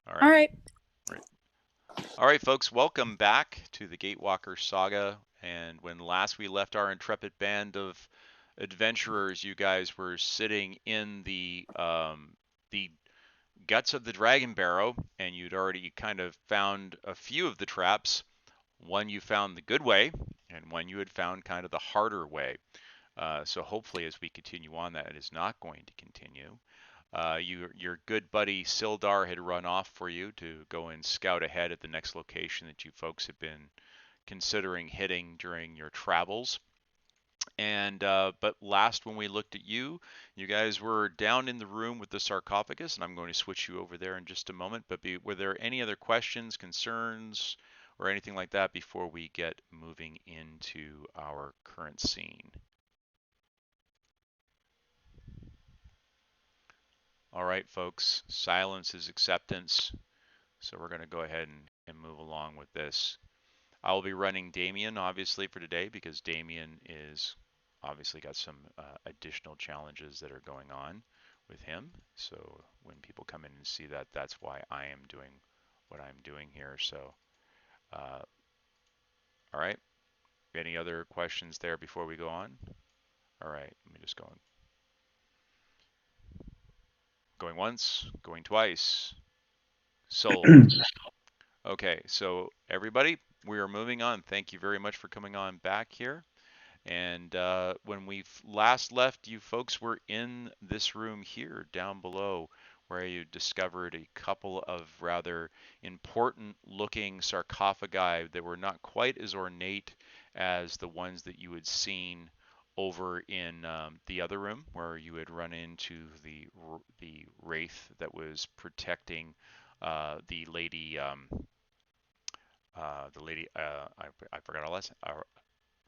All All right. right. Right. All right, folks. Welcome back to the Gatewalker Saga. And when last we left our intrepid band of adventurers, you guys were sitting in the guts of the Dragon Barrow, and you'd already kind of found a few of the traps. One you found the good way, and one you had found kind of the harder way. So hopefully, as we continue on, that is not going to continue. Your good buddy Sildar had run off for you to go and scout ahead at the next location that you folks have been considering hitting during your travels. And but last when we looked at you, you guys were down in the room with the sarcophagus, and I'm going to switch you over there in just a moment. But were there any other questions, concerns, or anything like that before we get moving into our current scene? All right, folks, silence is acceptance. So we're going to go ahead and move along with this. I will be running Damien, obviously, for today because Damien is obviously got some additional challenges that are going on with him. So when people come in and see that, that's why I am doing what I'm doing here. So, all right. Any other questions there before we go on? All right. Let me just go on. Going once, going twice. Sold. Okay, so everybody, we are moving on. Thank you very much for coming on back here. And when we last left, you folks were in this room here down below where you discovered a couple of rather important looking sarcophagi that were not quite as ornate as the ones that you had seen over in the other room where you had run into the wraith that was protecting the lady I forgot her last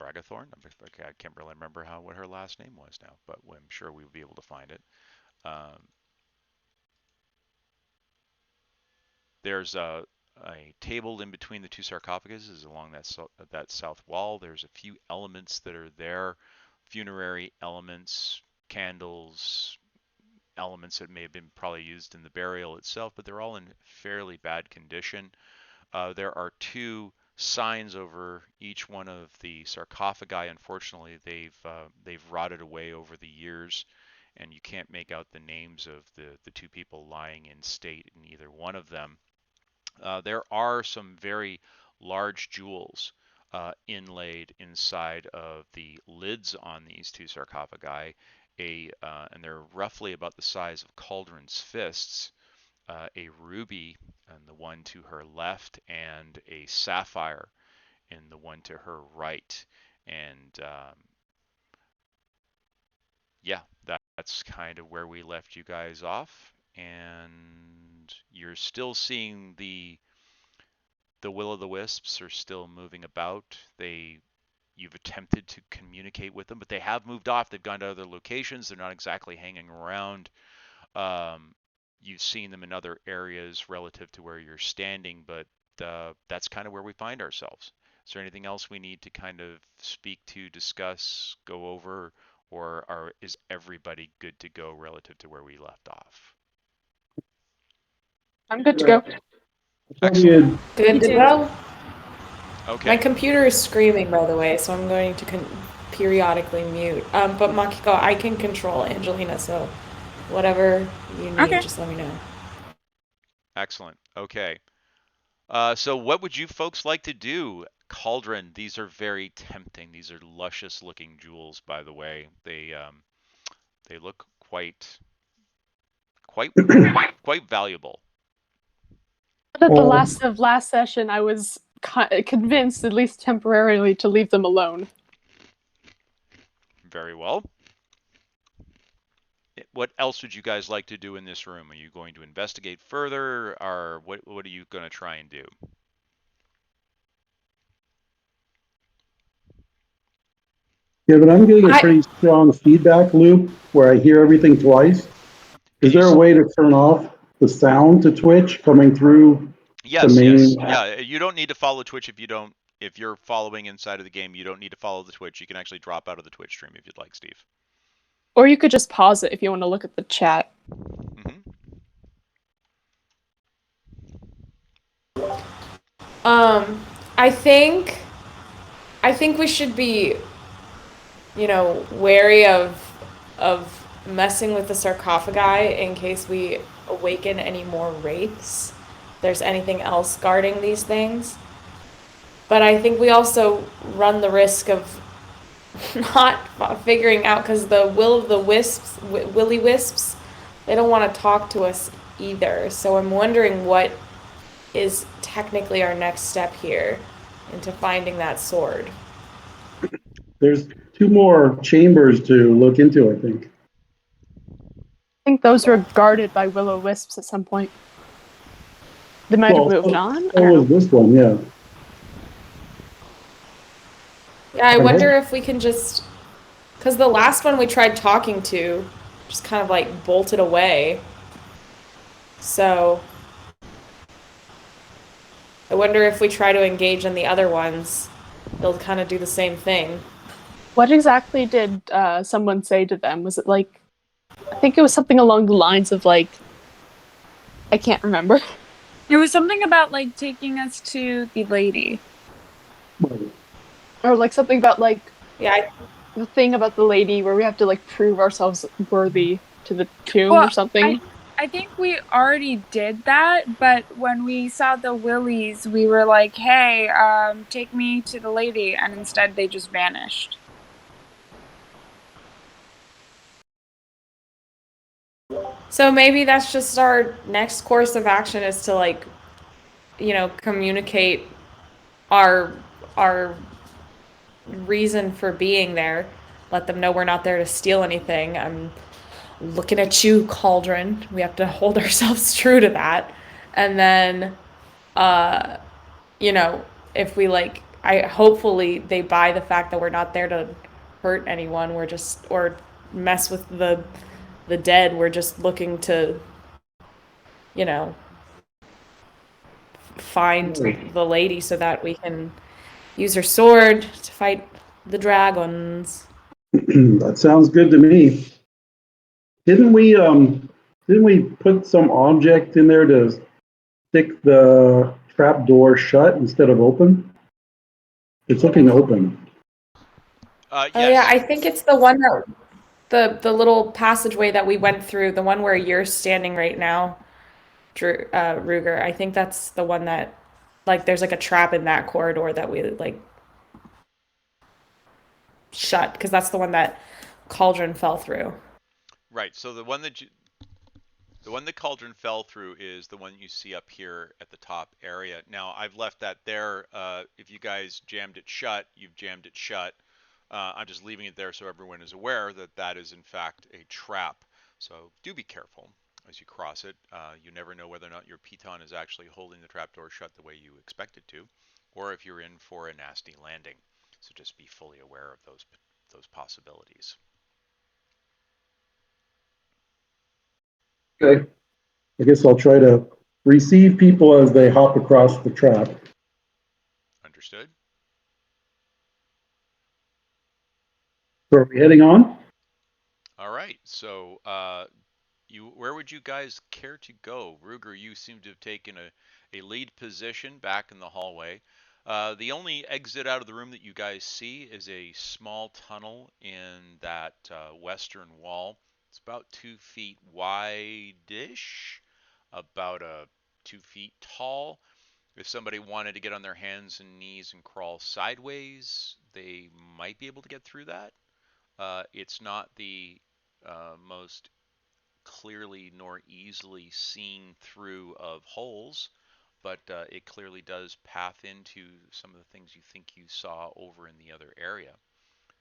Bragathorn. I can't really remember what her last name was now, but I'm sure we'll be able to find it. Um, there's a table in between the two sarcophaguses along that south wall. There's a few elements that are there, funerary elements, candles, elements that may have been probably used in the burial itself, but they're all in fairly bad condition. There are two signs over each one of the sarcophagi. Unfortunately, they've rotted away over the years, and you can't make out the names of the two people lying in state in either one of them. There are some very large jewels inlaid inside of the lids on these two sarcophagi, and they're roughly about the size of Cauldron's fists, a ruby in the one to her left and a sapphire in the one to her right. And yeah, that's kind of where we left you guys off. And you're still seeing the will-o'-the-wisps are still moving about. You've attempted to communicate with them, but they have moved off. They've gone to other locations. They're not exactly hanging around. Um, you've seen them in other areas relative to where you're standing, but that's kind of where we find ourselves. Is there anything else we need to kind of speak to, discuss, go over, or is everybody good to go relative to where we left off? I'm good to go. Excellent. Good to go. Okay. My computer is screaming, by the way, so I'm going to periodically mute. But Makiko, I can control Angelina, so whatever you need, Okay. just let me know. Excellent. Okay. So what would you folks like to do? Cauldron, these are very tempting. These are luscious looking jewels, by the way. They look quite quite valuable. At the last session, I was convinced, at least temporarily, to leave them alone. Very well. What else would you guys like to do in this room? Are you going to investigate further, or what are you going to try and do? Yeah, but I'm getting a pretty strong feedback loop where I hear everything twice. Is there a way to turn off the sound to Twitch coming through the Yes, main? yeah. You don't need to follow Twitch if you don't. If you're following inside of the game, you don't need to follow the Twitch. You can actually drop out of the Twitch stream if you'd like, Steve. Or you could just pause it if you want to look at the chat. Mm-hmm. I think we should be, wary of messing with the sarcophagi in case we awaken any more wraiths. If there's anything else guarding these things. But I think we also run the risk of not figuring out, because the willy wisps, they don't want to talk to us either. So I'm wondering what is technically our next step here into finding that sword. There's 2 more chambers to look into, I think. I think those were guarded by will-o-wisps at some point. They might have moved on. I So don't know. was this one, yeah. Yeah, I wonder if we can just, because the last one we tried talking to just kind of like bolted away. So I wonder if we try to engage in the other ones, they'll kind of do the same thing. What exactly did someone say to them? Was it like, I think it was something along the lines of like, I can't remember. It was something about like taking us to the lady. Or like something about like Yeah, the thing about the lady where we have to like prove ourselves worthy to the tomb or something. I think we already did that, but when we saw the willies, we were like, hey, take me to the lady, and instead they just vanished. So maybe that's just our next course of action, is to like, communicate our reason for being there. Let them know we're not there to steal anything. I'm looking at you, Cauldron. We have to hold ourselves true to that. And then, if we like, hopefully they buy the fact that we're not there to hurt anyone. We're just, or mess with the dead. We're just looking to, find the lady so that we can use her sword to fight the dragons. That sounds good to me. Didn't we put some object in there to stick the trap door shut instead of open? It's looking open. Yes. Oh yeah, I think it's the one that the little passageway that we went through, the one where you're standing right now, Ruger. I think that's the one that, like, there's like a trap in that corridor that we like shut, because that's the one that Cauldron fell through. Right. So the one that Cauldron fell through is the one you see up here at the top area. Now I've left that there. If you guys jammed it shut, you've jammed it shut. I'm just leaving it there so everyone is aware that that is in fact a trap. So do be careful as you cross it. You never know whether or not your piton is actually holding the trapdoor shut the way you expect it to, or if you're in for a nasty landing. So just be fully aware of those possibilities. Okay. I guess I'll try to receive people as they hop across the trap. Understood? So are we heading on? All right. So where would you guys care to go? Ruger, you seem to have taken a lead position back in the hallway. The only exit out of the room that you guys see is a small tunnel in that western wall. It's about 2 feet wide-ish, about 2 feet tall. If somebody wanted to get on their hands and knees and crawl sideways, they might be able to get through that. It's not the most clearly nor easily seen through of holes, but it clearly does path into some of the things you think you saw over in the other area.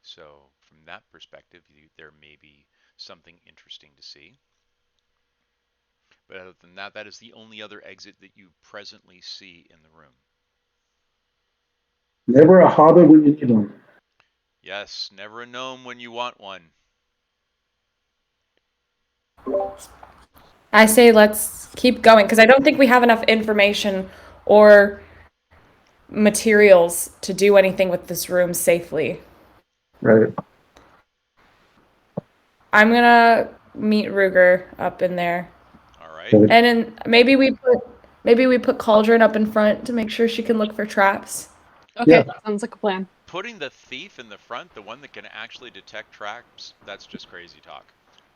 So from that perspective, there may be something interesting to see. But other than that, that is the only other exit that you presently see in the room. Never a hobbit when you need one. Yes, never a gnome when you want one. I say let's keep going, because I don't think we have enough information or materials to do anything with this room safely. Right. I'm gonna meet Ruger up in there. All right. And then maybe we put Maybe we put Cauldron up in front to make sure she can look for traps. Okay, Yeah. sounds like a plan. Putting the thief in the front, the one that can actually detect traps, that's just crazy talk.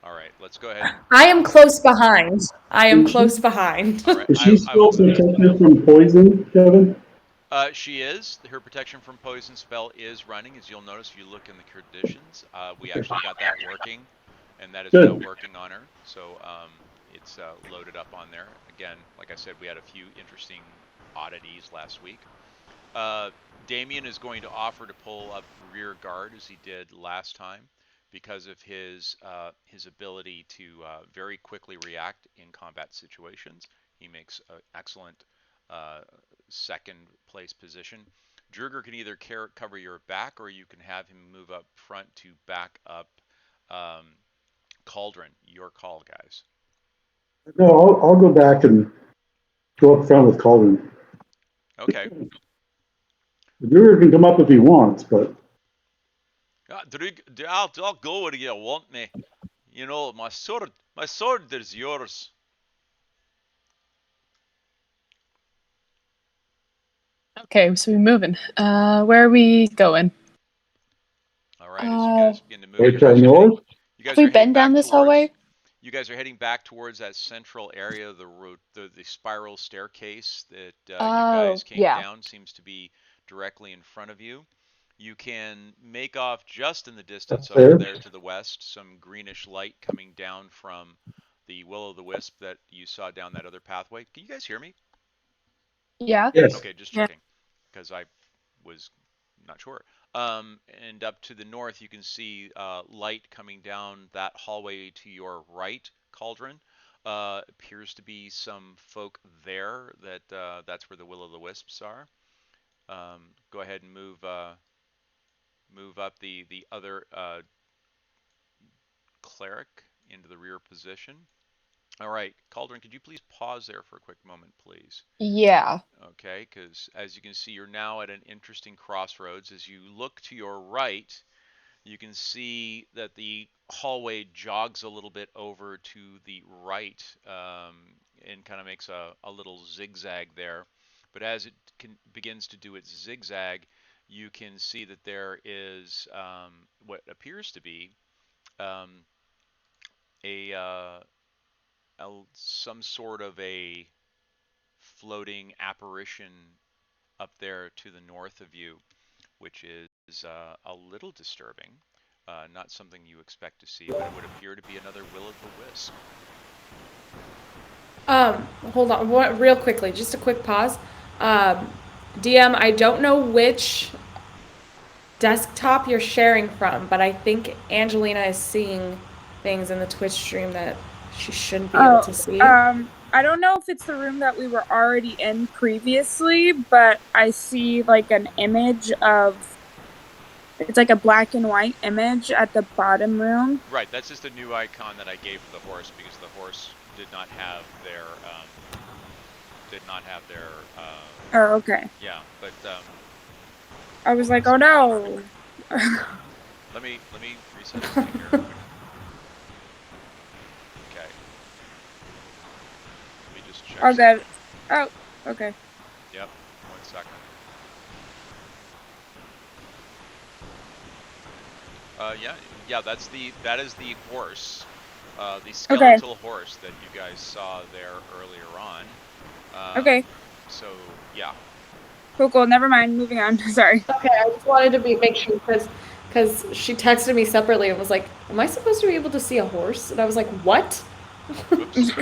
All right, let's go ahead. I am close behind. I am close behind. All right, Is she still protected from poison, Kevin? she is. Her protection from poison spell is running, as you'll notice if you look in the conditions. We actually got that working, and that is now Good. working on her. So it's loaded up on there. Again, like I said, we had a few interesting oddities last week. Damien is going to offer to pull up rear guard as he did last time because of his ability to very quickly react in combat situations. He makes an excellent second place position. Druger can either cover your back, or you can have him move up front to back up Cauldron. Your call, guys. No, I'll go back and go up front with Cauldron. Okay. The Druid can come up if he wants, but I'll go where you want me. You know, my sword is yours. Okay, so we're moving. Where are we going? All right, as you guys begin to move, right to north. Have we been down this hallway? You guys are heading back towards that central area. The spiral staircase that you guys came down seems to be directly in front of you. You can make off just in the distance over there to the west, some greenish light coming down from the will-o'-the-wisp that you saw down that other pathway. Can you guys hear me? Yeah. Yes. Okay, just checking, because I was not sure. And up to the north, you can see light coming down that hallway to your right, Cauldron. Appears to be some folk there. That's where the will-o'-the-wisps are. Go ahead and move up the other cleric into the rear position. All right, Cauldron, could you please pause there for a quick moment, please? Yeah. Okay, because as you can see, you're now at an interesting crossroads. As you look to your right, you can see that the hallway jogs a little bit over to the right and kind of makes a little zigzag there. But as it begins to do its zigzag, you can see that there is what appears to be some sort of a floating apparition up there to the north of you, which is a little disturbing. Not something you expect to see, but it would appear to be another will-o'-the-wisp. Hold on, real quickly, just a quick pause. DM, I don't know which desktop you're sharing from, but I think Angelina is seeing things in the Twitch stream that she shouldn't be able to see. I don't know if it's the room that we were already in previously, but I see like an image of, it's like a black and white image at the bottom room. Right, that's just a new icon that I gave for the horse because the horse did not have their oh, okay. Yeah, but I was like, oh no. let me reset everything here. Okay. Let me just check. Oh, good. Oh, okay. Yep. 1 second. Yeah. That is the horse, the skeletal horse that you guys saw there earlier on. Okay. So yeah. Cool. Never mind. Moving on. Sorry. Okay, I just wanted to make sure because she texted me separately and was like, "Am I supposed to be able to see a horse?" And I was like, "What?" Oops. We just.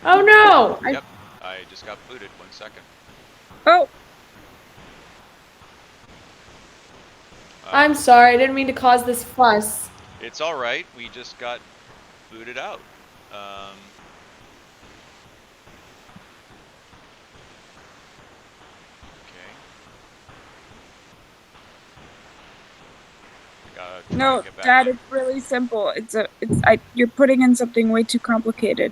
Oh no! Yep. I just got booted. 1 second. Oh. I'm sorry. I didn't mean to cause this fuss. It's all right. We just got booted out. No, Dad, it's really simple. You're putting in something way too complicated.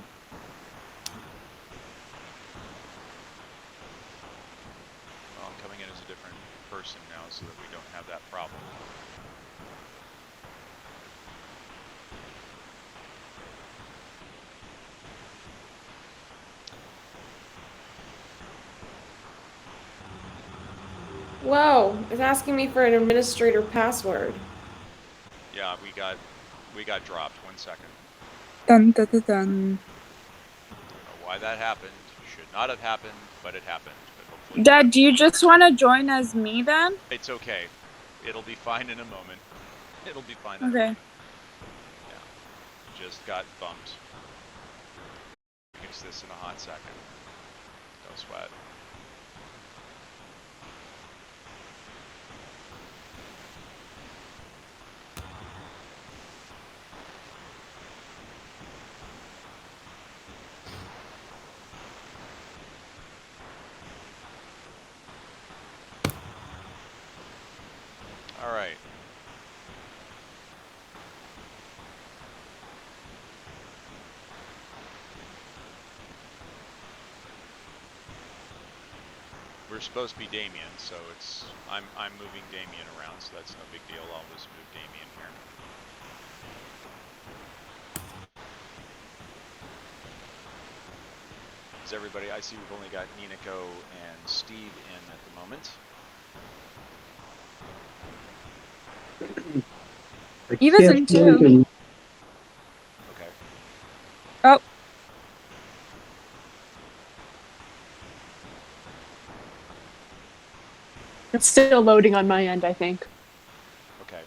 Well, I'm coming in as a different person now so that we don't have that problem. Whoa, it's asking me for an administrator password. Yeah, we got dropped. 1 second. Dun dun dun dun. Don't know why that happened. Should not have happened, but it happened. But hopefully Dad, do you just want to join as me then? it's okay. It'll be fine in a moment. It'll be fine in a Okay. moment. Yeah. Just got bumped. Fix this in a hot second. No sweat. All right. We're supposed to be Damien, so I'm moving Damien around, so that's no big deal. I'll just move Damien here. Is everybody? I see we've only got Ninako and Steve in at the moment. Eva's in too. Okay. Oh. It's still loading on my end, I think. Okay.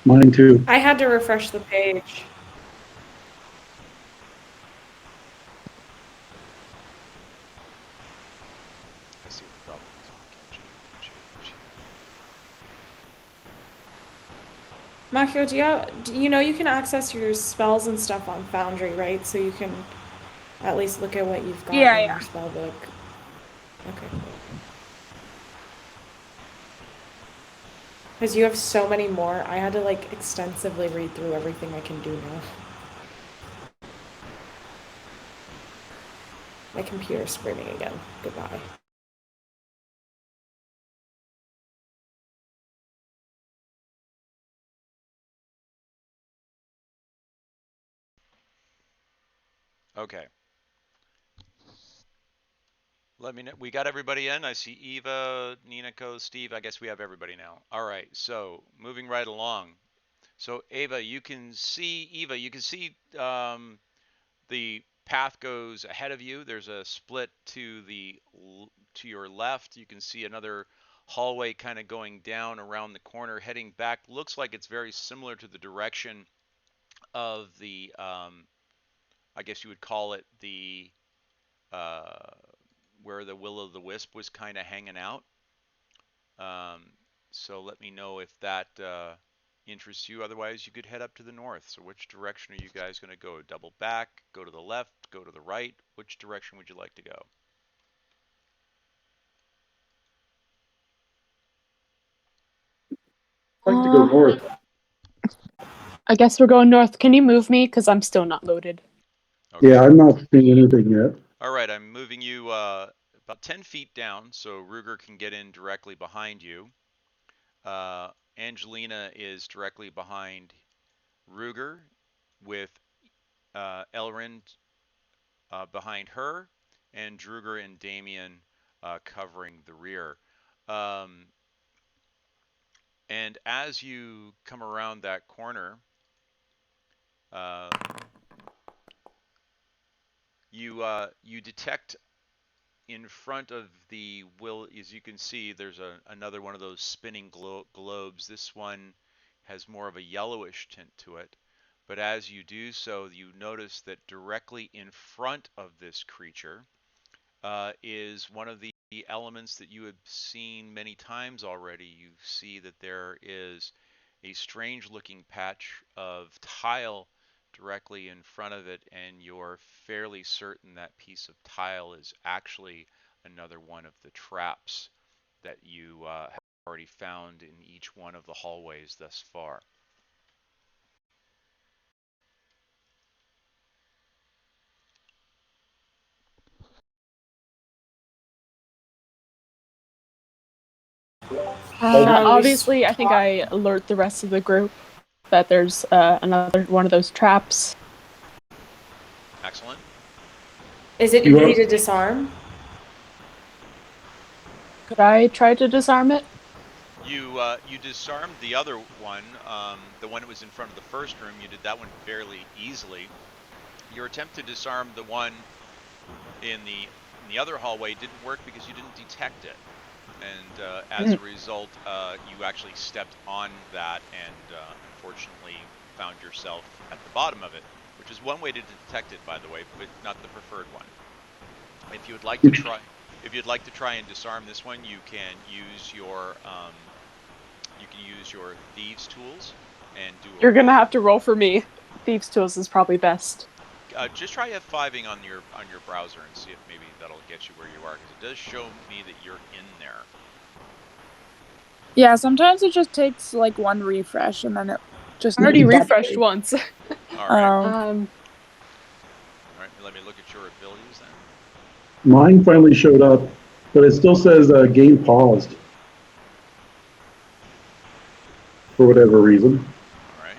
Mine too. I had to refresh the page. I see what the problem is. Machio, do you know you can access your spells and stuff on Foundry, right? So you can at least look at what you've got Yeah, in yeah. your spell book. Okay, cool. Because you have so many more, I had to like extensively read through everything I can do now. My computer's screaming again. Goodbye. Okay. Let me know. We got everybody in. I see Eva, Ninako, Steve. I guess we have everybody now. All right. So moving right along. So Eva, you can see the path goes ahead of you. There's a split to your left. You can see another hallway kind of going down around the corner, heading back. Looks like it's very similar to the direction of the I guess you would call it the where the Will o' the Wisp was kind of hanging out. So let me know if that interests you. Otherwise, you could head up to the north. So which direction are you guys going to go? Double back, go to the left, go to the right? Which direction would you like to go? I'd like to go north. I guess we're going north. Can you move me? Because I'm still not loaded. Okay. Yeah, I'm not seeing anything yet. All right, I'm moving you about 10 feet down so Ruger can get in directly behind you. Angelina is directly behind Ruger with Elrond behind her, and Druger and Damien covering the rear. And as you come around that corner, you detect in front of the will, as you can see, there's another one of those spinning globes. This one has more of a yellowish tint to it. But as you do so, you notice that directly in front of this creature is one of the elements that you have seen many times already. You see that there is a strange looking patch of tile directly in front of it, and you're fairly certain that piece of tile is actually another one of the traps that you have already found in each one of the hallways thus far. Obviously, I think I alert the rest of the group that there's another one of those traps. Excellent. Is it easy to disarm? Could I try to disarm it? You disarmed the other one, the one that was in front of the first room. You did that one fairly easily. Your attempt to disarm the one in the other hallway didn't work because you didn't detect it, and as a result, you actually stepped on that and unfortunately found yourself at the bottom of it, which is one way to detect it, by the way, but not the preferred one. If you would like to try, if you'd like to try and disarm this one, you can use your thieves tools and do a You're gonna roll. have to roll for me. Thieves' tools is probably best. Just try F5ing on your browser and see if maybe that'll get you where you are, because it does show me that you're in there. Yeah, sometimes it just takes like one refresh and then it just I already needs refreshed update. once. All right. Um, All right. Let me look at your abilities then. Mine finally showed up, but it still says game paused for whatever reason. All right.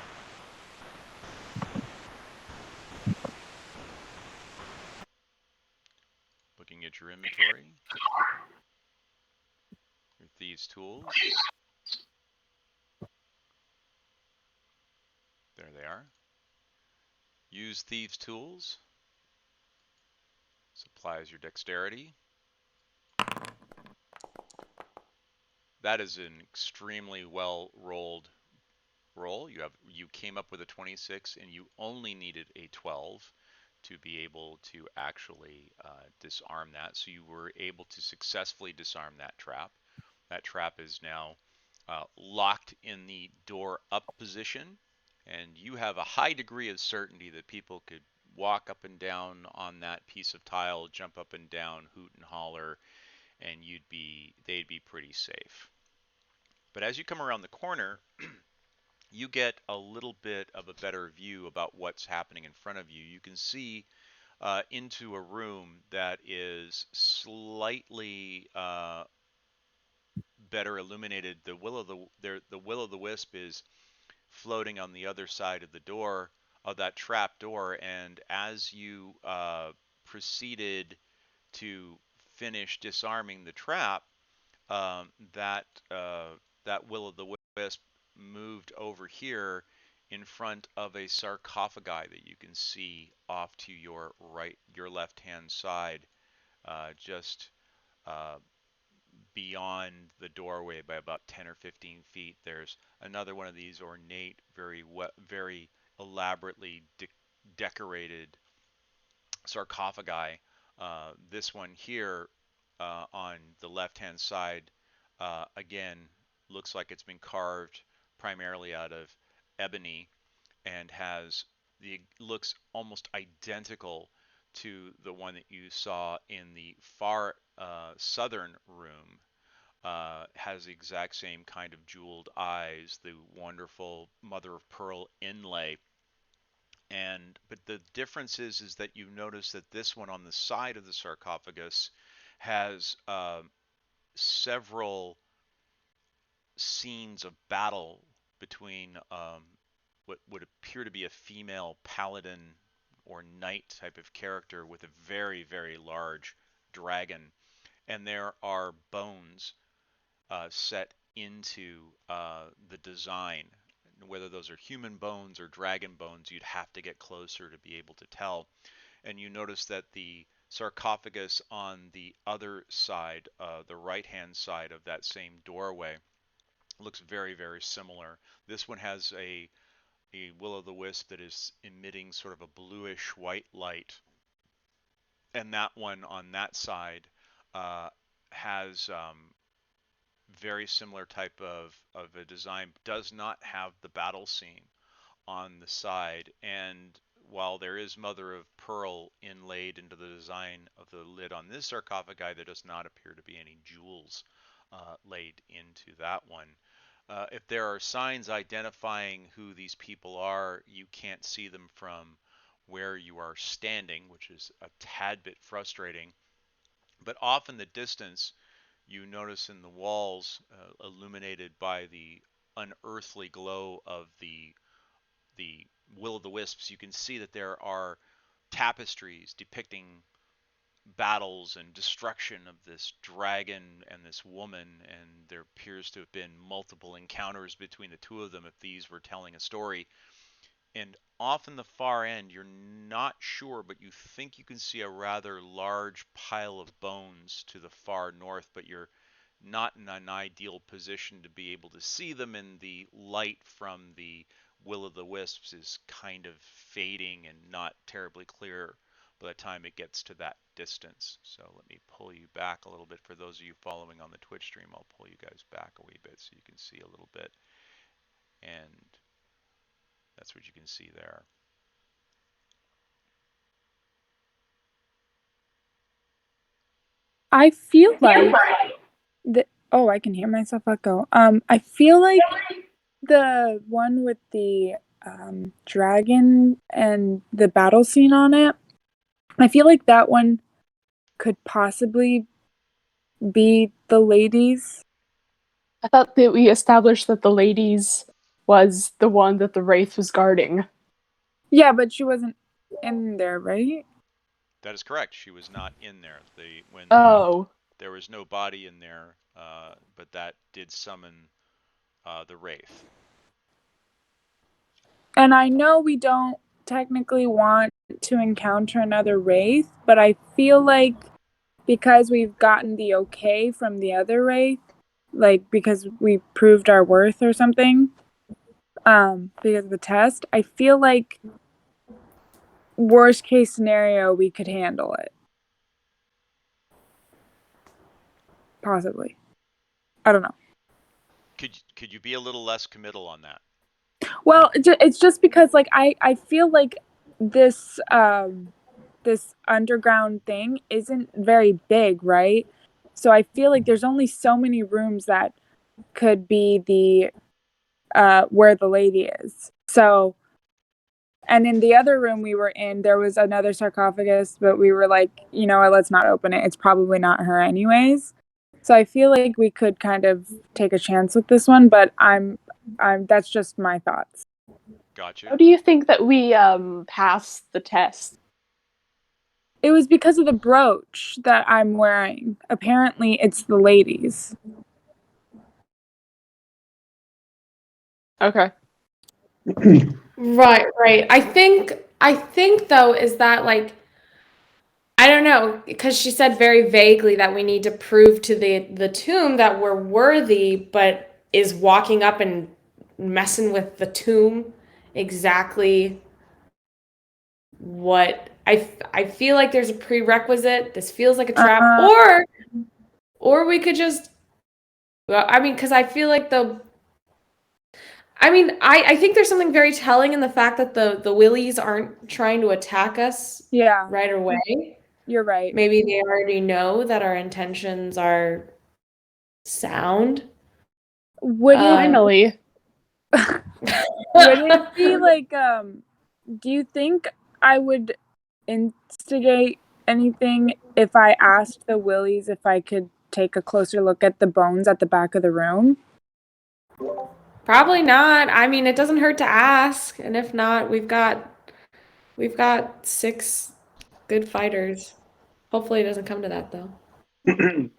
Looking at your inventory, your thieves' tools. There they are. Use thieves' tools. Supplies your dexterity. That is an extremely well rolled roll. You came up with a 26 and you only needed a 12 to be able to actually disarm that. So you were able to successfully disarm that trap. That trap is now locked in the door up position, and you have a high degree of certainty that people could walk up and down on that piece of tile, jump up and down, hoot and holler, and they'd be pretty safe. But as you come around the corner, you get a little bit of a better view about what's happening in front of you. You can see into a room that is slightly better illuminated. The will o' the wisp is floating on the other side of the door of that trap door, and as you proceeded to finish disarming the trap, um, that that will o' the wisp moved over here in front of a sarcophagi that you can see off to your left hand side, just uh, beyond the doorway by about 10 or 15 feet. There's another one of these ornate, very elaborately decorated sarcophagi. This one here on the left-hand side, again, looks like it's been carved primarily out of ebony and looks almost identical to the one that you saw in the far southern room. Has the exact same kind of jeweled eyes, the wonderful mother of pearl inlay. But the difference is that you notice that this one on the side of the sarcophagus has several scenes of battle between what would appear to be a female paladin or knight type of character with a very large dragon, and there are bones set into the design. Whether those are human bones or dragon bones, you'd have to get closer to be able to tell. And you notice that the sarcophagus on the other side, the right-hand side of that same doorway, looks very similar. This one has a will-o'-the-wisp that is emitting sort of a bluish white light, and that one on that side has very similar type of a design, does not have the battle scene on the side. And while there is mother of pearl inlaid into the design of the lid on this sarcophagi, there does not appear to be any jewels laid into that one. If there are signs identifying who these people are, you can't see them from where you are standing, which is a tad bit frustrating. But off in the distance, you notice in the walls, illuminated by the unearthly glow of the will o' the wisps, you can see that there are tapestries depicting battles and destruction of this dragon and this woman, and there appears to have been multiple encounters between the two of them if these were telling a story. And off in the far end, you're not sure, but you think you can see a rather large pile of bones to the far north, but you're not in an ideal position to be able to see them, and the light from the will-o'-the-wisps is kind of fading and not terribly clear by the time it gets to that distance. So let me pull you back a little bit. For those of you following on the Twitch stream, I'll pull you guys back a wee bit so you can see a little bit. And that's what you can see there. I feel like oh, I can hear myself echo. I feel like the one with the dragon and the battle scene on it, I feel like that one could possibly be the ladies. I thought that we established that the ladies was the one that the wraith was guarding. Yeah, but she wasn't in there, right? That is correct. She was not in there. Oh. There was no body in there, but that did summon the wraith. And I know we don't technically want to encounter another wraith, but I feel like because we've gotten the okay from the other wraith, like because we proved our worth or something, because of the test, I feel like worst case scenario we could handle it. Possibly. I don't know. Could you be a little less committal on that? Well, it's just because like I feel like this this underground thing isn't very big, right? So I feel like there's only so many rooms that could be the where the lady is. So, and in the other room we were in, there was another sarcophagus, but we were like, you know what, let's not open it. It's probably not her anyways. So I feel like we could kind of take a chance with this one, but I'm that's just my thoughts. Gotcha. How do you think that we passed the test? It was because of the brooch that I'm wearing. Apparently, it's the ladies. Okay. Right, right. I think though is that like I don't know because she said very vaguely that we need to prove to the tomb that we're worthy, but is walking up and messing with the tomb exactly what I feel like there's a prerequisite. This feels like a trap, or we could just. Well, I mean, because I feel like I think there's something very telling in the fact that the willies aren't trying to attack us Yeah, right away. you're right. Maybe they already know that our intentions are sound. Would it Finally. would it be like do you think I would instigate anything if I asked the willies if I could take a closer look at the bones at the back of the room? Probably not. I mean, it doesn't hurt to ask, and if not, we've got 6 good fighters. Hopefully, it doesn't come to that though.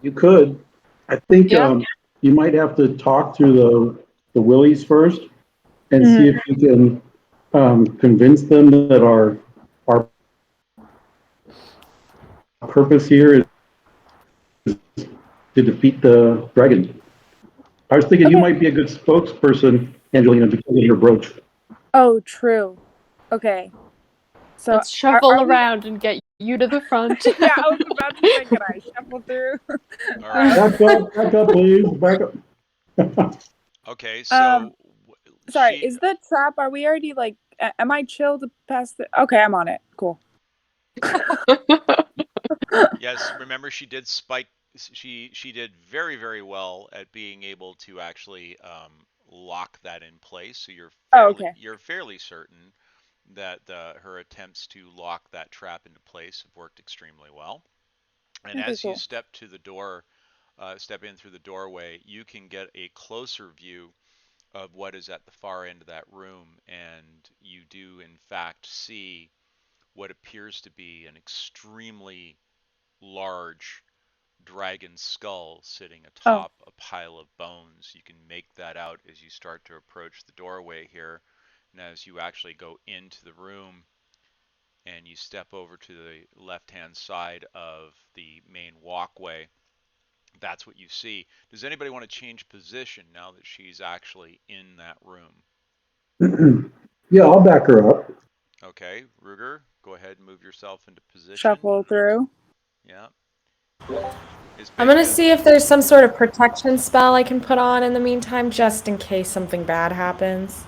You could. I think Yeah. you might have to talk to the Willies first and see if you can convince them that our purpose here is to defeat the dragon. I was thinking you might be a good spokesperson, Angelina, because of your brooch. Oh, true. Okay. So Let's shuffle are we... around and get you to the front. Yeah, I was about to say, can I shuffle through? All right. Back up, please. Back up. Okay, so Sorry, is the trap, are we already like, am I chill to pass the, okay, I'm on it. Cool. yes, remember she did spike. She did very, very well at being able to actually lock that in place. So you're fairly certain that her attempts to lock that trap into place have worked extremely well. And Okay, as you cool. step to the door, step in through the doorway, you can get a closer view of what is at the far end of that room, and you do in fact see what appears to be an extremely large dragon skull sitting Oh, atop a pile of bones. You can make that out as you start to approach the doorway here. And as you actually go into the room and you step over to the left-hand side of the main walkway, that's what you see. Does anybody want to change position now that she's actually in that room? Yeah, I'll back her up. Okay, Ruger, go ahead and move yourself into position. Shuffle through. Yeah. I'm gonna see if there's some sort of protection spell I can put on in the meantime, just in case something bad happens.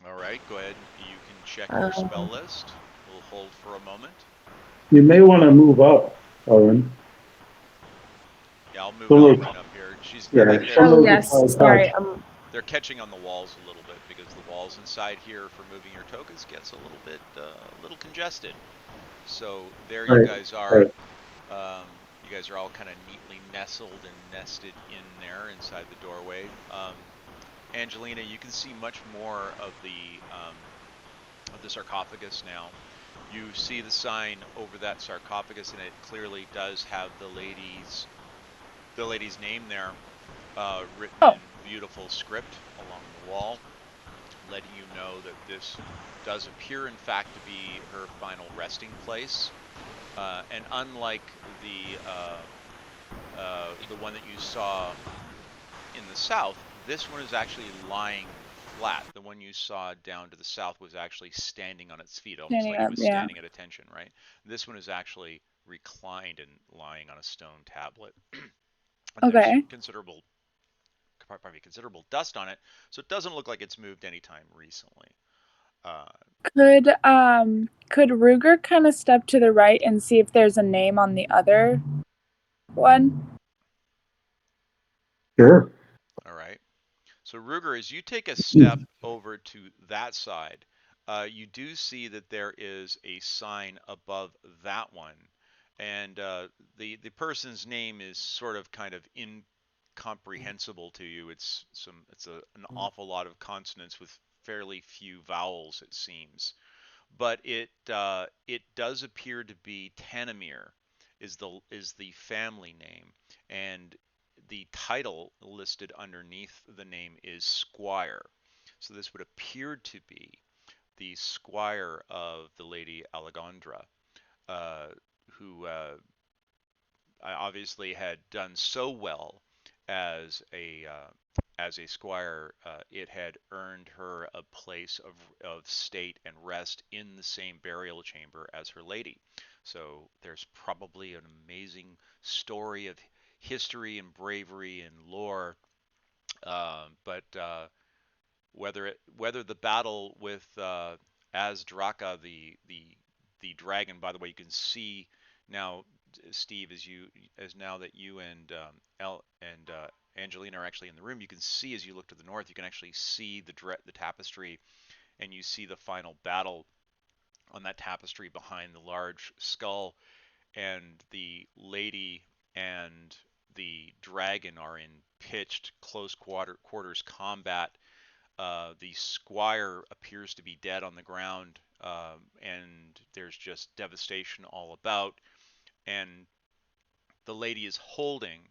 All right, go ahead. You can check your spell list. We'll hold for a moment. You may want to move up, Owen. Yeah, I'll move Some of- Elrin up here. She's Yeah, like some Oh of yes, the sorry. they're catching on the walls a little bit because the walls inside here for moving your tokens gets a little congested. So there you Right, guys are. right. You guys are all kind of neatly nestled and nested in there inside the doorway. Angelina, you can see much more of the sarcophagus now. You see the sign over that sarcophagus, and it clearly does have the lady's name there, written Oh. in beautiful script along the wall, letting you know that this does appear, in fact, to be her final resting place. And unlike the one that you saw in the south, this one is actually lying flat. The one you saw down to the south was actually standing on its feet, almost Standing like it up, was yeah. standing at attention, right? This one is actually reclined and lying on a stone tablet. And there's Okay. considerable dust on it, so it doesn't look like it's moved anytime recently. Could Ruger kind of step to the right and see if there's a name on the other one? Sure. All right. So Ruger, as you take a step over to that side, you do see that there is a sign above that one, and the person's name is sort of kind of incomprehensible to you. It's an awful lot of consonants with fairly few vowels, it seems. But it does appear to be Tanamir is the family name, and the title listed underneath the name is Squire. So this would appear to be the squire of the Lady Alagondar, who obviously had done so well as a squire. It had earned her a place of state and rest in the same burial chamber as her lady. So there's probably an amazing story of history and bravery and lore. But whether the battle with Azdraka the dragon, by the way, you can see now, Steve, as now that you and Angelina are actually in the room, you can see as you look to the north, you can actually see the tapestry, and you see the final battle on that tapestry behind the large skull, and the lady and the dragon are in pitched close quarters combat. The squire appears to be dead on the ground, and there's just devastation all about. And the lady is holding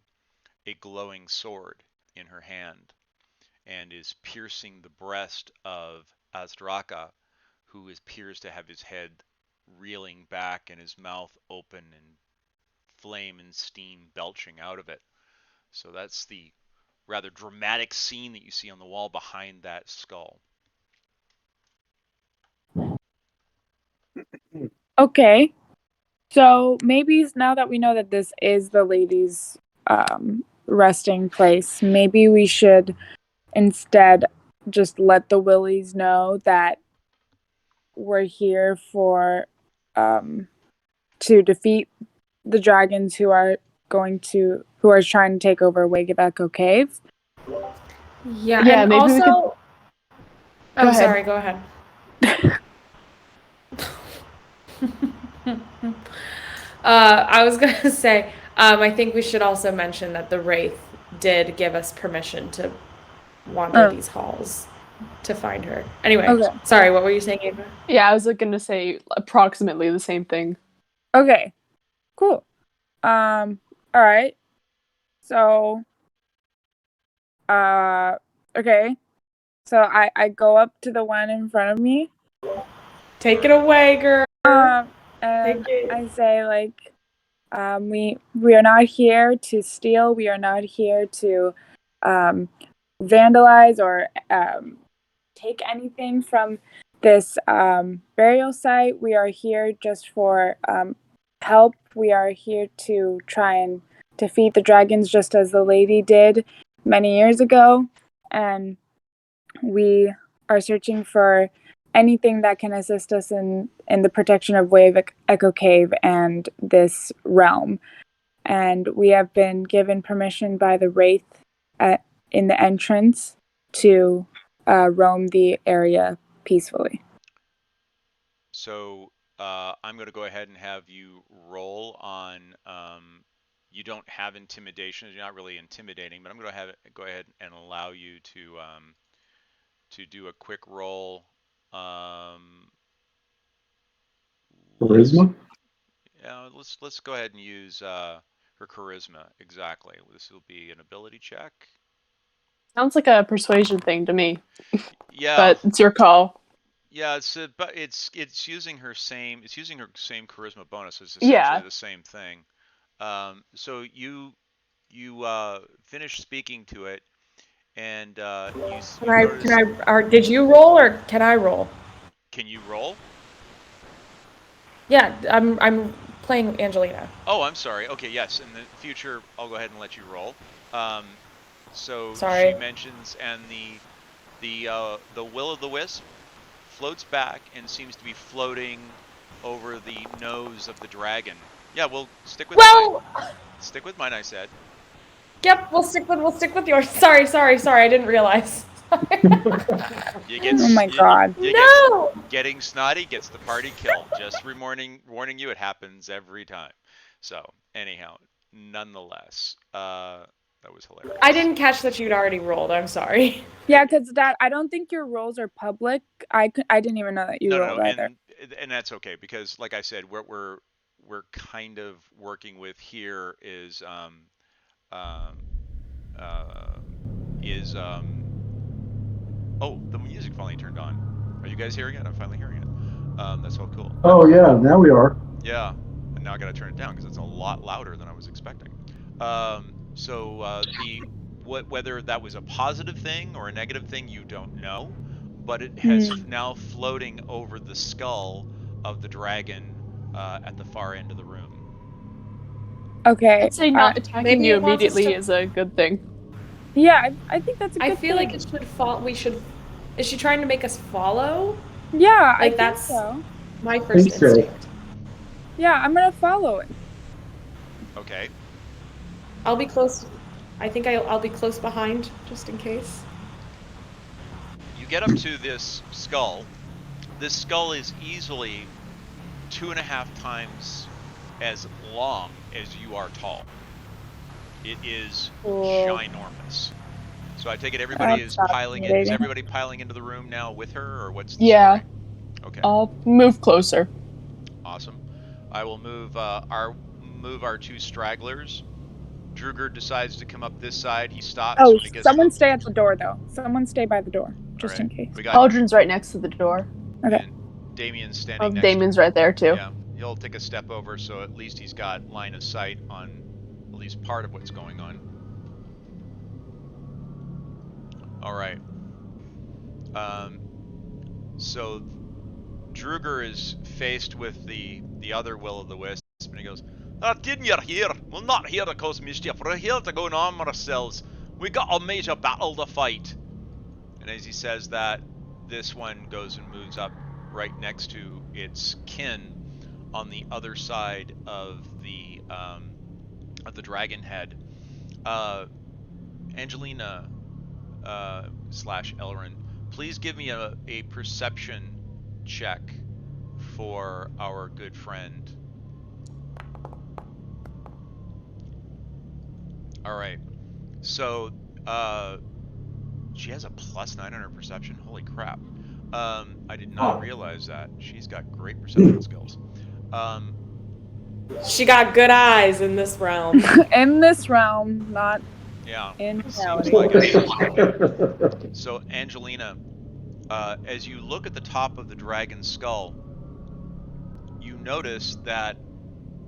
a glowing sword in her hand and is piercing the breast of Azdraka, who appears to have his head reeling back and his mouth open and flame and steam belching out of it. So that's the rather dramatic scene that you see on the wall behind that skull. Okay. So maybe now that we know that this is the lady's resting place, maybe we should instead just let the Willies know that we're here for to defeat the dragons who are trying to take over Wegabeko Cave. Yeah, Yeah, and maybe we also. Go Oh, ahead. sorry. Go ahead. I was gonna say, I think we should also mention that the Wraith did give us permission to wander these halls to find her. Anyway, Okay. sorry, what were you saying, Ava? Yeah, I was looking to say approximately the same thing. Okay. Cool. All right. So, okay. So I go up to the one in front of me. Take it away, girl. And Take it. I say like, we are not here to steal. We are not here to, vandalize or take anything from this burial site. We are here just for help. We are here to try and defeat the dragons, just as the lady did many years ago, and we are searching for anything that can assist us in the protection of Wave Echo Cave and this realm. And we have been given permission by the Wraith in the entrance to roam the area peacefully. So I'm going to go ahead and have you roll on. You don't have intimidation. You're not really intimidating, but I'm going to go ahead and allow you to do a quick roll. Charisma? Let's go ahead and use her charisma. Exactly. This will be an ability check. Sounds like a persuasion thing to me, Yeah. but it's your call. Yeah, but it's using her same charisma bonus. It's essentially the same thing. So you finish speaking to it, and Did you roll or can I roll? Can you roll? Yeah, I'm playing Angelina. Oh, I'm sorry. Okay, yes. In the future, I'll go ahead and let you roll. So Sorry. she mentions, and the will-o'-the-wisp floats back and seems to be floating over the nose of the dragon. Yeah, we'll stick with mine. Stick with mine, I said. Yep, we'll stick with yours. Sorry, I didn't realize. Oh my god. No! Getting snotty gets the party killed. Just warning you, it happens every time. So, anyhow, nonetheless, that was hilarious. I didn't catch that you'd already rolled. I'm sorry. Yeah, because Dad, I don't think your rolls are public. I didn't even know that you rolled either. And that's okay, because like I said, what we're kind of working with here is oh, the music finally turned on. Are you guys hearing it? I'm finally hearing it. That's all cool. Oh yeah, now we are. Yeah, and now I gotta turn it down because it's a lot louder than I was expecting. Whether that was a positive thing or a negative thing, you don't know, but it has now floating over the skull of the dragon at the far end of the room. Okay. I'd say not attacking you immediately is a good thing. Yeah, I think that's a good thing. I feel like it should fall. Is she trying to make us follow? Yeah, Like, I that's think so. my first instinct. Yeah, I'm gonna follow it. Okay. I'll be close. I think I'll be close behind, just in case. You get up to this skull. This skull is easily 2.5 times as long as you are tall. It is ginormous. So I take it everybody is piling in. Is everybody piling into the room now with her, or what's the story? Okay. I'll move closer. Awesome. I will move our two stragglers. Druger decides to come up this side. He stops. Oh, when he gets someone stay at the door though. Someone stay by the door, just in case. Aldrin's right next to the door. Okay. Damien's standing next. Damien's right there too. Yeah, he'll take a step over, so at least he's got line of sight on at least part of what's going on. All right. So Druger is faced with the other will-o'-the-wisp, and he goes, "Didn't you hear? We're not here to cause mischief. We're here to go and arm ourselves. We got a major battle to fight." And as he says that, this one goes and moves up right next to its kin on the other side of the dragon head. Angelina / Elrin, please give me a perception check for our good friend. All right. So she has a +9 on her perception. Holy crap. I did not realize that. She's got great perception skills. She got good eyes in this realm. In this realm, not Yeah, in seems reality. like it. Seems like it. So, Angelina, as you look at the top of the dragon's skull, you notice that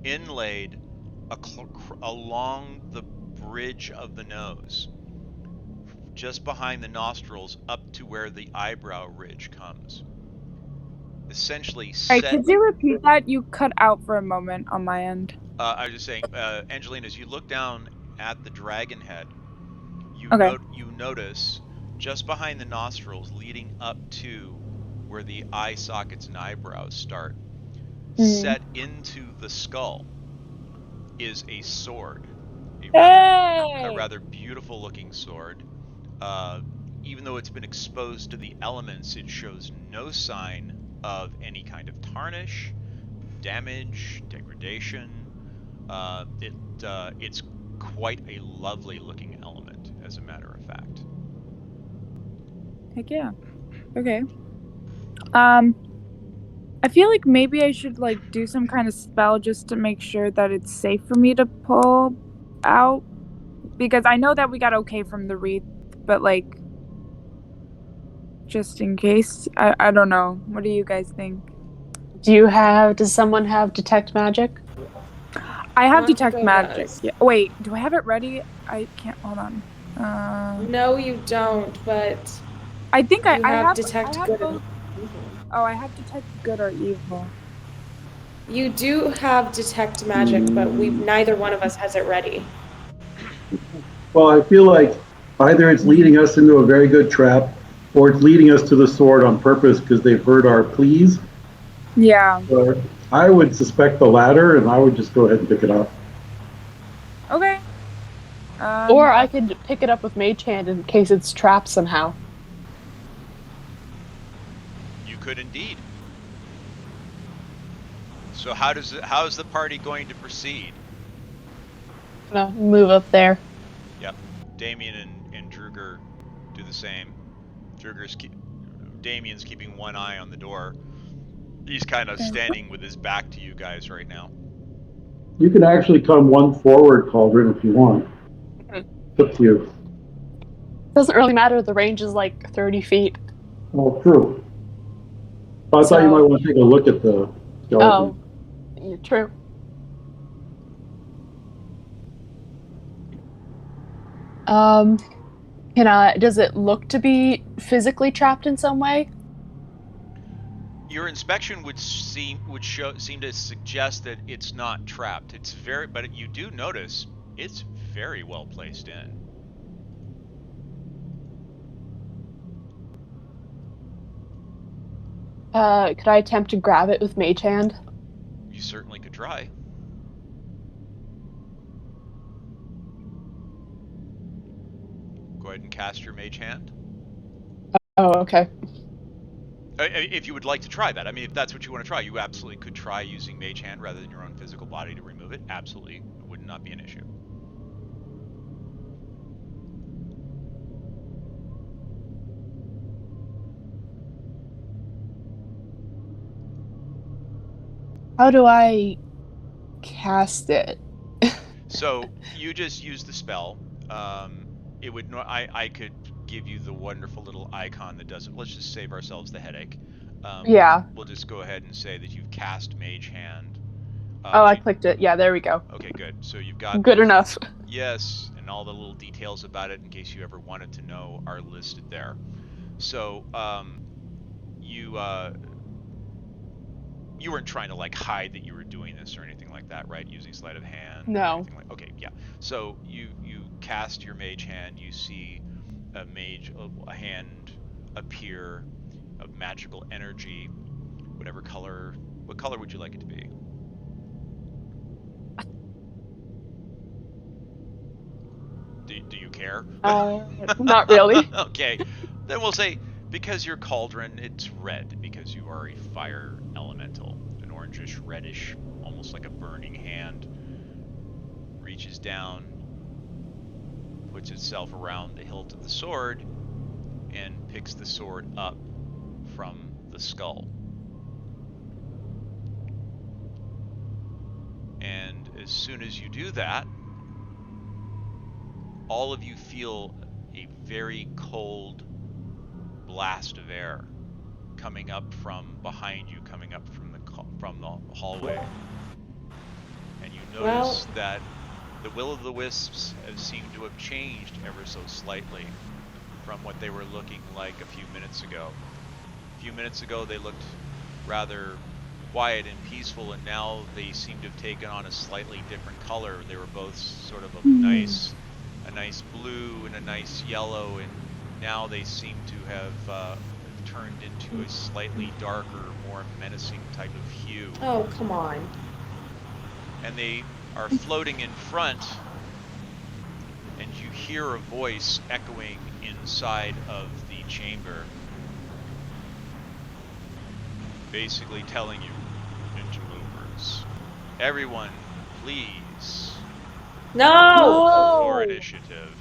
inlaid along the bridge of the nose, just behind the nostrils, up to where the eyebrow ridge comes, essentially Hey, set. could you repeat that? You cut out for a moment on my end. I was just saying, Angelina, as you look down at the dragon head, Okay. you notice just behind the nostrils, leading up to where the eye sockets and eyebrows start, set into the skull is a sword, a Hey! rather beautiful looking sword. Even though it's been exposed to the elements, it shows no sign of any kind of tarnish, damage, degradation. It's quite a lovely looking element, as a matter of fact. Heck yeah. Okay. I feel like maybe I should like do some kind of spell just to make sure that it's safe for me to pull out, because I know that we got okay from the wreath, but like just in case. I don't know. What do you guys think? Does someone have detect magic? I have detect Montego magic. does. Yeah. Wait, do I have it ready? I can't. Hold on. No, you don't, but I think you I have have. detect I have good both. and evil. Oh, I have detect good or evil. You do have detect magic, but neither one of us has it ready. Well, I feel like either it's leading us into a very good trap, or it's leading us to the sword on purpose because they've heard our pleas. Yeah. But I would suspect the latter, and I would just go ahead and pick it up. Okay. Or I could pick it up with Mage Hand in case it's trapped somehow. You could indeed. So how's the party going to proceed? Gonna move up there. Yep. Damien and Druger do the same. Damien's keeping one eye on the door. He's kind of standing with his back to you guys right now. You can actually come one forward, Cauldron, if you want. It's up to you. Doesn't really matter. The range is like 30 feet. Oh, true. I thought you might want to take a look at the skeleton. Oh, yeah, true. Does it look to be physically trapped in some way? Your inspection would seem to suggest that it's not trapped. But you do notice it's very well placed in. Could I attempt to grab it with Mage Hand? You certainly could try. Go ahead and cast your Mage Hand. Oh, okay. If you would like to try that. I mean, if that's what you want to try, you absolutely could try using Mage Hand rather than your own physical body to remove it. Absolutely. It would not be an issue. How do I cast it? So you just use the spell. It would. I could give you the wonderful little icon that does it. Let's just save ourselves the headache. Yeah. We'll just go ahead and say that you've cast Mage Hand. Oh, I clicked it. Yeah, there we go. Okay, good. So you've got Good enough. Yes, and all the little details about it, in case you ever wanted to know, are listed there. So you weren't trying to like hide that you were doing this or anything like that, right? Using sleight of hand. No. Okay, yeah. So you cast your Mage Hand. You see a hand appear of magical energy, whatever color. What color would you like it to be? Do you care? Not really. Okay, then we'll say because you're Cauldron, it's red because you are a fire elemental. An orangish, reddish, almost like a burning hand reaches down, puts itself around the hilt of the sword, and picks the sword up from the skull. And as soon as you do that, all of you feel a very cold blast of air coming up from behind you, coming up from the hallway. And you notice that the will-o'-the-wisps have seemed to have changed ever so slightly from what they were looking like a few minutes ago. A few minutes ago they looked rather quiet and peaceful, and now they seem to have taken on a slightly different color. They were both sort of a nice blue and a nice yellow, and now they seem to have turned into a slightly darker, more menacing type of hue. Oh, come on. And they are floating in front, and you hear a voice echoing inside of the chamber, basically telling you, interlopers, everyone, please, No! for initiative.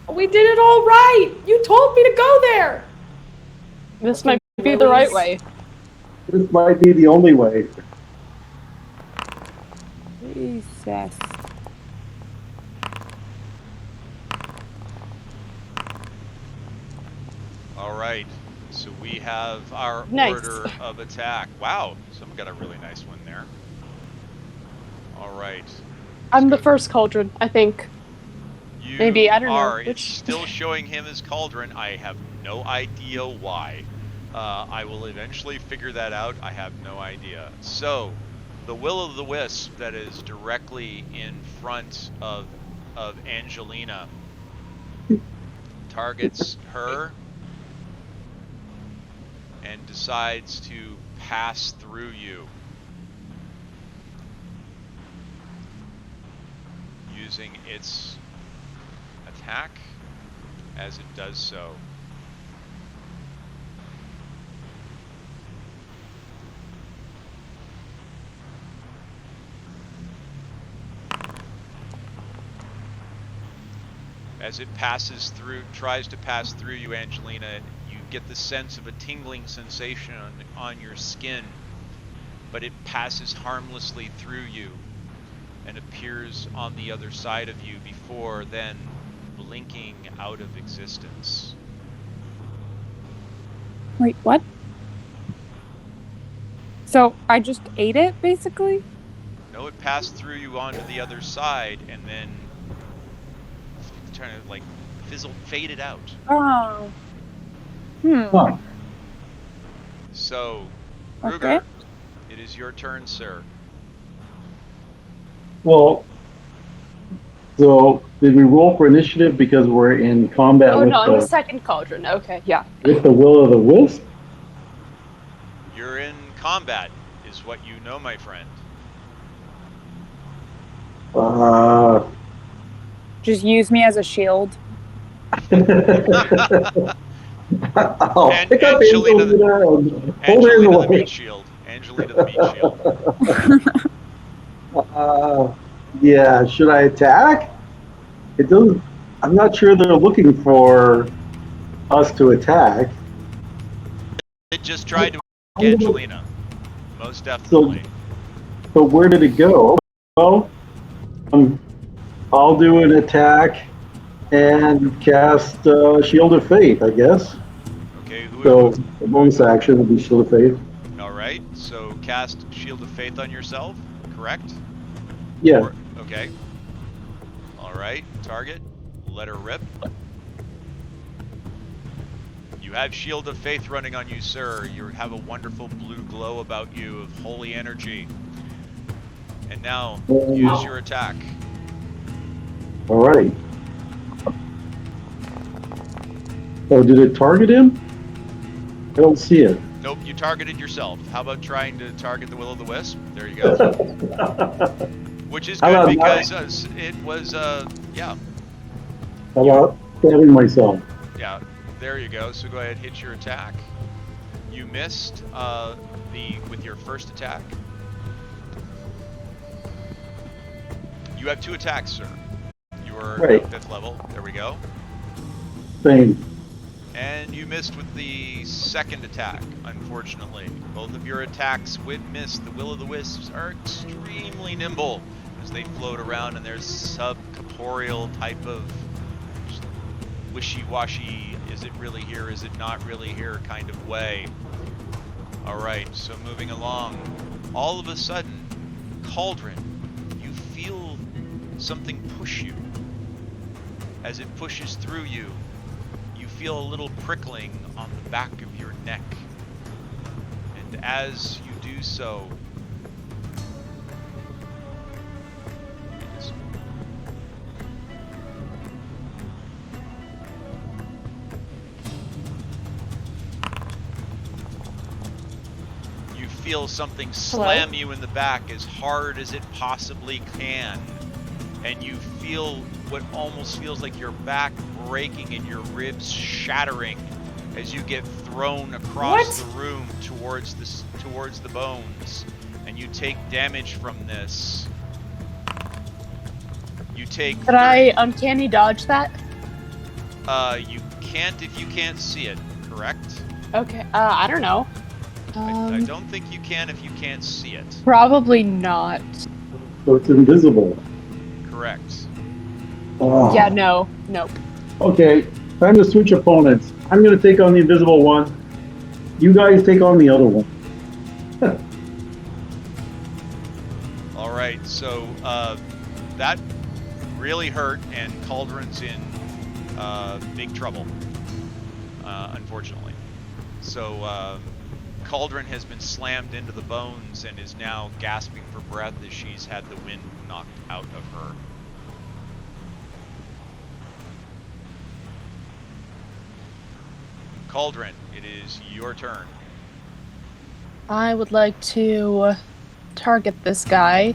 We did it all right! You told me to go there! This might be the right way. This might be the only way. Jesus. All right, so we have our Nice. order of attack. Wow, someone got a really nice one there. All right. I'm the go. first cauldron, I think. You Maybe, I don't know are. It's which. still showing him as Cauldron. I have no idea why. I will eventually figure that out. I have no idea. So, the will-o'-the-wisp that is directly in front of Angelina targets her and decides to pass through you using its attack as it does so. As it passes through, tries to pass through you, Angelina, you get the sense of a tingling sensation on your skin, but it passes harmlessly through you and appears on the other side of you before then blinking out of existence. Wait, what? So I just ate it, basically? No, it passed through you onto the other side and then trying to like faded out. Oh. Huh. So, Okay. Ruger, it is your turn, sir. Well, so did we roll for initiative because we're in combat Oh with no, I'm the the second cauldron. Okay, yeah. will-o'-the-wisp? You're in combat, is what you know, my friend. Just use me as a shield. I'll pick up Angelina Angelina and hold her in the Angelina the way. meat shield. Angelina the meat shield. Yeah, should I attack? It doesn't. I'm not sure they're looking for us to attack. It just tried to attack Angelina. Most definitely. But where did it go? Well, I'll do an attack and cast Shield of Faith, I guess. Okay, So the bonus action would be Shield of Faith. Alright, so cast Shield of Faith on yourself, correct? Yeah. Okay. Alright, target. Let her rip. You have Shield of Faith running on you, sir. You have a wonderful blue glow about you of holy energy. And now, use your attack. Alright. Oh, did it target him? I don't see it. Nope, you targeted yourself. How about trying to target the will-o'-the-wisp? There you go. Which is How good about because it was, yeah. How about stabbing myself? Yeah, there you go. So go ahead, hit your attack. You missed with your first attack. You have 2 attacks, sir. You are Right. at 5th level. There we go. Same. And you missed with the second attack, unfortunately. Both of your attacks with miss. The will-o'-the-wisps are extremely nimble as they float around in their sub-corporeal type of wishy-washy, is it really here, is it not really here kind of way. Alright, so moving along. All of a sudden, Cauldron, you feel something push you. As it pushes through you, you feel a little prickling on the back of your neck. And as you do so, you feel something slam you in the back as hard as it possibly can. And you feel what almost feels like your back breaking and your ribs shattering as you get thrown across the room towards the bones, and you take damage from this. You take. Could I uncanny dodge that? You can't if you can't see it. Correct? Okay. I don't know. I don't think you can if you can't see it. Probably not. So it's invisible. Correct. Oh. Yeah. No. Nope. Okay, time to switch opponents. I'm going to take on the invisible one. You guys take on the other one. All right, so that really hurt, and Cauldron's in big trouble, unfortunately. So Cauldron has been slammed into the bones and is now gasping for breath as she's had the wind knocked out of her. Cauldron, it is your turn. I would like to target this guy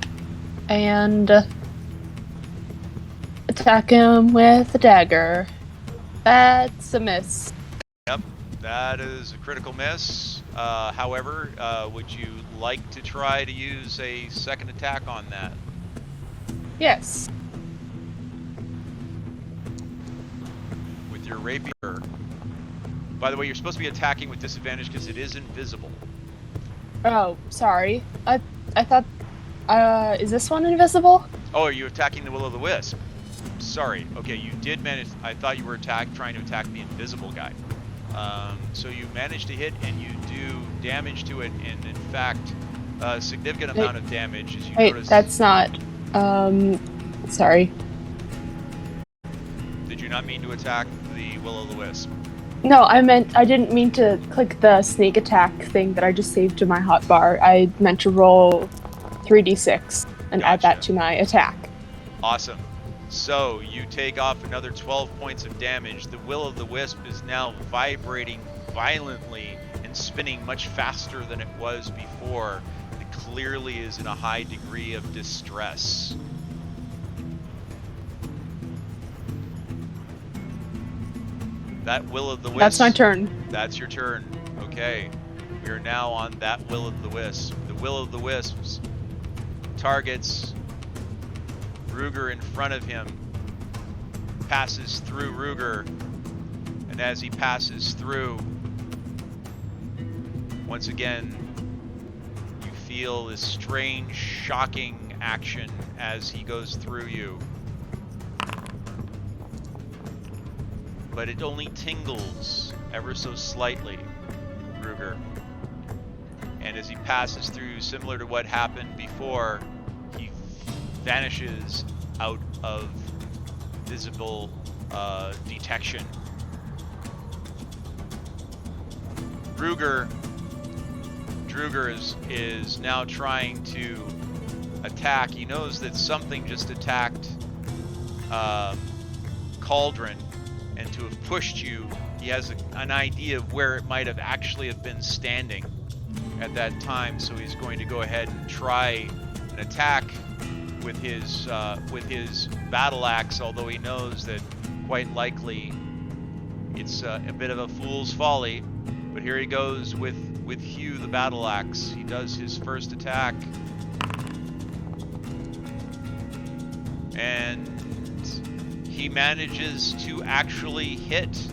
and attack him with a dagger. That's a miss. Yep, that is a critical miss. However, would you like to try to use a second attack on that? Yes. With your rapier. By the way, you're supposed to be attacking with disadvantage because it is invisible. Oh, sorry. I thought. Is this one invisible? Oh, are you attacking the will-o'-the-wisp? Sorry. Okay, you did manage. I thought you were trying to attack the invisible guy. So you managed to hit, and you do damage to it, and in fact, a significant amount of damage. As you notice. That's not. Sorry. Did you not mean to attack the will-o'-the-wisp? No, I didn't mean to click the sneak attack thing that I just saved to my hotbar. I meant to roll 3d6 and add that to my attack. Awesome. So you take off another 12 points of damage. The will-o'-the-wisp is now vibrating violently and spinning much faster than it was before. It clearly is in a high degree of distress. That will-o'-the-wisp. That's my turn. That's your turn. Okay. We are now on that will-o'-the-wisp. The will-o'-the-wisp targets Ruger in front of him, passes through Ruger, and as he passes through, once again, you feel this strange, shocking action as he goes through you. But it only tingles ever so slightly, Ruger. And as he passes through, similar to what happened before, he vanishes out of visible detection. Druger is now trying to attack. He knows that something just attacked Cauldron, and to have pushed you, he has an idea of where it might have actually have been standing at that time, so he's going to go ahead and try an attack with his battle axe, although he knows that quite likely it's a bit of a fool's folly. But here he goes with Hugh the battle axe. He does his first attack, and he manages to actually hit.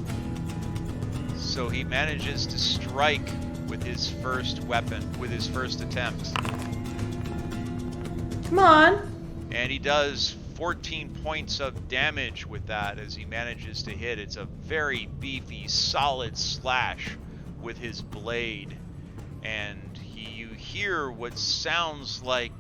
So he manages to strike with his first weapon, with his first attempt. Come on. And he does 14 points of damage with that as he manages to hit. It's a very beefy, solid slash with his blade. And you hear what sounds like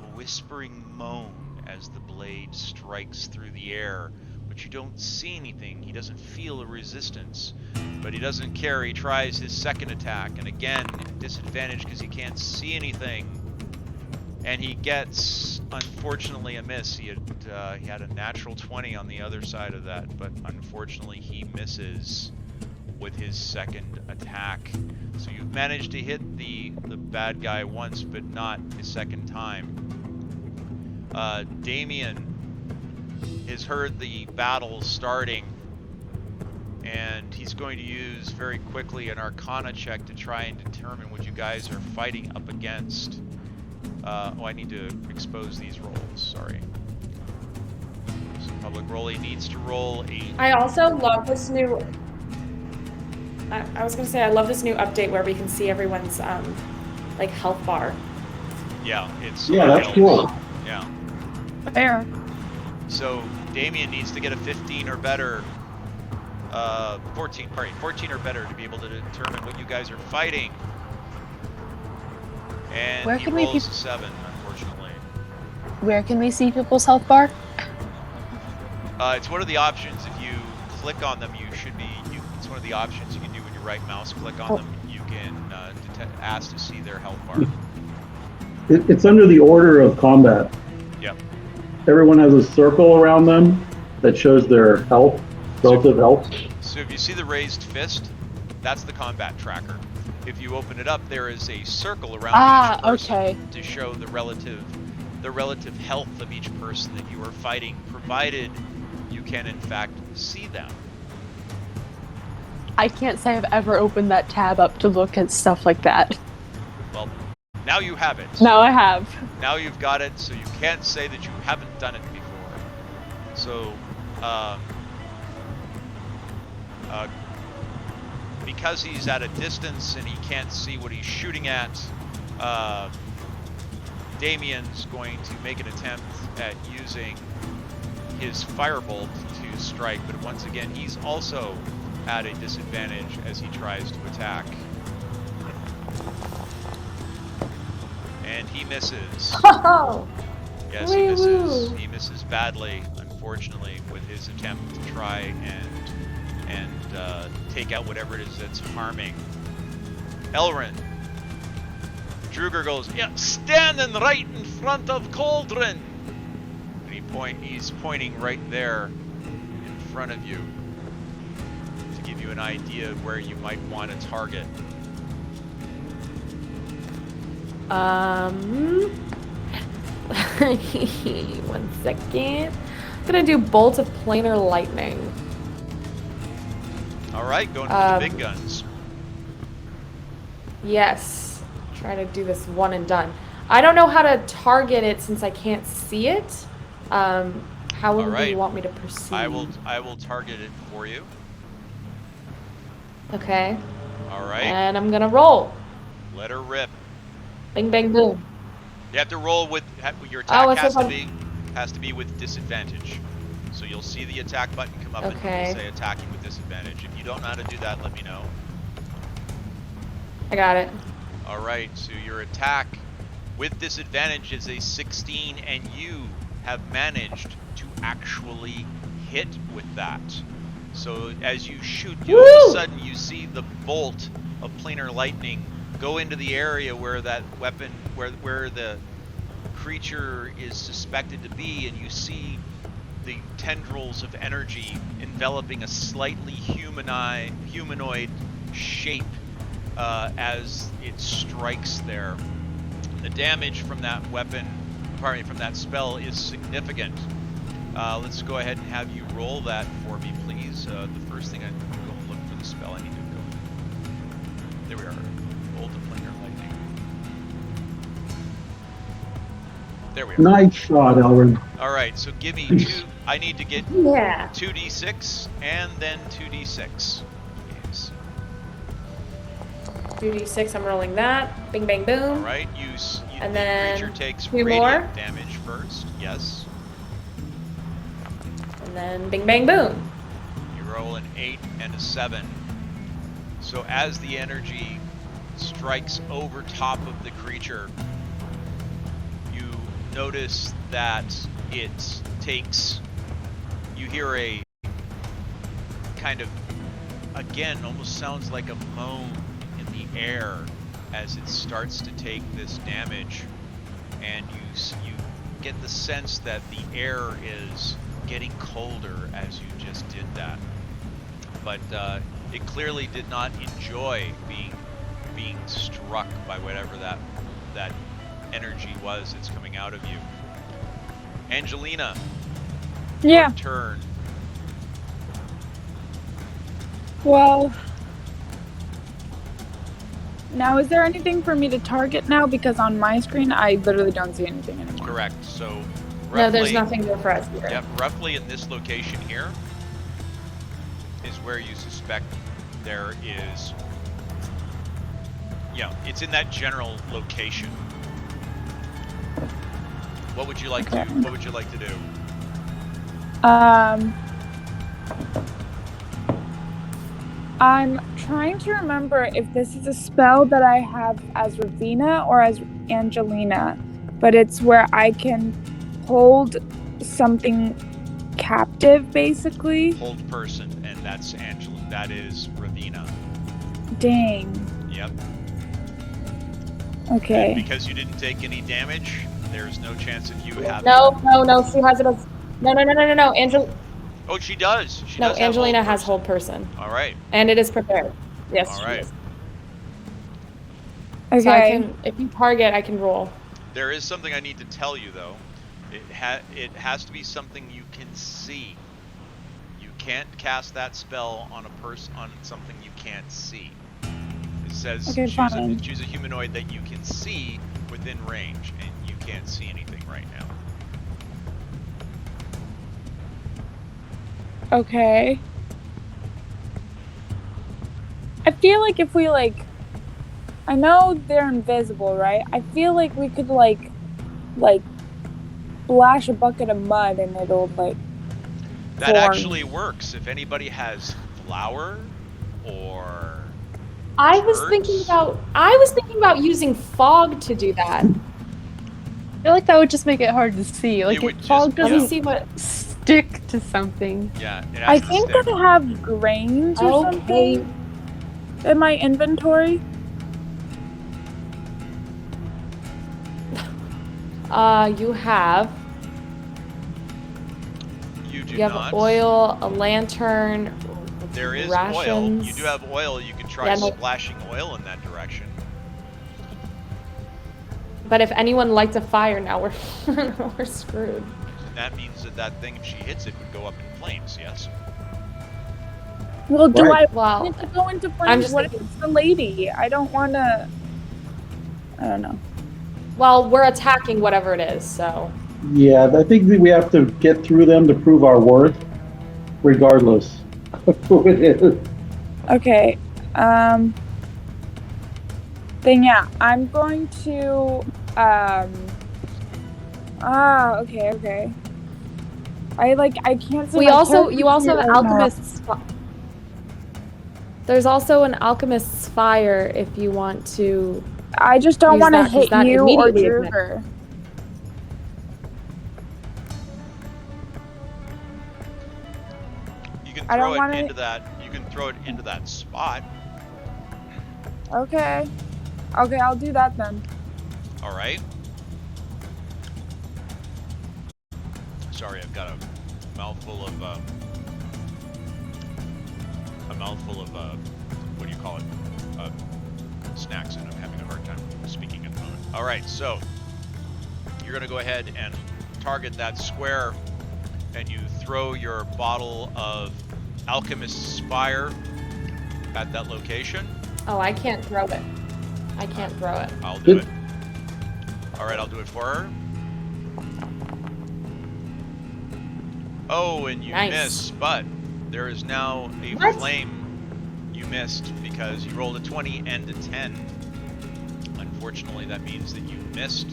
a whispering moan as the blade strikes through the air. But you don't see anything. He doesn't feel a resistance. But he doesn't care. He tries his second attack. And again, disadvantage because he can't see anything. And he gets, unfortunately, a miss. He had a natural 20 on the other side of that, but unfortunately he misses with his second attack. So you've managed to hit the bad guy once, but not a second time. Damien has heard the battle starting, and he's going to use very quickly an Arcana check to try and determine what you guys are fighting up against. Oh, I need to expose these rolls, sorry. So public roll, he needs to roll a... I also love this new... I was going to say, I love this new update where we can see everyone's, like, health bar. Yeah, it's... Yeah, that's cool. Yeah. Fair. So Damien needs to get a 15 or better... 14 or better to be able to determine what you guys are fighting. And Where he can we rolls a 7, unfortunately. Where can we see people's health bar? It's one of the options. If you click on them, you should be. It's one of the options you can do when you right mouse click on them. You can ask to see their health bar. It's under the order of combat. Yep. Everyone has a circle around them that shows their health, relative health. So if you see the raised fist, that's the combat tracker. If you open it up, there is a circle around each person to show the relative health of each person that you are fighting, provided you can in fact see them. I can't say I've ever opened that tab up to look at stuff like that. Well, now you have it. Now I have. Now you've got it, so you can't say that you haven't done it before. So, because he's at a distance and he can't see what he's shooting at, Damien's going to make an attempt at using his firebolt to strike, but once again he's also at a disadvantage as he tries to attack. And he misses. Oh! Yes, he misses. He misses badly, unfortunately, with his attempt to try and take out whatever it is that's harming. Elrin. Druger goes, yeah, standing right in front of Cauldron. And he's pointing right there in front of you to give you an idea of where you might want to target. 1 second. I'm gonna do Bolt of Planar Lightning. Alright, going for the big guns. Yes. Try to do this one and done. I don't know how to target it since I can't see it. How do you want me to proceed? I will target it for you. Okay. Alright. And I'm gonna roll. Let her rip. Bing bang boom. You have to roll with your attack Oh, has to be with disadvantage. So you'll see the attack button come up and it'll say attacking with disadvantage. If you don't know how to do that, let me know. I got it. Alright, so your attack with disadvantage is a 16 and you have managed to actually hit with that. So as you shoot, all of a sudden you see the bolt of planar lightning go into the area where that weapon, where the creature is suspected to be, and you see the tendrils of energy enveloping a slightly humanoid shape as it strikes there. The damage from that weapon, from that spell, is significant. Let's go ahead and have you roll that for me, please. The first thing I go and look for the spell. I need to go. There we are. Bolt of planar lightning. There we are. Nice shot, Elrin. All right, so give me two. I need to get 2d6 and then 2d6. Yes. 2d6, I'm rolling that. Bing, bang, boom. All right, And the then creature takes 2 radiant more. damage first. Yes. And then bing, bang, boom. You roll an 8 and a 7. So as the energy strikes over top of the creature, you notice that it takes, you hear a kind of, again, almost sounds like a moan in the air as it starts to take this damage, and you get the sense that the air is getting colder as you just did that. But it clearly did not enjoy being struck by whatever that energy was that's coming out of you. Angelina, Yeah. your turn. Well, now is there anything for me to target now? Because on my screen, I literally don't see anything anymore. Correct. So roughly, No, there's nothing there for us here. Yep, roughly in this location here is where you suspect there is. Yeah, it's in that general location. What would you like to? What would you like to do? I'm trying to remember if this is a spell that I have as Ravina or as Angelina, but it's where I can hold something captive, basically. Hold person, and that's Angela. That is Ravina. Dang. Yep. Okay. And because you didn't take any damage, there's no chance of you having. No, she has it as. No. Oh, she does. She no, does Angelina have has hold person. All right. And it is prepared. Yes, All she right. is. Okay. So I can, if you target, I can roll. There is something I need to tell you though. It has to be something you can see. You can't cast that spell on a person on something you can't see. It says Okay, fine. choose a humanoid that you can see within range, and you can't see anything right now. Okay. I feel like if we I know they're invisible, right? I feel like we could like splash a bucket of mud and it'll That form. actually works. If anybody has flour or I was Birds? thinking about using fog to do that. I feel like that would just make it hard to see. Like, would it just- fog Let me doesn't see what. stick to something. yeah, it I has to think stick. I have grains or Okay. something in my inventory. You have. You do You have not. oil, a lantern. There is rations. oil. You do have oil. You could try Yeah, no- splashing oil in that direction. But if anyone lights a fire, now we're we're screwed. That means that thing, if she hits it, would go up in flames. Yes. Well, do Right. I Well, want it to go into I'm flames? just What if thinking- it's the lady? I don't want to. I don't know. Well, we're attacking whatever it is, so. Yeah, I think that we have to get through them to prove our worth, regardless of who it is. Okay. Then yeah, I'm going to. Okay. I can't see. You my also character have sheet right now. alchemist's. There's also an alchemist's fire if you want to. I just don't use want to that, 'cause hit that you or immediately ignites. Druger. You can I don't throw it wanna- into that. You can throw it into that spot. Okay, I'll do that then. All right. Sorry, I've got a mouthful of what do you call it? Snacks, and I'm having a hard time speaking at the moment. All right, so you're gonna go ahead and target that square, and you throw your bottle of Alchemist's Fire at that location. Oh, I can't throw it. I can't throw it. I'll do it. All right, I'll do it for her. Oh, and you Nice. miss, but there is now a What? flame. You missed because you rolled a 20 and a 10. Unfortunately, that means that you missed.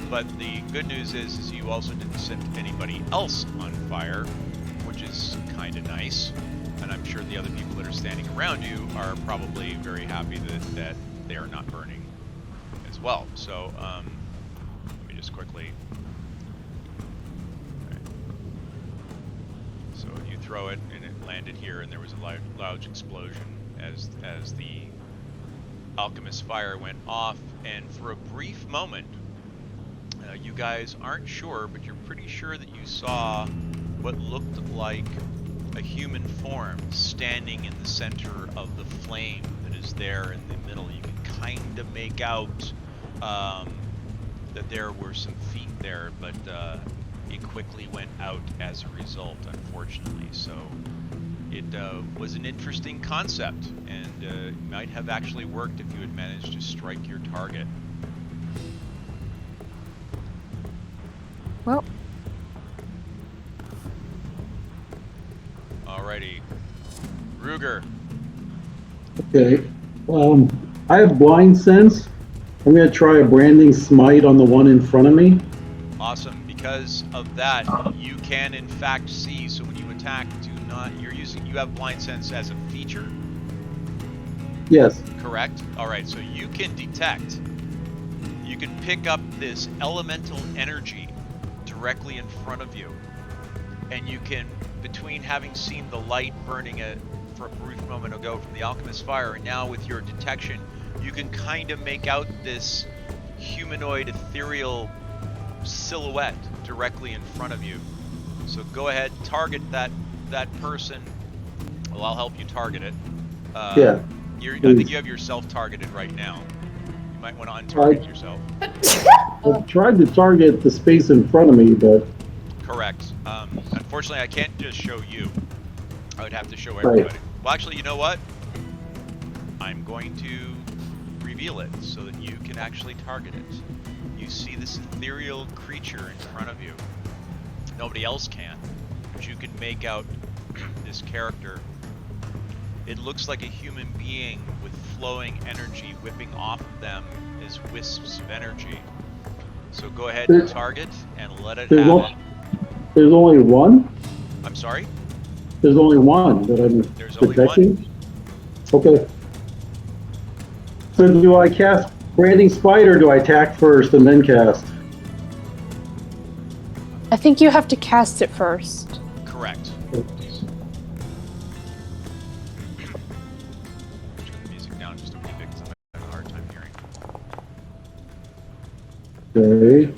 But the good news is you also didn't set anybody else on fire, which is kind of nice. And I'm sure the other people that are standing around you are probably very happy that they are not burning as well. So let me just quickly. Okay. So you throw it and it landed here, and there was a loud explosion as the alchemist fire went off. And for a brief moment, you guys aren't sure, but you're pretty sure that you saw what looked like a human form standing in the center of the flame that is there in the middle. You can kind of make out that there were some feet there, but it quickly went out as a result, unfortunately. So it was an interesting concept, and it might have actually worked if you had managed to strike your target. Well, Alrighty. Ruger. Okay. I have blind sense. I'm going to try a branding smite on the one in front of me. Awesome. Because of that, you can in fact see. So when you attack, you have blind sense as a feature? Yes. Correct? Alright, so you can detect. You can pick up this elemental energy directly in front of you. And you can, between having seen the light burning for a brief moment ago from the alchemist's fire, and now with your detection, you can kind of make out this humanoid ethereal silhouette directly in front of you. So go ahead, target that person. Well, I'll help you target it. Yeah. I think you have yourself targeted right now. You might want to untarget yourself. I tried to target the space in front of me, but... Correct. Unfortunately, I can't just show you. I would have to show everybody. Right. Well, actually, you know what? I'm going to reveal it so that you can actually target it. You see this ethereal creature in front of you. Nobody else can, but you can make out this character. It looks like a human being with flowing energy whipping off of them as wisps of energy. So go ahead and target and let it have it. There's only one? I'm sorry? There's only one that I'm There's only detecting? one. Okay. So do I cast Branding Smite or do I attack first and then cast? I think you have to cast it first. Correct. Turn the music down just a wee bit because I'm having a hard time hearing. Okay.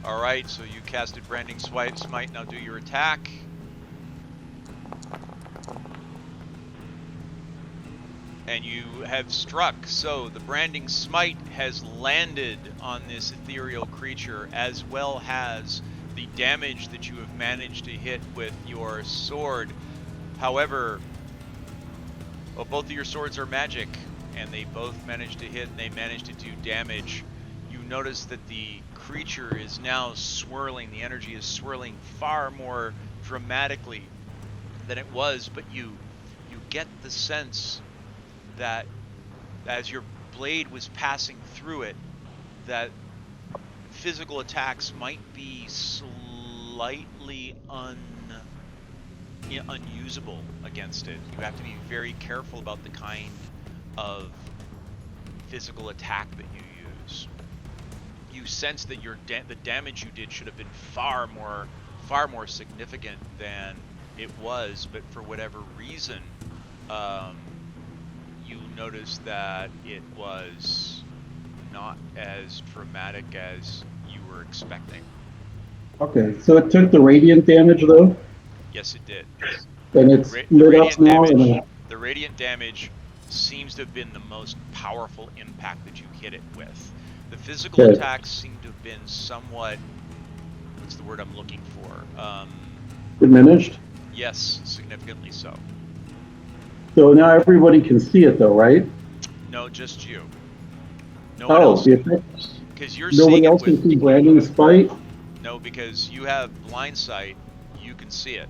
Alright, so you casted Branding Smite, now do your attack. And you have struck, so the Branding Smite has landed on this ethereal creature, as well as the damage that you have managed to hit with your sword. However, well, both of your swords are magic, and they both managed to hit, and they managed to do damage. You notice that the creature is now swirling, the energy is swirling far more dramatically than it was, but you get the sense that as your blade was passing through it, that physical attacks might be slightly unusable against it. You have to be very careful about the kind of physical attack that you use. You sense that the damage you did should have been far more significant than it was, but for whatever reason, you notice that it was not as dramatic as you were expecting. Okay, so it took the radiant damage though? Yes, it did. And it's lit up now? The radiant damage seems to have been the most powerful impact that you hit it with. The physical attacks seem to have been somewhat, what's the word I'm looking for? Diminished? Yes, significantly so. So now everybody can see it though, right? No, just you. No one else. Because you're nobody seeing else it can with, see Branding Smite? No, because you have blind sight. You can see it.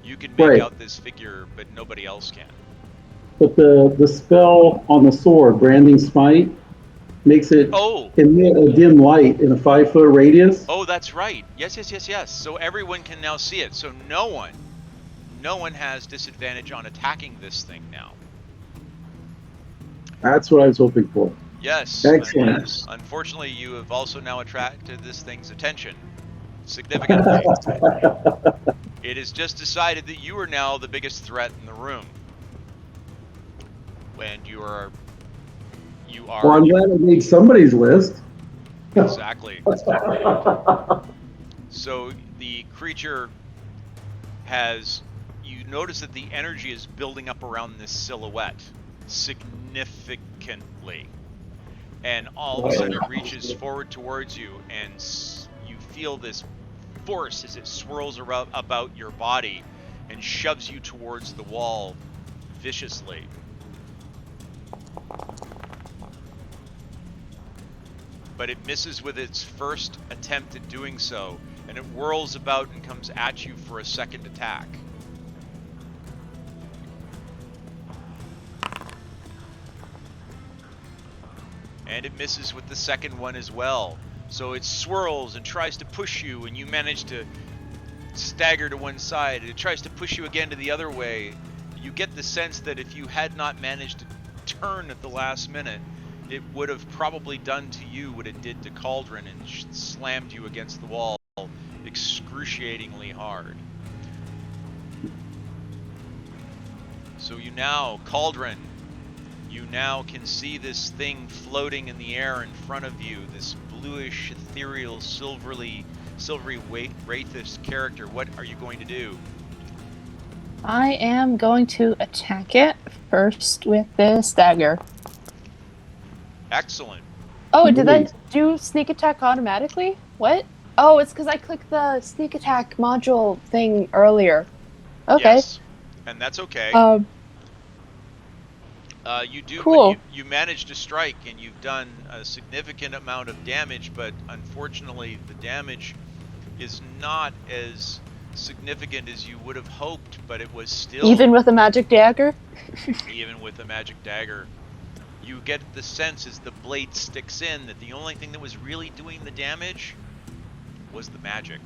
You can make Right. out this figure, but nobody else can. But the spell on the sword, Branding Smite, makes it Oh, emit a dim light in a 5-foot radius. oh, that's right. Yes, yes, yes, yes. So everyone can now see it. So no one has disadvantage on attacking this thing now. That's what I was hoping for. Yes. Excellent. Unfortunately, you have also now attracted this thing's attention significantly. It has just decided that you are now the biggest threat in the room. And you are. Well, I'm glad I made somebody's list. Exactly. So the creature has. You notice that the energy is building up around this silhouette significantly. And all of a sudden it reaches forward towards you, and you feel this force as it swirls about your body and shoves you towards the wall viciously. But it misses with its first attempt at doing so, and it whirls about and comes at you for a second attack. And it misses with the second one as well. So it swirls and tries to push you, and you manage to stagger to one side. It tries to push you again to the other way. You get the sense that if you had not managed to turn at the last minute, it would have probably done to you what it did to Cauldron and slammed you against the wall excruciatingly hard. So you now, Cauldron, you now can see this thing floating in the air in front of you, this bluish, ethereal, silvery wraithish character. What are you going to do? I am going to attack it first with this dagger. Excellent. Oh, did that do sneak attack automatically? What? Oh, it's because I clicked the sneak attack module thing earlier. Okay. Yes, and that's okay. You do. Cool. You managed to strike, and you've done a significant amount of damage, but unfortunately, the damage is not as significant as you would have hoped. But it was still, even with a magic dagger. Even with a magic dagger, you get the sense as the blade sticks in that the only thing that was really doing the damage was the magic.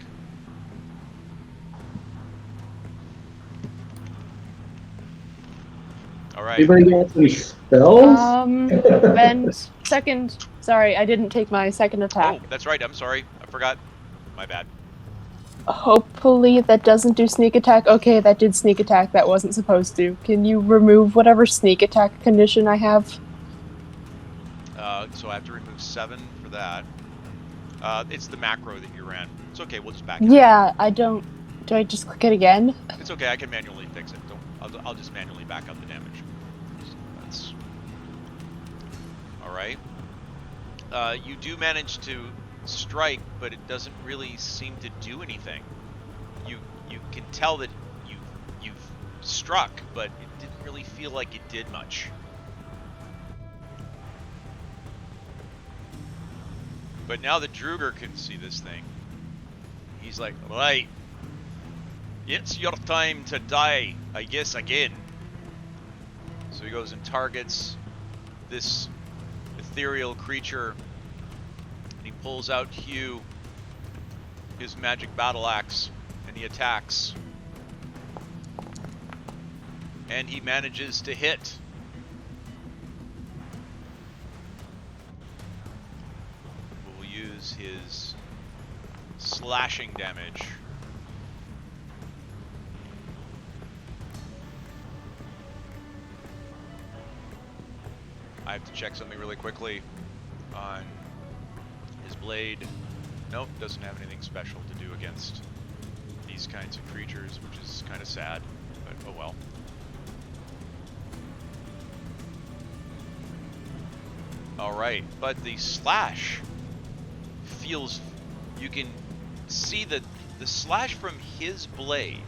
All right. Anybody got any spells? And second, sorry, I didn't take my second attack. Oh, that's right. I'm sorry. I forgot. My bad. Hopefully that doesn't do sneak attack. Okay, that did sneak attack. That wasn't supposed to. Can you remove whatever sneak attack condition I have? So I have to remove 7 for that. It's the macro that you ran. It's okay. We'll just back it. Yeah, I don't. Do I just click it again? It's okay. I can manually fix it. I'll just manually back up the damage. That's all right. You do manage to strike, but it doesn't really seem to do anything. You can tell that you've struck, but it didn't really feel like it did much. But now that Druger can see this thing, he's like, right, it's your time to die, I guess, again. So he goes and targets this ethereal creature, and he pulls out Hugh, his magic battle axe, and he attacks. And he manages to hit. We'll use his slashing damage. I have to check something really quickly on his blade. Nope, doesn't have anything special to do against these kinds of creatures, which is kind of sad, but oh well. Alright, but the slash feels... You can see that the slash from his blade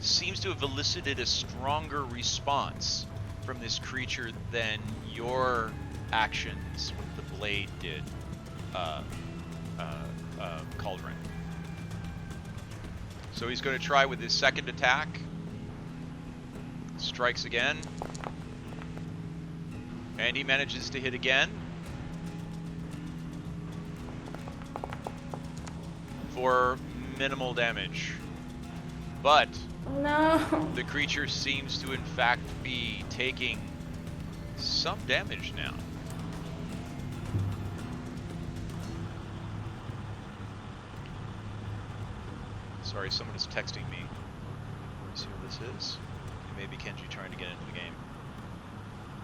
seems to have elicited a stronger response from this creature than your actions with the blade did, Cauldron. So he's going to try with his second attack. Strikes again. And he manages to hit again. For minimal damage. But No. the creature seems to in fact be taking some damage now. Sorry, someone is texting me. Let's see who this is. It may be Kenji trying to get into the game.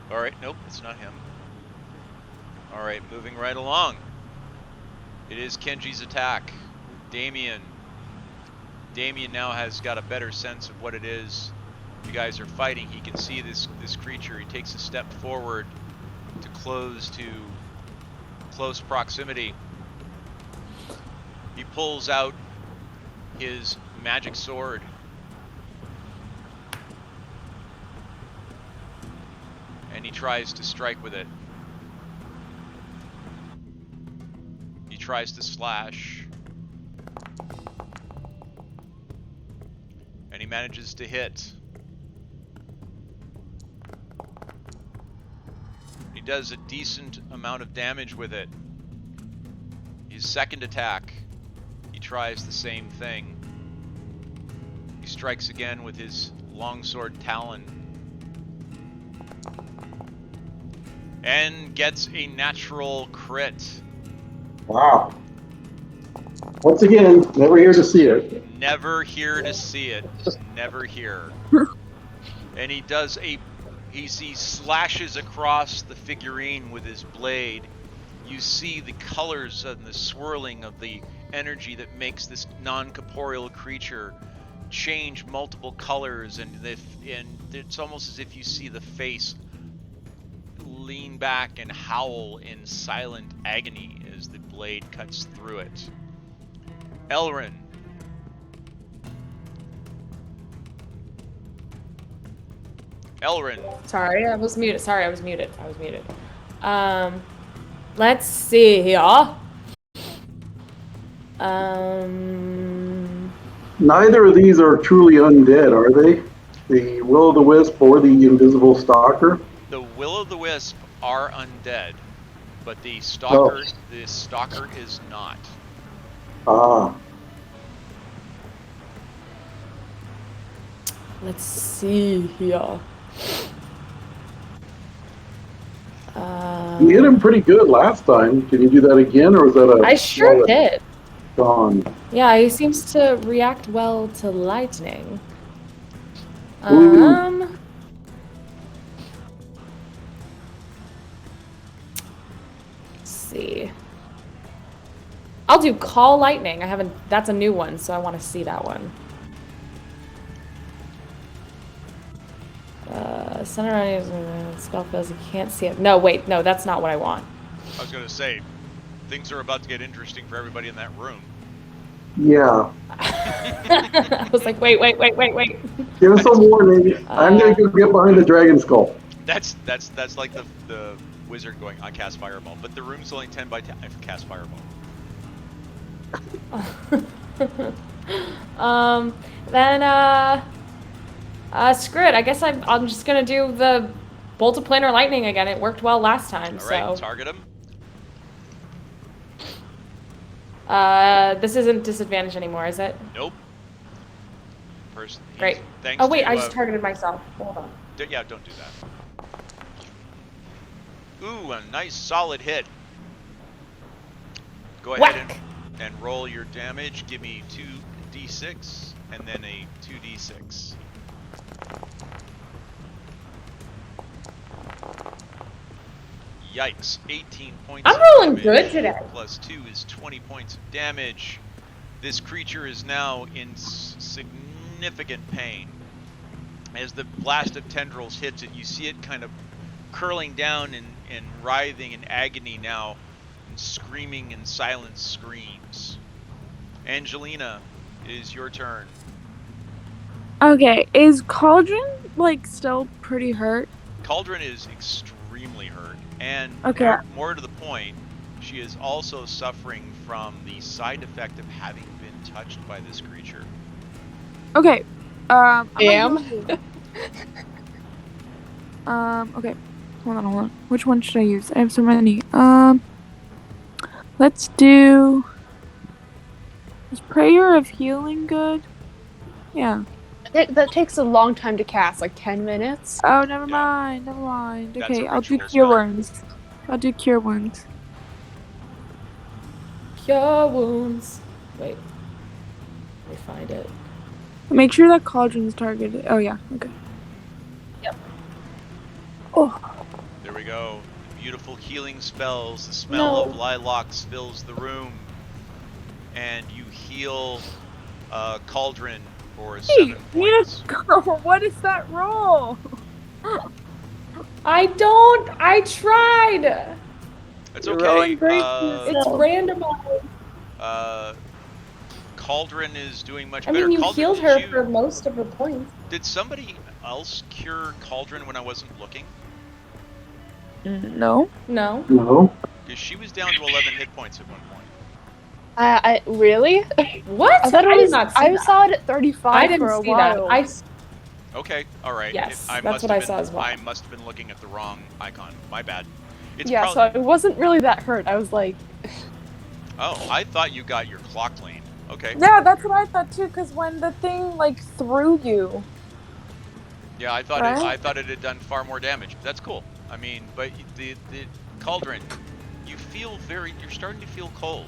Alright, nope, it's not him. Alright, moving right along. It is Kenji's attack. Damien. Damien now has got a better sense of what it is you guys are fighting. He can see this creature. He takes a step forward to close proximity. He pulls out his magic sword. And he tries to strike with it. He tries to slash. And he manages to hit. He does a decent amount of damage with it. His second attack, he tries the same thing. He strikes again with his longsword talon. And gets a natural crit. Wow. Once again, never here to see it. Never here to see it. Never here. And he does he slashes across the figurine with his blade. You see the colors and the swirling of the energy that makes this non-corporeal creature change multiple colors, and it's almost as if you see the face lean back and howl in silent agony as the blade cuts through it. Elrin. Elrin. Sorry, I was muted. Let's see here. Neither of these are truly undead, are they? The Will-o'-the-Wisp or the Invisible Stalker? The Will-o'-the-Wisp are undead, but the Stalker, the Stalker is not. Ah. Let's see here. You hit him pretty good last time. Can you do that again, or was that a... I sure did. Gone. Yeah, he seems to react well to lightning. Ooh. Let's see. I'll do call lightning. That's a new one, so I want to see that one. Center on spell fails, you can't see it. No, wait, no, that's not what I want. I was gonna say, things are about to get interesting for everybody in that room. Yeah. I was like, wait. Give us some warning. I'm gonna go get behind the dragon skull. That's like the wizard going, I cast fireball, but the room's only 10 by 10. I cast fireball. Screw it. I guess I'm just gonna do the bolt of planar lightning again. It worked well last time. All right, so. target him. This isn't disadvantage anymore, is it? Nope. Great. Thanks oh wait, to, I just targeted myself. Hold on. Yeah, don't do that. Ooh, a nice solid hit. Go ahead and roll your damage. Give me 2d6 and then a 2d6. Yikes, 18 points I'm of rolling damage. good today. Plus 2 is 20 points of damage. This creature is now in significant pain. As the blast of tendrils hits it, you see it kind of curling down and writhing in agony now, and screaming in silent screams. Angelina, it is your turn. Okay, is Cauldron, like, still pretty hurt? Cauldron is extremely hurt, and Okay. more to the point, she is also suffering from the side effect of having been touched by this creature. Okay. I'm gonna Am. heal you. Okay. Hold on. Which one should I use? I have so many. Let's do. Is Prayer of Healing good? Yeah. That takes a long time to cast, like 10 minutes. Oh, never Yeah. mind. Never mind. That's a Okay, I'll do ritual Cure spell. Wounds. I'll do Cure Wounds. Cure wounds. Wait. Let me find it. Make sure that cauldron's targeted. Oh, yeah. Okay. Oh. There we go. Beautiful healing spells. The smell of No. lilacs fills the room. And you heal Cauldron for 7 Hey, points. what is that roll? I don't. I tried. It's You're okay. rolling great It's randomized. Cauldron is doing much I better. mean, you Cauldron, healed her for most of her points. Did somebody else cure Cauldron when I wasn't looking? No. No. No. Because she was down to 11 hit points at one point. I really? What? I thought it did was. not see I that. saw it at 35 I didn't for a see that. while. Okay, all right. Yes, I that's must what have I saw as well. I must have been looking at the wrong icon. My bad. It's Yeah, so I wasn't really that hurt. I was like, Oh, I thought you got your clock clean. Okay. Yeah, that's what I thought too. Because when the thing like threw you. Yeah, I thought Right? I thought it had done far more damage. That's cool. I mean, but the Cauldron, you're starting to feel cold.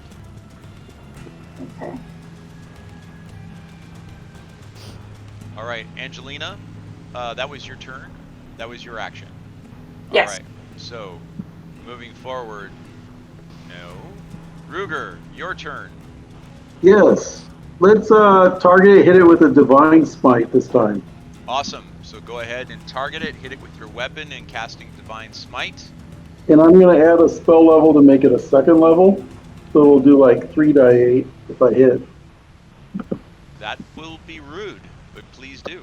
Okay. All right, Angelina, that was your turn. That was your action. Yes. All right. So, moving forward, no. Ruger, your turn. Yes. Let's target it, hit it with a divine smite this time. Awesome. So go ahead and target it, hit it with your weapon, and casting Divine Smite. And I'm going to add a spell level to make it a second level. So it'll do like 3d8 if I hit. That will be rude, but please do.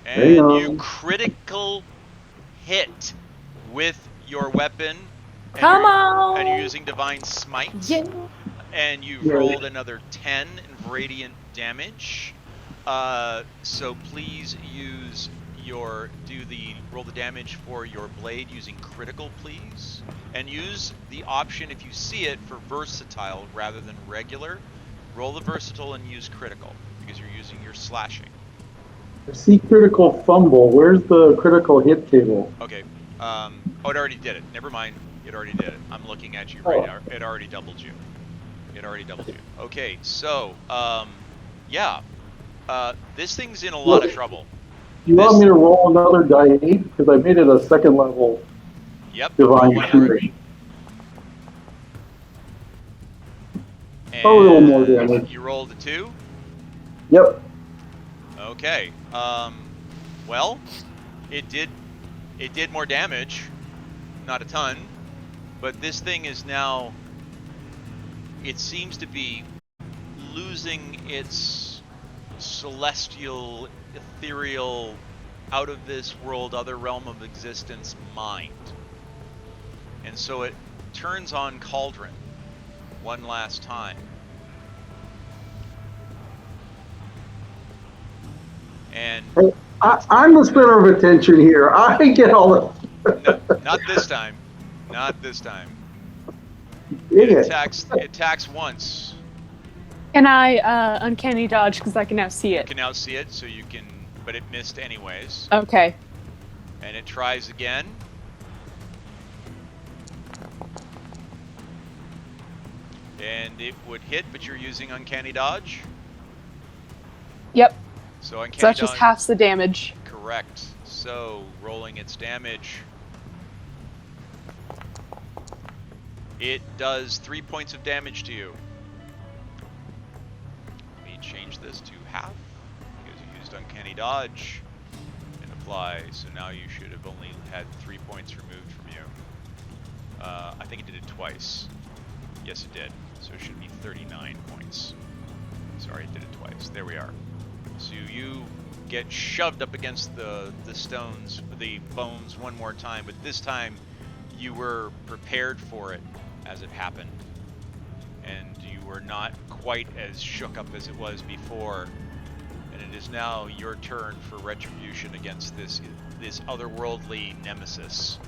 Hang And on. you critical hit with your weapon. Come on. And you're using Divine Smite. Yeah. And you've Yeah. rolled another 10 in radiant damage. So please roll the damage for your blade using critical, please. And use the option if you see it for versatile rather than regular. Roll the versatile and use critical because you're using your slashing. I see critical fumble. Where's the critical hit table? Okay. Oh, it already did it. Never mind. It already did it. I'm looking at you right now. It already doubled you. Okay, so, yeah. This thing's in a lot of trouble. You want me to roll another die 8? Because I made it a second level Yep. divine roll smite. And A little more damage. you rolled a 2? Yep. Okay. Well, it did more damage. Not a ton. But this thing is now, it seems to be losing its celestial, ethereal, out of this world, other realm of existence mind. And so it turns on Cauldron one last time. And I'm the center of attention here. I get all the... no, not this time. Not this time. Dang It it. attacks once. can I uncanny dodge because I can now see You it? can now see it, so you can, but it missed anyways. Okay. And it tries again. And it would hit, but you're using uncanny dodge. Yep. So uncanny So that's just dodge. half the damage. Correct. So rolling its damage. It does 3 points of damage to you. Let me change this to half because you used uncanny dodge and apply. So now you should have only had 3 points removed from you. I think it did it twice. Yes, it did. So it should be 39 points. Sorry, it did it twice. There we are. So you get shoved up against the stones, the bones one more time, but this time you were prepared for it as it happened. and you are not quite as shook up as it was before. And it is now your turn for retribution against this otherworldly nemesis.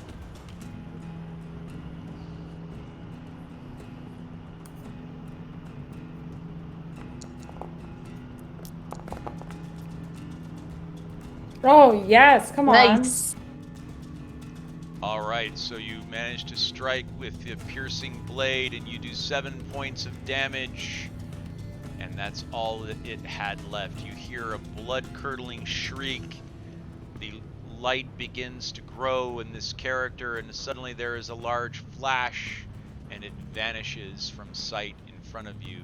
Oh, yes, come on. Nice. All right, so you manage to strike with the piercing blade, and you do 7 points of damage, and that's all that it had left. You hear a blood-curdling shriek. The light begins to grow in this character, and suddenly there is a large flash, and it vanishes from sight in front of you.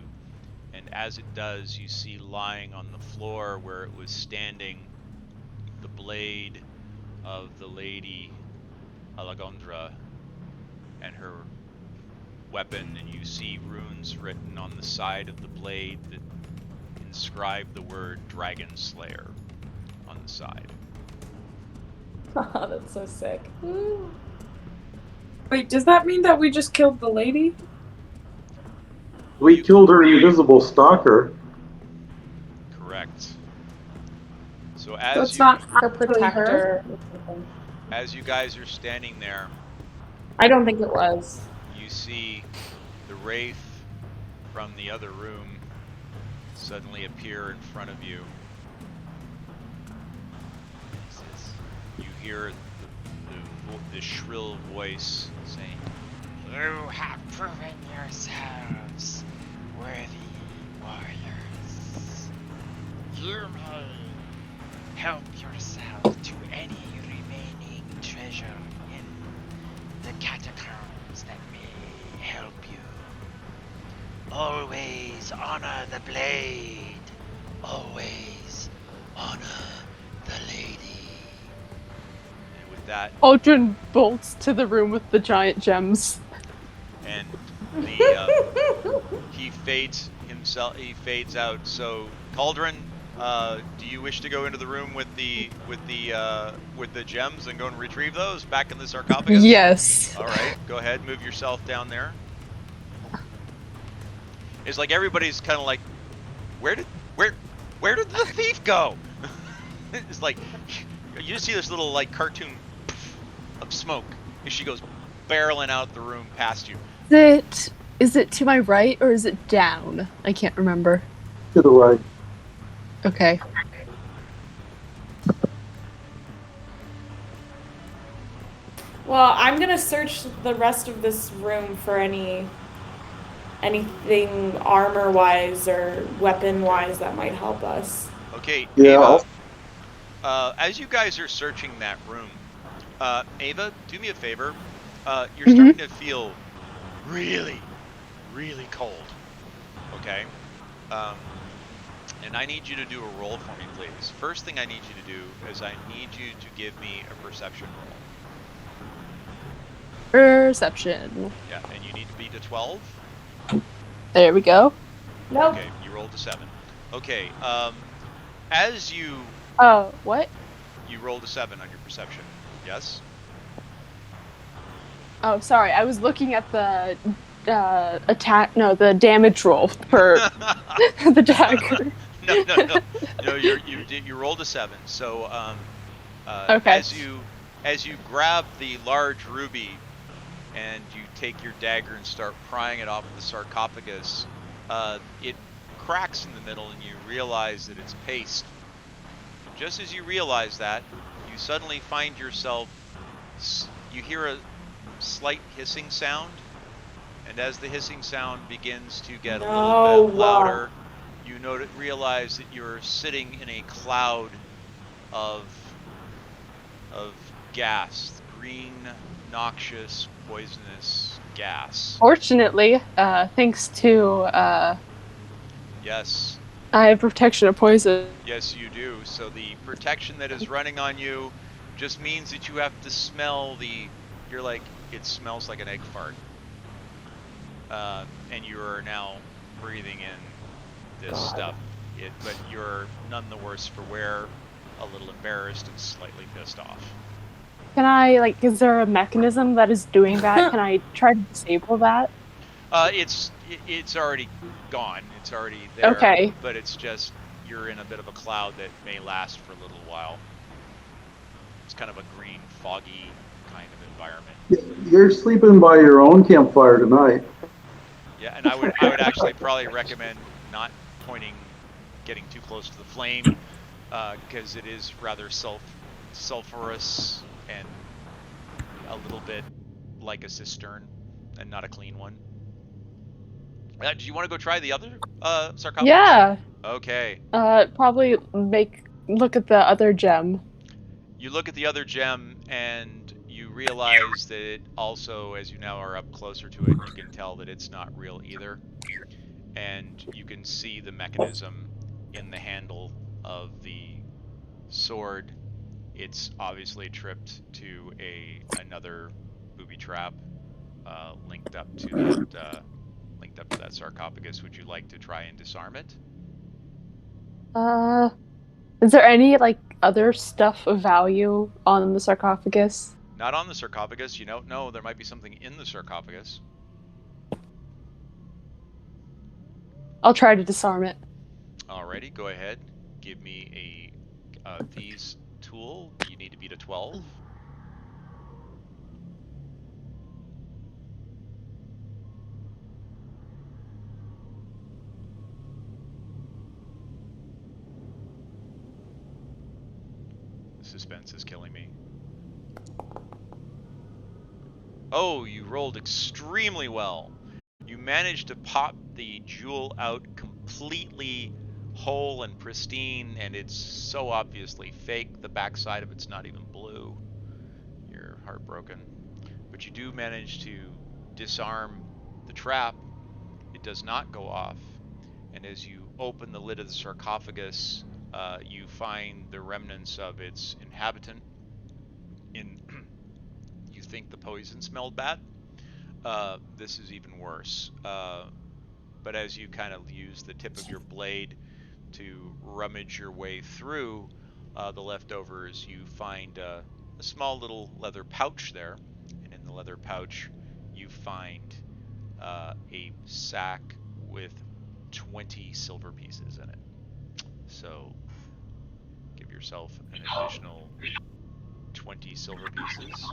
And as it does, you see lying on the floor where it was standing the blade of the Lady Alagondar and her weapon, and you see runes written on the side of the blade that inscribe the word Dragon Slayer on the side. Oh, that's so sick. Wait, does that mean that we just killed the lady? We killed her invisible stalker. Correct. So So as it's you not Her actually protector. as you guys are standing there, I don't think it was. you see the wraith from the other room suddenly appear in front of you. You hear the shrill voice saying, You have proven yourselves worthy warriors. You may help yourself to any remaining treasure in the catacombs that may help you. Always honor the blade. Always honor the lady. and with that, Aldrin bolts to the room with the giant gems. and he fades out. So Cauldron, do you wish to go into the room with the gems and go and retrieve those back in the sarcophagus? Yes. All right, go ahead, move yourself down there. It's like everybody's kind of like, where did the thief go? It's like you just see this little like cartoon of smoke as she goes barreling out the room past you. Is it to my right or is it down? I can't remember. To the right. Okay. Well, I'm gonna search the rest of this room for anything armor-wise or weapon-wise that might help us. Okay, Yeah. Ava, as you guys are searching that room, Ava, do me a favor. You're starting to feel really, really cold. Okay? And I need you to do a roll for me, please. First thing I need you to do is I need you to give me a perception roll. Perception. Yeah, and you need to beat a 12. There we go. Nope. Okay, you rolled a 7. Okay, as you Oh, what? rolled a 7 on your perception, yes? Oh, sorry. I was looking at the the damage roll for the dagger. No. You rolled a 7. So Okay. as you grab the large ruby and you take your dagger and start prying it off of the sarcophagus, it cracks in the middle and you realize that it's paste. Just as you realize that, you suddenly find yourself, you hear a slight hissing sound, and as the hissing sound begins to get a little bit louder, you realize that you're sitting in a cloud of gas, green, noxious, poisonous gas. Fortunately, thanks to Yes. I have protection of poison. Yes, you do. So the protection that is running on you just means that you have to smell you're like, it smells like an egg fart. And you are now breathing in this stuff. But you're none the worse for wear, a little embarrassed and slightly pissed off. Can I, is there a mechanism that is doing that? Can I try to disable that? It's already gone. It's already there. Okay. But it's just you're in a bit of a cloud that may last for a little while. It's kind of a green, foggy kind of environment. You're sleeping by your own campfire tonight. Yeah, and I would actually probably recommend not getting too close to the flame, because it is rather sulfurous and a little bit like a cistern, and not a clean one. Do you want to go try the other sarcophagus? Yeah. Okay. Probably look at the other gem. You look at the other gem and you realize that it also, as you now are up closer to it, you can tell that it's not real either. And you can see the mechanism in the handle of the sword. It's obviously tripped to another booby trap, linked up to that sarcophagus. Would you like to try and disarm it? Is there any like other stuff of value on the sarcophagus? Not on the sarcophagus. You don't know. There might be something in the sarcophagus. I'll try to disarm it. Alrighty, go ahead. Give me a thieves tool. You need to beat a 12. The suspense is killing me. Oh, you rolled extremely well. You managed to pop the jewel out completely whole and pristine, and it's so obviously fake. The backside of it's not even blue. You're heartbroken. But you do manage to disarm the trap. It does not go off. And as you open the lid of the sarcophagus, you find the remnants of its inhabitant. You think the poison smelled bad? This is even worse. But as you kind of use the tip of your blade to rummage your way through the leftovers, you find a small little leather pouch there. And in the leather pouch, you find a sack with 20 silver pieces in it. So give yourself an additional 20 silver pieces.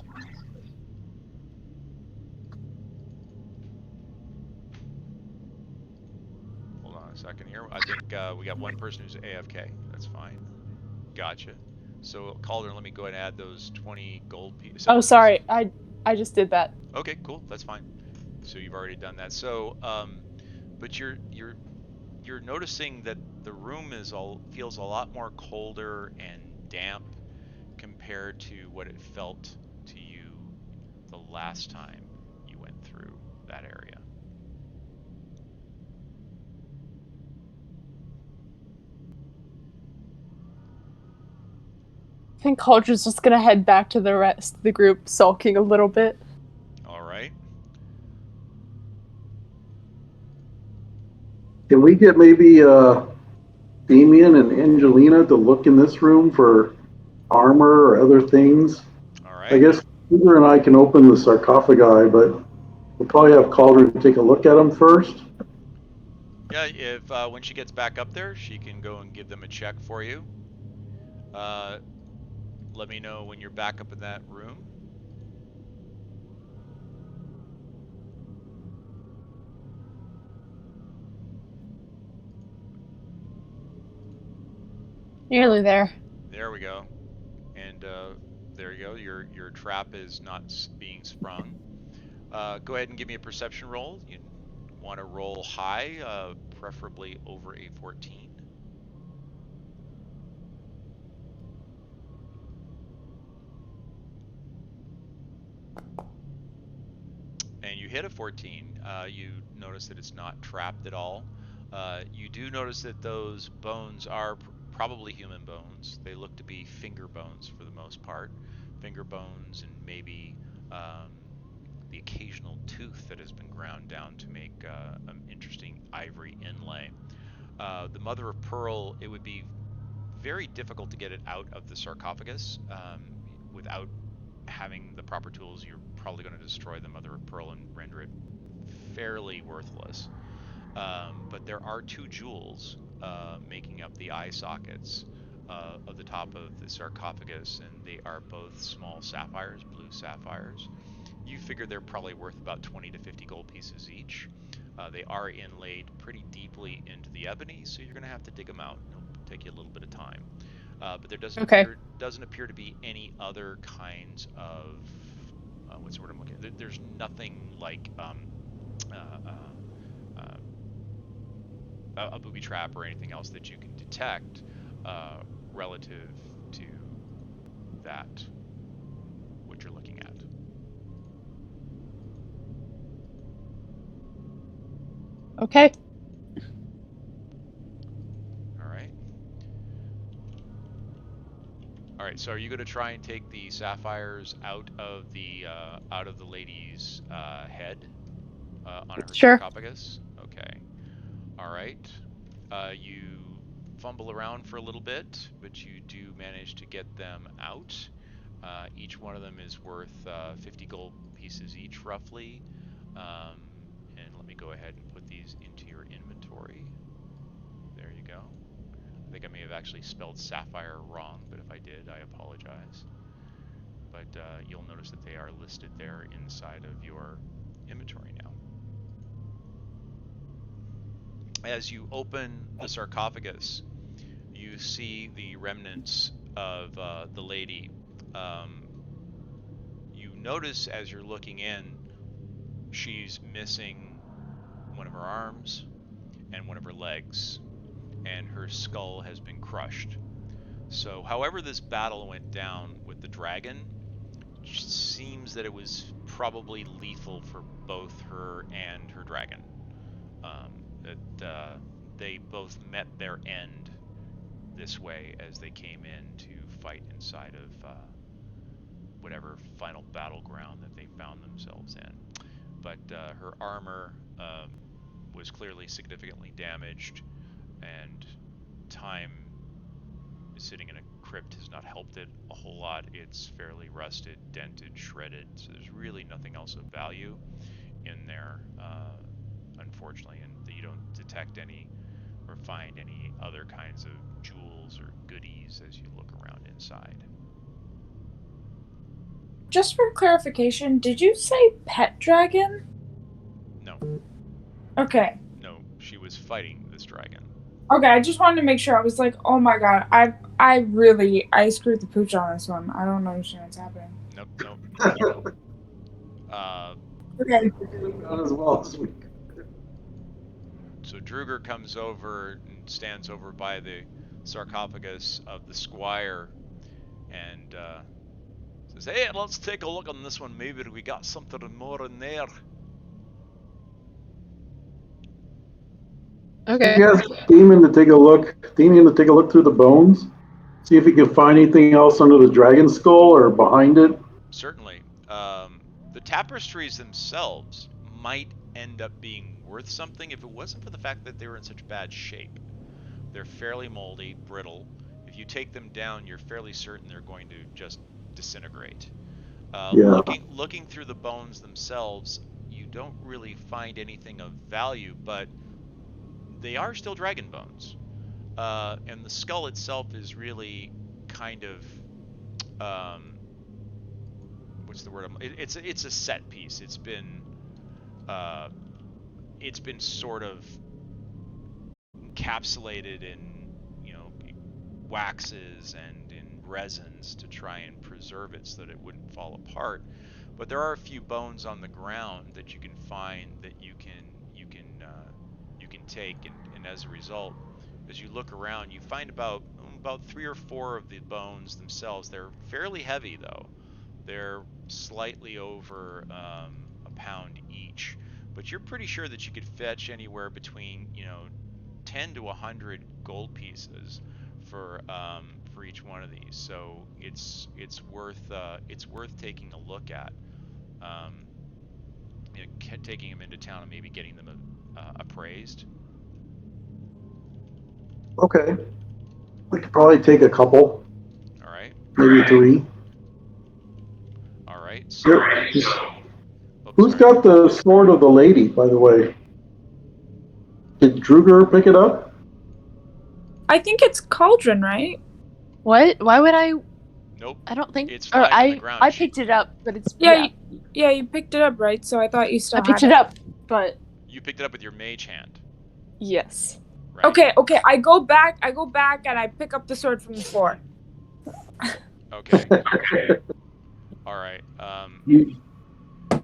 Hold on a second here. I think we got one person who's AFK. That's fine. Gotcha. So Calder, let me go ahead and add those 20 gold pieces. Oh, sorry. I just did that. Okay, cool. That's fine. So you've already done that. So, but you're noticing that the room feels a lot more colder and damp compared to what it felt to you the last time you went through that area. I think Calder's just gonna head back to the rest of the group, sulking a little bit. All right. Can we get maybe Damien and Angelina to look in this room for armor or other things? All I right. guess Peter and I can open the sarcophagi, but we'll probably have Calder to take a look at them first. Yeah, if when she gets back up there, she can go and give them a check for you. Let me know when you're back up in that room. Nearly there. There we go. And there you go. Your trap is not being sprung. Go ahead and give me a perception roll. You want to roll high, preferably over a 14. And you hit a 14. You notice that it's not trapped at all. You do notice that those bones are probably human bones. They look to be finger bones for the most part. Finger bones and maybe the occasional tooth that has been ground down to make an interesting ivory inlay. The mother of pearl, it would be very difficult to get it out of the sarcophagus without having the proper tools. You're probably going to destroy the mother of pearl and render it fairly worthless. But there are 2 jewels making up the eye sockets of the top of the sarcophagus, and they are both small sapphires, blue sapphires. You figure they're probably worth about 20 to 50 gold pieces each. They are inlaid pretty deeply into the ebony, so you're going to have to dig them out. It'll take you a little bit of time. But there Okay. doesn't appear to be any other kinds of what's the word I'm looking at? There's nothing like a booby trap or anything else that you can detect relative to that what you're looking at. Okay. All right. So are you going to try and take the sapphires out of the lady's head on her Sure. sarcophagus? Okay. All right. You fumble around for a little bit, but you do manage to get them out. Each one of them is worth 50 gold pieces each, roughly. And let me go ahead and put these into your inventory. There you go. I think I may have actually spelled sapphire wrong, but if I did, I apologize. But you'll notice that they are listed there inside of your inventory now. As you open the sarcophagus, you see the remnants of the lady. You notice as you're looking in, she's missing one of her arms and one of her legs, and her skull has been crushed. So, however this battle went down with the dragon, it seems that it was probably lethal for both her and her dragon. That they both met their end this way as they came in to fight inside of whatever final battleground that they found themselves in. But her armor was clearly significantly damaged, and time sitting in a crypt has not helped it a whole lot. It's fairly rusted, dented, shredded, so there's really nothing else of value in there, unfortunately, and you don't detect any or find any other kinds of jewels or goodies as you look around inside. Just for clarification, did you say pet dragon? No. Okay. No, she was fighting this dragon. Okay, I just wanted to make sure. I was like, oh my god, I screwed the pooch on this one. I don't understand what's happening. Nope. Okay. Not as well as we. So Druger comes over and stands over by the sarcophagus of the squire and says, "Hey, let's take a look on this one. Maybe we got something more in there." Okay. He asked Demon to take a look. Demon to take a look through the bones, see if he can find anything else under the dragon skull or behind it. Certainly. The tapestries themselves might end up being worth something if it wasn't for the fact that they were in such bad shape. They're fairly moldy, brittle. If you take them down, you're fairly certain they're going to just disintegrate. Yeah. Looking through the bones themselves, you don't really find anything of value, but they are still dragon bones. And the skull itself is really kind of what's the word? It's a set piece. Uh, it's been sort of encapsulated in waxes and in resins to try and preserve it so that it wouldn't fall apart. But there are a few bones on the ground that you can find that you can take, and as a result, as you look around, you find about 3 or 4 of the bones themselves. They're fairly heavy though. They're slightly over a pound each, but you're pretty sure that you could fetch anywhere between 10 to 100 gold pieces for each one of these. So it's worth taking a look at. Um, Taking them into town and maybe getting them appraised. Okay. We could probably take a couple, All right. maybe 3. All right. So Sure. Who's got the sword of the lady, by the way? Did Druger pick it up? I think it's Cauldron, right? What? Why would I? Nope. I don't think. It's Or lying on the ground. I picked it up, but it's Yeah, yeah. yeah, you picked it up, right? So I thought you still I picked had it it. up, but You picked it up with your mage hand, yes. right? Okay. I go back, and I pick up the sword from the floor. Okay. All right. You,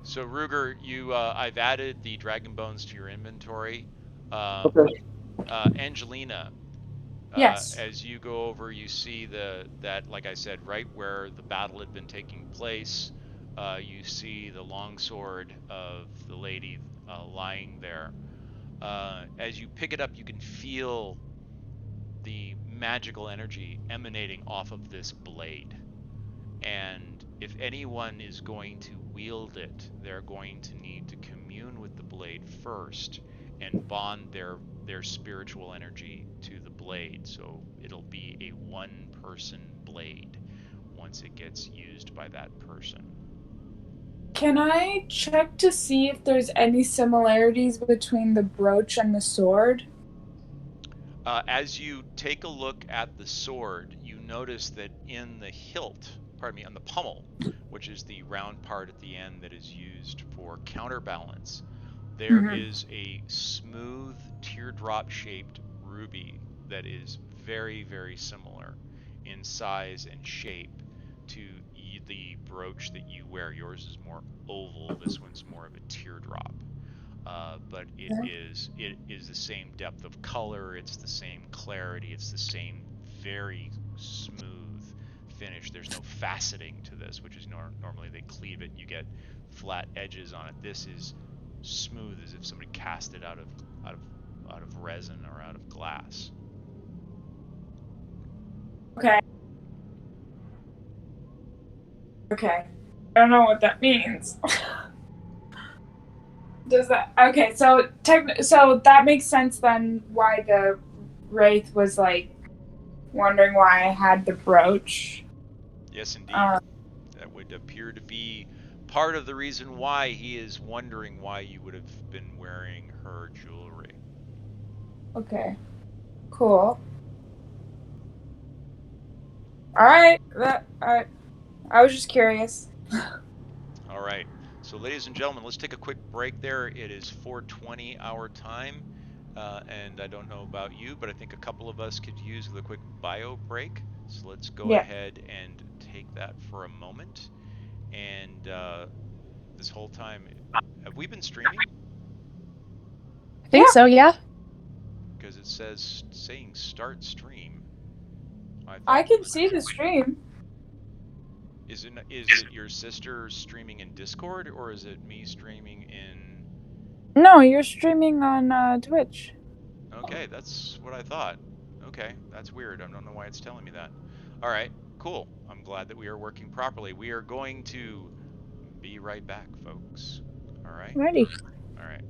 So Ruger, I've added the dragon bones to your inventory. okay. Angelina, Yes. as you go over, you see that, like I said, right where the battle had been taking place, you see the longsword of the lady lying there. As you pick it up, you can feel the magical energy emanating off of this blade. And if anyone is going to wield it, they're going to need to commune with the blade first and bond their spiritual energy to the blade. So it'll be a one-person blade once it gets used by that person. Can I check to see if there's any similarities between the brooch and the sword? As you take a look at the sword, you notice that in the hilt, pardon me, on the pommel, which is the round part at the end that is used for counterbalance, there Mm-hmm. is a smooth teardrop shaped ruby that is very, very similar in size and shape to the brooch that you wear. Yours is more oval, this one's more of a teardrop. But it is the same depth of color, it's the same clarity, it's the same very smooth finish. There's no faceting to this, which is normally they cleave it and you get flat edges on it. This is smooth as if somebody cast it out of resin or out of glass. Okay. Okay. I don't know what that means. Does that okay? So that makes sense then. Why the wraith was like wondering why I had the brooch. Yes, indeed. Uh, That would appear to be part of the reason why he is wondering why you would have been wearing her jewelry. okay. Cool. All right. I was just curious. All right. So, ladies and gentlemen, let's take a quick break there. It is 4:20 our time, and I don't know about you, but I think a couple of us could use the quick bio break. So let's go Yeah. ahead and take that for a moment. And this whole time, have we been streaming? I think Yeah. so. Yeah. Because it says saying start stream. I I thought we can were. see the stream. Is it your sister streaming in Discord or is it me streaming in? No, you're streaming on Twitch. Okay, that's what I thought. Okay, that's weird. I don't know why it's telling me that. All right, cool. I'm glad that we are working properly. We are going to be right back, folks. All right? Ready. All right.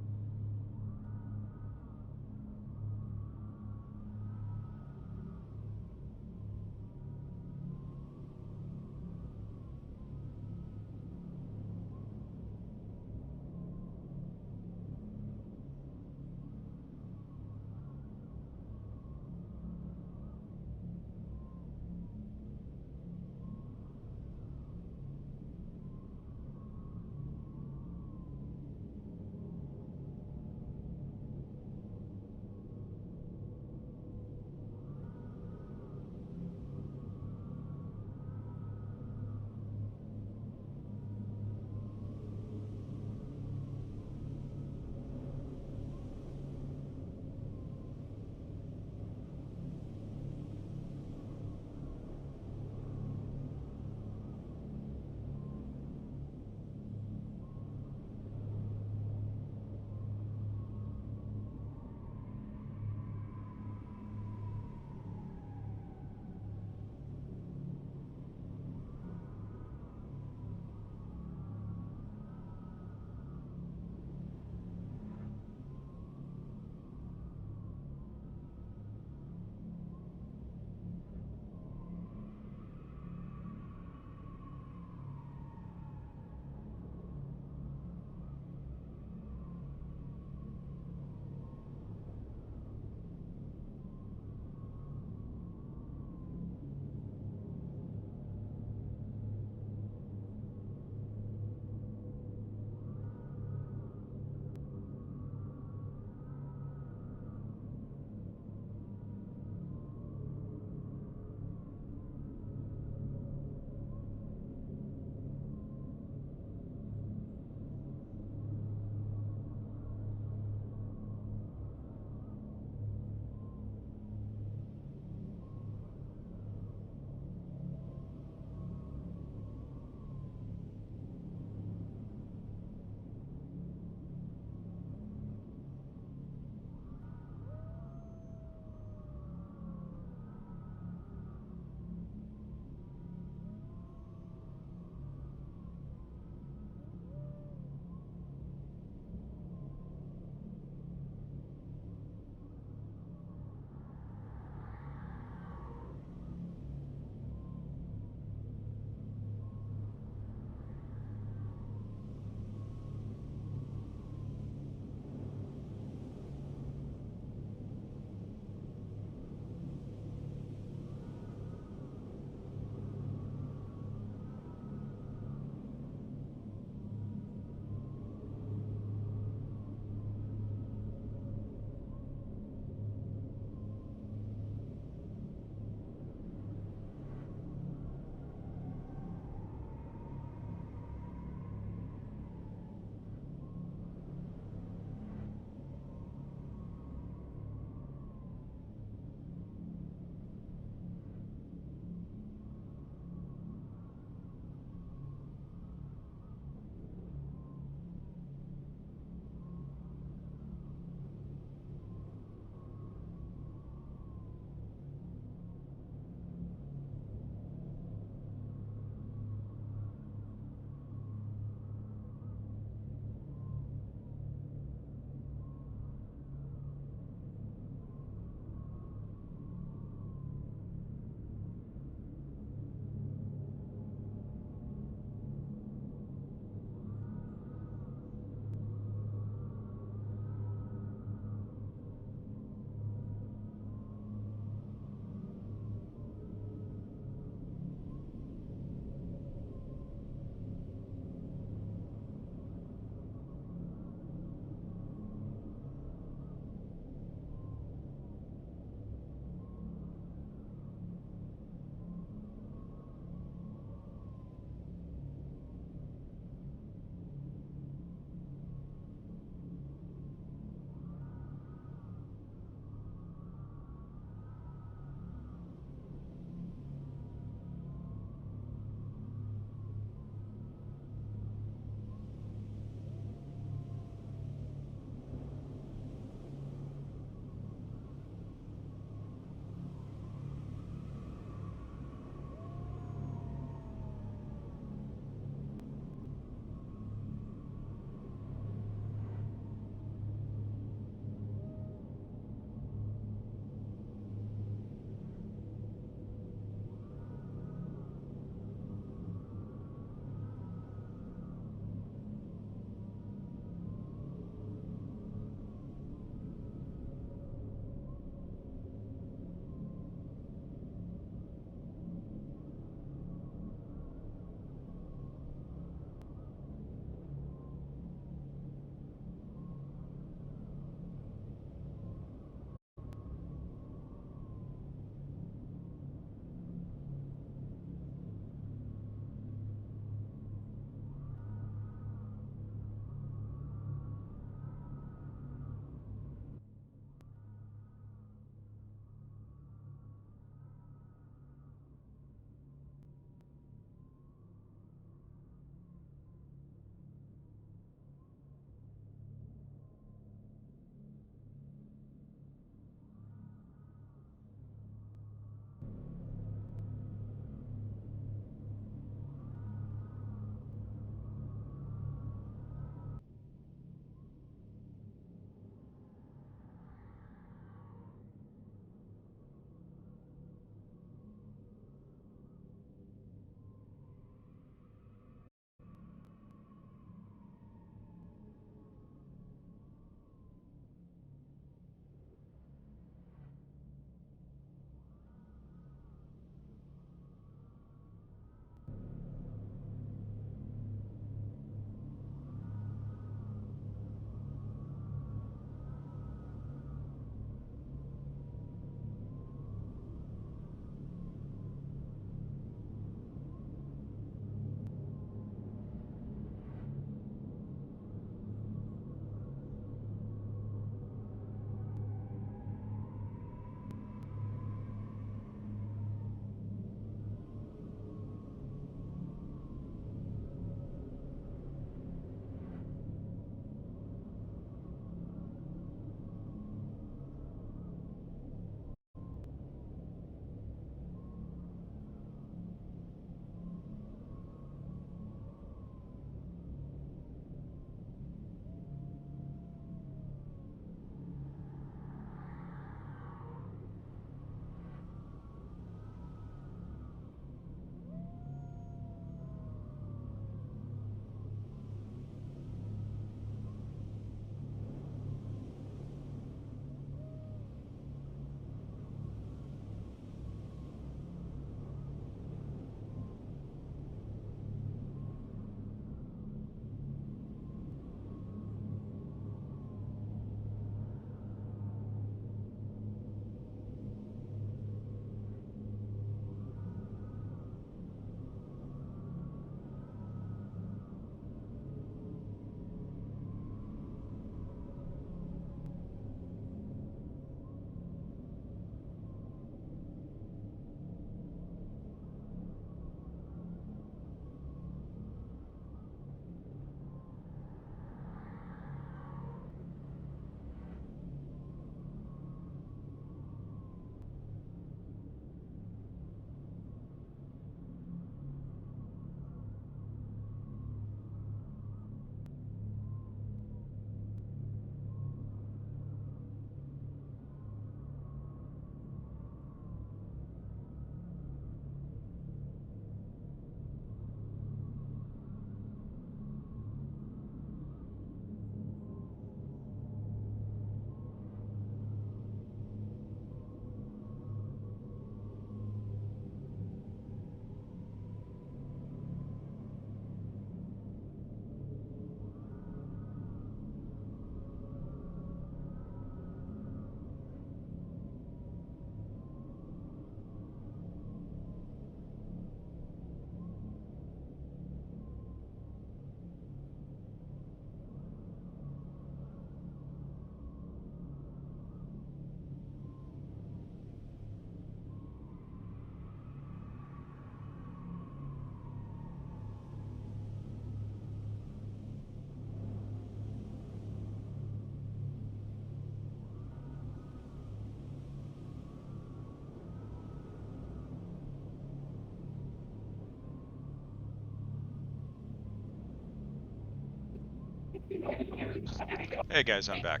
Hey guys, I'm back.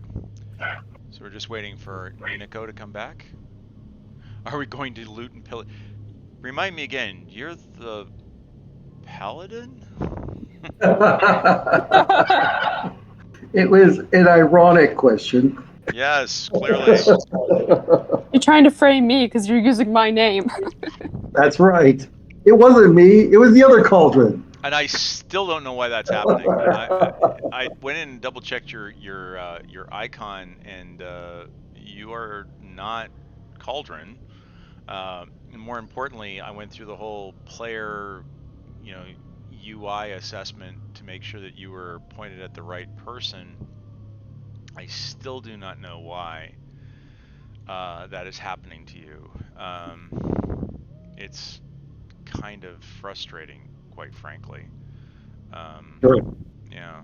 So we're just waiting for Ninako to come back. Are we going to loot and pillage? Remind me again, you're the paladin? It was an ironic question. Yes, clearly. You're trying to frame me because you're using my name. That's right. It wasn't me. It was the other cauldron. And I still don't know why that's happening. I went in and double checked your icon, and you are not Cauldron. And more importantly, I went through the whole player, you know, UI assessment to make sure that you were pointed at the right person. I still do not know why that is happening to you. It's kind of frustrating, quite frankly. Sure. Yeah,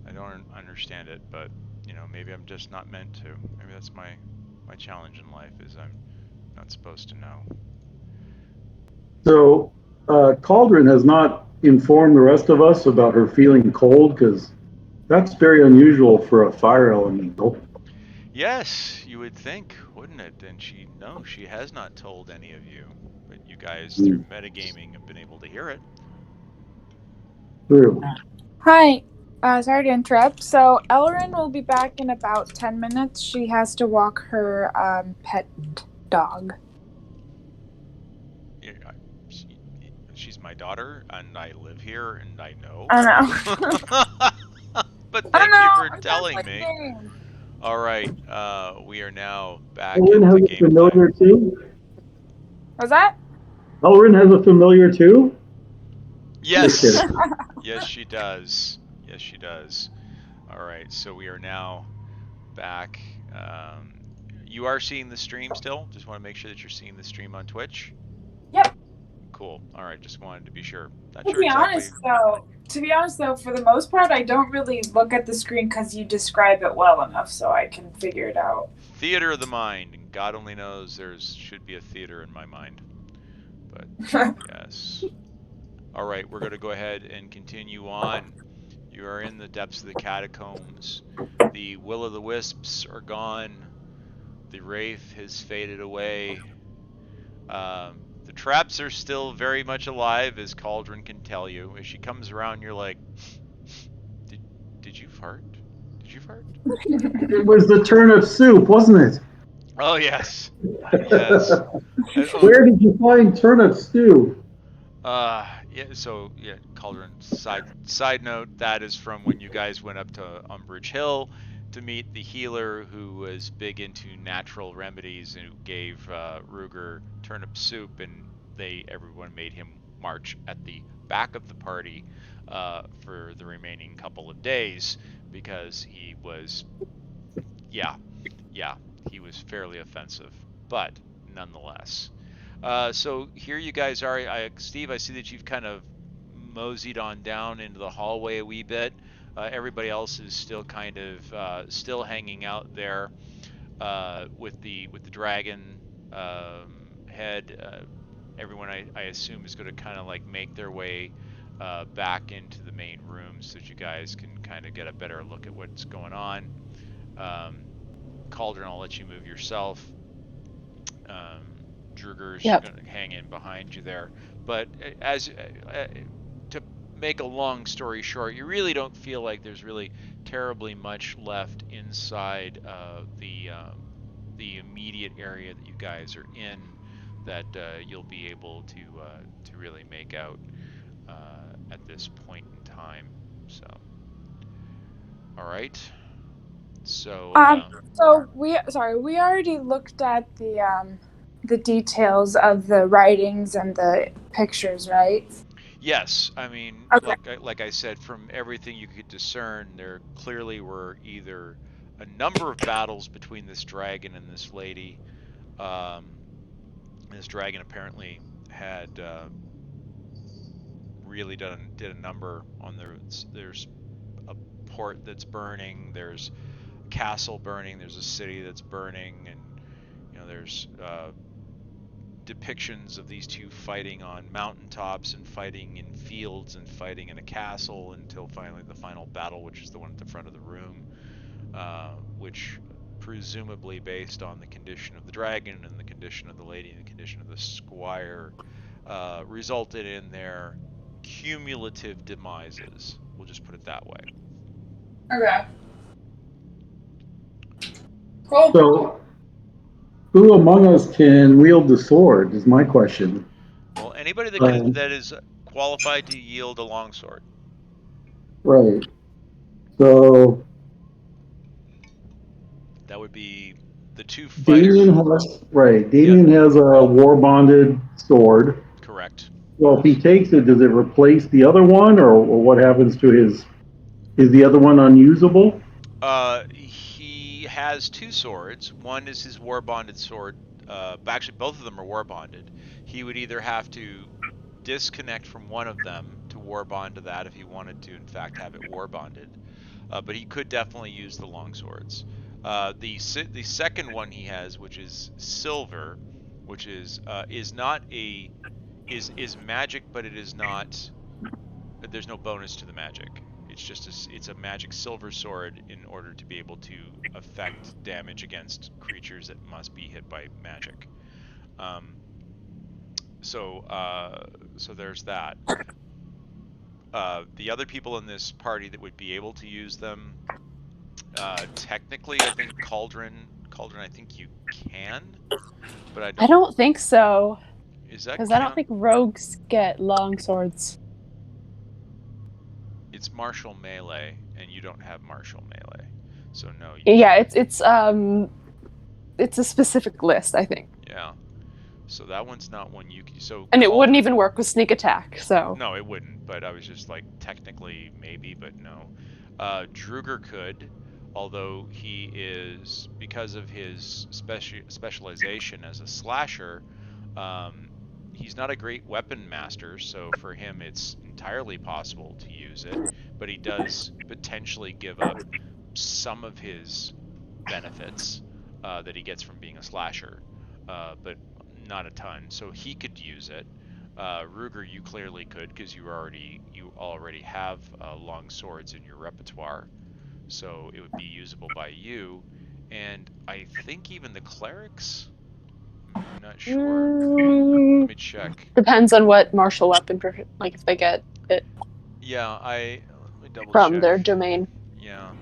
I don't understand it, but you know, maybe I'm just not meant to. Maybe that's my challenge in life is I'm not supposed to know. So, Cauldron has not informed the rest of us about her feeling cold because that's very unusual for a fire elemental. Yes, you would think, wouldn't it? And she has not told any of you, but you guys through Hmm. metagaming have been able to hear it. True. Hi. Sorry to interrupt. So Elrin will be back in about 10 minutes. She has to walk her pet dog. Yeah, she's my daughter, and I live here, and I know. I know. But I thank you know. for I'm just telling me. kidding. All right, we are now back Elrin into has a gameplay. familiar too. Was that? Elrin has a familiar too. Just Yes, kidding. yes, she does. Yes, she does. All right, so we are now back. You are seeing the stream still? Just want to make sure that you're seeing the stream on Twitch. Yep. Cool. All right, just wanted to be sure. Not To sure be exactly. honest though, for the most part, I don't really look at the screen because you describe it well enough, so I can figure it out. Theater of the mind, and God only knows there's should be a theater in my mind. But yes. All right, we're going to go ahead and continue on. You are in the depths of the catacombs. The will o' the wisps are gone. The wraith has faded away. The traps are still very much alive, as Cauldron can tell you. As she comes around, you're like, did, did you fart? Did you fart? It was the turnip soup, wasn't Oh, yes. Yes. it? Oh, Where did you find turnip stew? yeah. So yeah, Cauldron. Side note. That is from when you guys went up to Umbridge Hill to meet the healer who was big into natural remedies and who gave Ruger turnip soup, and everyone made him march at the back of the party for the remaining couple of days because he was, yeah, yeah, he was fairly offensive, but nonetheless. So here you guys are. Steve, I see that you've kind of moseyed on down into the hallway a wee bit. Everybody else is still kind of still hanging out there with the dragon head. Everyone, I assume, is going to kind of like make their way back into the main room so that you guys can kind of get a better look at what's going on. Um, Cauldron, I'll let you move yourself. Um, Druger's Yep. going to hang in behind you there. But as to make a long story short, you really don't feel like there's really terribly much left inside the immediate area that you guys are in that you'll be able to really make out at this point in time. So, all right. So, We already looked at the details of the writings and the pictures, right? yes, I mean, Okay. like I said, from everything you could discern, there clearly were either a number of battles between this dragon and this lady. Um, this dragon apparently had really did a number on there's a port that's burning, there's a castle burning, there's a city that's burning, and you know there's depictions of these two fighting on mountaintops and fighting in fields and fighting in a castle until finally the final battle, which is the one at the front of the room, which presumably based on the condition of the dragon and the condition of the lady and the condition of the squire, resulted in their cumulative demises. We'll just put it that way. Okay. Cool. So, who among us can wield the sword? Is my question. Well, anybody that is qualified to yield a longsword. Right. So That would be the two fighters. Damien has a war bonded sword. Correct. Well, if he takes it, does it replace the other one, or what happens to his? Is the other one unusable? He has two swords. One is his war bonded sword. Actually, both of them are war bonded. He would either have to disconnect from one of them to war bond to that if he wanted to, in fact, have it war bonded. But he could definitely use the long swords. The second one he has, which is silver, which is not a is magic, but it is not. There's no bonus to the magic. It's just it's a magic silver sword in order to be able to affect damage against creatures that must be hit by magic. So there's that. The other people in this party that would be able to use them, technically, I think Cauldron, I think you can, but I don't think so. Is that because I don't think rogues get long swords. It's martial melee, and you don't have martial melee, so no. Yeah, it's a specific list, I think. Yeah. So that one's not one you can. So and it wouldn't even work with sneak attack. So no, it wouldn't. But I was just like technically maybe, but no. Druger could, although he is, because of his specialization as a slasher, he's not a great weapon master. So for him, it's entirely possible to use it. But he does potentially give up some of his benefits that he gets from being a slasher, but not a ton. So he could use it. Ruger, you clearly could, because you already have long swords in your repertoire, so it would be usable by you. And I think even the clerics. I'm not sure. Let me check. Depends on what martial weapon, like if they get it. Yeah, let me double from check. Their domain. Yeah.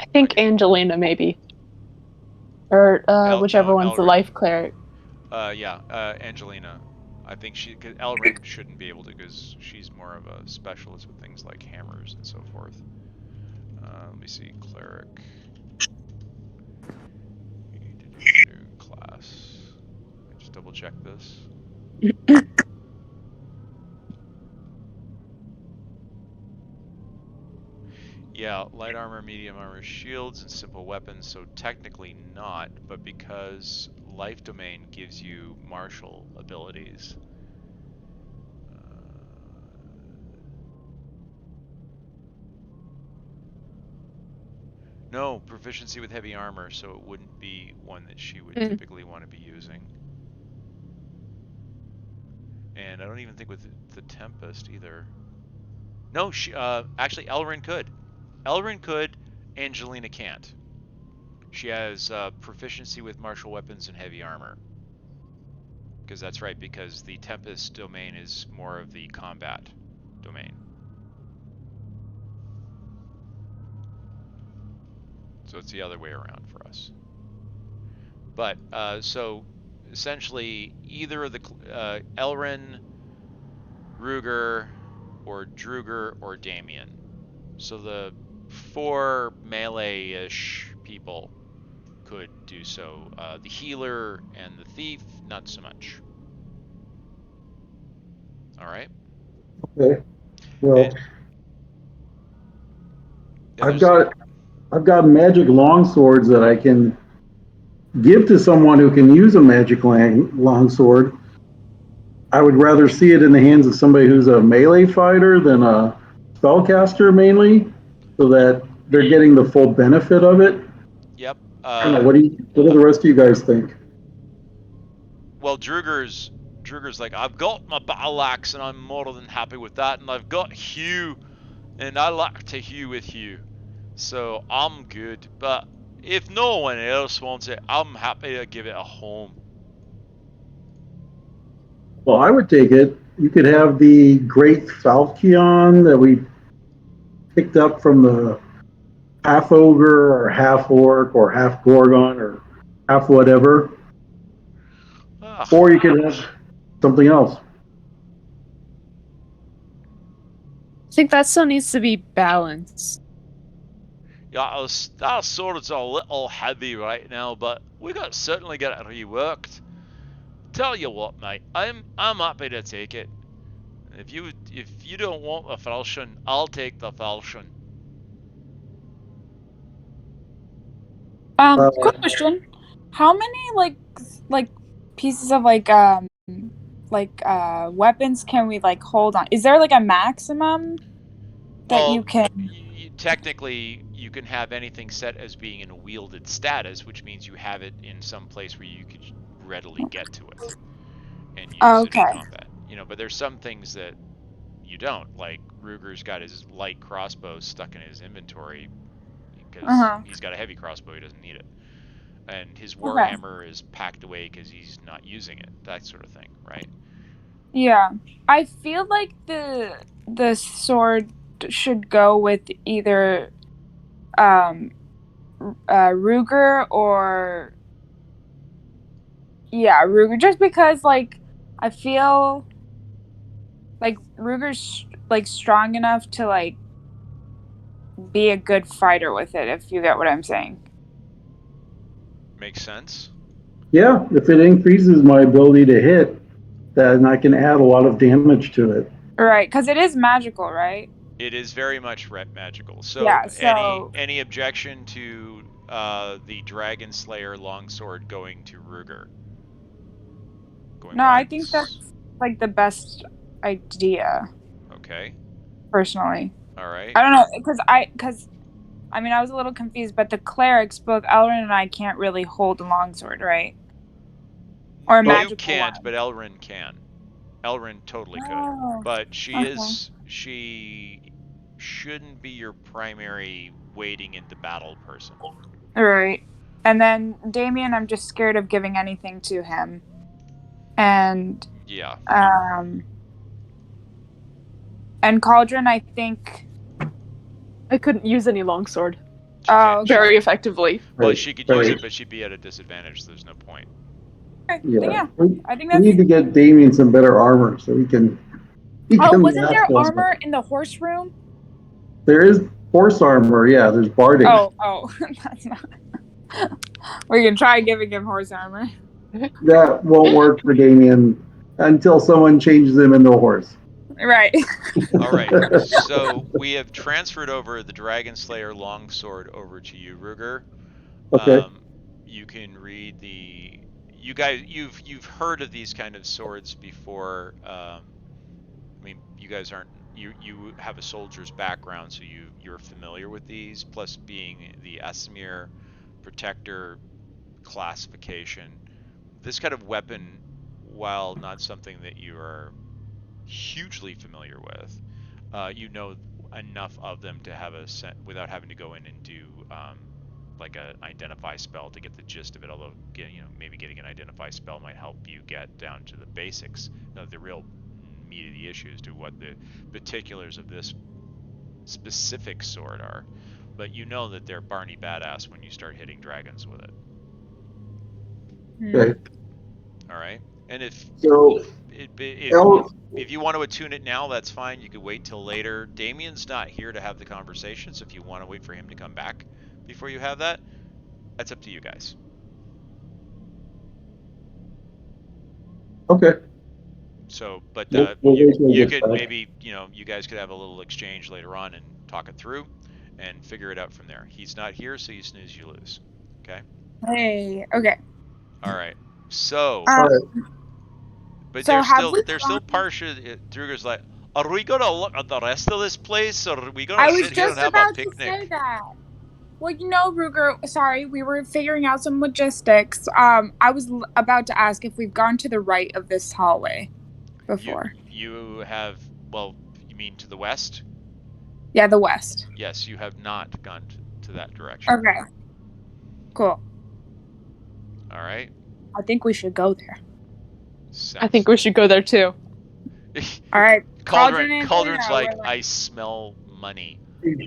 I think Angelina maybe. Or whichever one's the life cleric. Yeah, Angelina. I think cause Elrin shouldn't be able to, because she's more of a specialist with things like hammers and so forth. Let me see, cleric. Class. Let me just double check this. Yeah, light armor, medium armor, shields, and simple weapons, so technically not, but because life domain gives you martial abilities. No, proficiency with heavy armor, so it wouldn't be one that she would typically want to be using. And I don't even think with the Tempest either. No, actually Elrin could. Elrin could, Angelina can't. She has proficiency with martial weapons and heavy armor. Because that's right, because the Tempest domain is more of the combat domain. So it's the other way around for us. But, so essentially either of the Elrin, Ruger, or Druger, or Damien. So the 4 melee-ish people could do so. The healer and the thief, not so much. All right. Okay. Well, I've got magic longswords that I can give to someone who can use a magic longsword. I would rather see it in the hands of somebody who's a melee fighter than a spellcaster, mainly, so that they're getting the full benefit of it. Yep. I don't know. What do the rest of you guys think? Well, Druger's like, I've got my battle axe and I'm more than happy with that, and I've got Hugh, and I like to hew with Hugh, so I'm good. But if no one else wants it, I'm happy to give it a home. Well, I would take it. You could have the Great Falchion that we picked up from the half ogre or half orc or half gorgon or half whatever, Ugh. or you could have something else. I think that still needs to be balanced. Yeah, our sword's a little heavy right now, but we certainly get it reworked. Tell you what, mate, I'm happy to take it. If you don't want the falchion, I'll take the falchion. Quick question. How many like pieces of weapons can we like hold on? Is there like a maximum that you Well, can technically, you can have anything set as being in a wielded status, which means you have it in some place where you could readily get to it and use it in okay. combat. But there's some things that you don't. Like Ruger's got his light crossbow stuck in his inventory because he's got a heavy crossbow, he doesn't need it. And his warhammer is packed away because he's not using it. That sort of thing, right? Yeah. I feel like the sword should go with either Ruger or Ruger, just because like I feel like Ruger's like strong enough to like be a good fighter with it, if you get what I'm saying. Makes sense. Yeah, if it increases my ability to hit, then I can add a lot of damage to it. Right, because it is magical, right? It is very much magical. So, Yeah, so any objection to the Dragon Slayer longsword going to Ruger? No, I think that's like the best idea. Okay. Personally. All right. I don't know, because I mean, I was a little confused, but the clerics, both Elrin and I, can't really hold a longsword, right? Or a magical You can't, one. but Elrin can. Elrin totally could, but she shouldn't be your primary wading into battle person. All right. And then Damien, I'm just scared of giving anything to him. And yeah. And Cauldron, I think I couldn't use any longsword. Okay. Very effectively. Well, she could use it, but she'd be at a disadvantage, so there's no point. Okay. Yeah. I think we need to get Damien some better armor so he can. Wasn't there armor in the horse room? There is horse armor. Yeah, there's barding. Oh, that's not. We can try giving him horse armor. That won't work for Damien until someone changes him into a horse. Right. All right. So we have transferred over the Dragon Slayer longsword over to you, Ruger. Okay. You can read the. You guys, you've heard of these kind of swords before. I mean, you guys aren't. You have a soldier's background, so you're familiar with these. Plus, being the Esamir Protector classification, this kind of weapon, while not something that you are hugely familiar with, you know enough of them to have a set without having to go in and do like an identify spell to get the gist of it. Although, maybe getting an identify spell might help you get down to the basics, the real meat of the issue as to what the particulars of this specific sword are. But you know that they're Barney badass when you start hitting dragons with it. Okay. All right. And if you want to attune it now, that's fine. You could wait till later. Damien's not here to have the conversation, so if you want to wait for him to come back before you have that, that's up to you guys. Okay. So, but we'll you could maybe, you guys could have a little exchange later on and talk it through and figure it out from there. He's not here, so you snooze, you lose. Okay? Hey, okay. All right. So, but so they're still partial. Druger's like, are we gonna look at the rest of this place, or are we gonna sit here and have a picnic? Say that. Well, Ruger, sorry, we were figuring out some logistics. I was about to ask if we've gone to the right of this hallway before. You have, well, you mean to the west? Yeah, the west. Yes, you have not gone to that direction. Okay. Cool. All right. I think we should go there. I think we should go there too. All right. Cauldron's like, I smell money.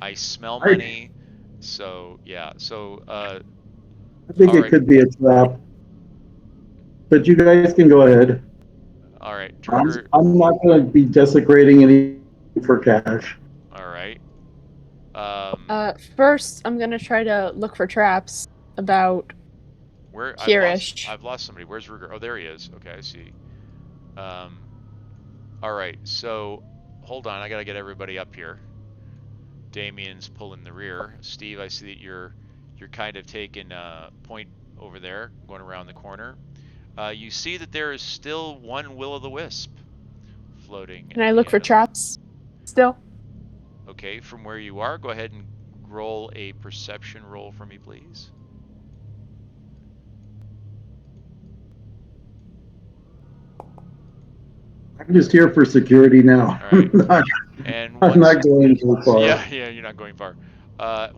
I smell money. So yeah. So I think it could be a trap. But you guys can go ahead. All right. I'm not going to be desecrating any for cash. All right. First, I'm gonna try to look for traps about here-ish. I've lost somebody. Where's Ruger? Oh, there he is. Okay, I see. All right. So hold on. I gotta get everybody up here. Damien's pulling the rear. Steve, I see that you're kind of taking a point over there, going around the corner. You see that there is still one will-o'-the-wisp floating. Can I look for traps still? Okay, from where you are, go ahead and roll a perception roll for me, please. I'm just here for security now. All right. And I'm not going too far. Yeah, you're not going far.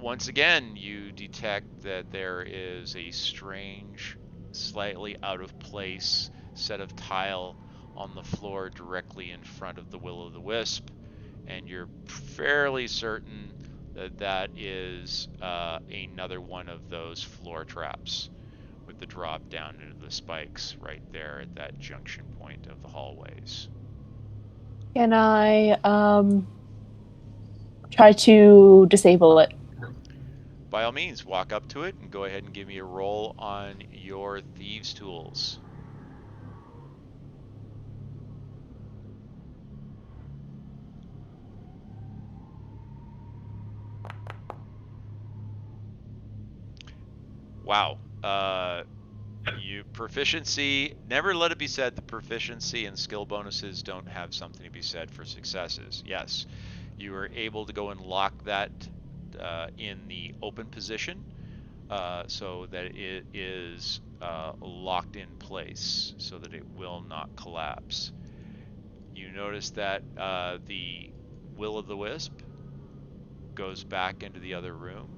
Once again, you detect that there is a strange, slightly out of place set of tile on the floor directly in front of the will-o'-the-wisp, and you're fairly certain that that is another one of those floor traps with the drop down into the spikes right there at that junction point of the hallways. Can I try to disable it? By all means, walk up to it and go ahead and give me a roll on your thieves' tools. Wow. You proficiency, never let it be said that proficiency and skill bonuses don't have something to be said for successes. Yes, you are able to go and lock that in the open position so that it is locked in place so that it will not collapse. You notice that the will-o'-the-wisp goes back into the other room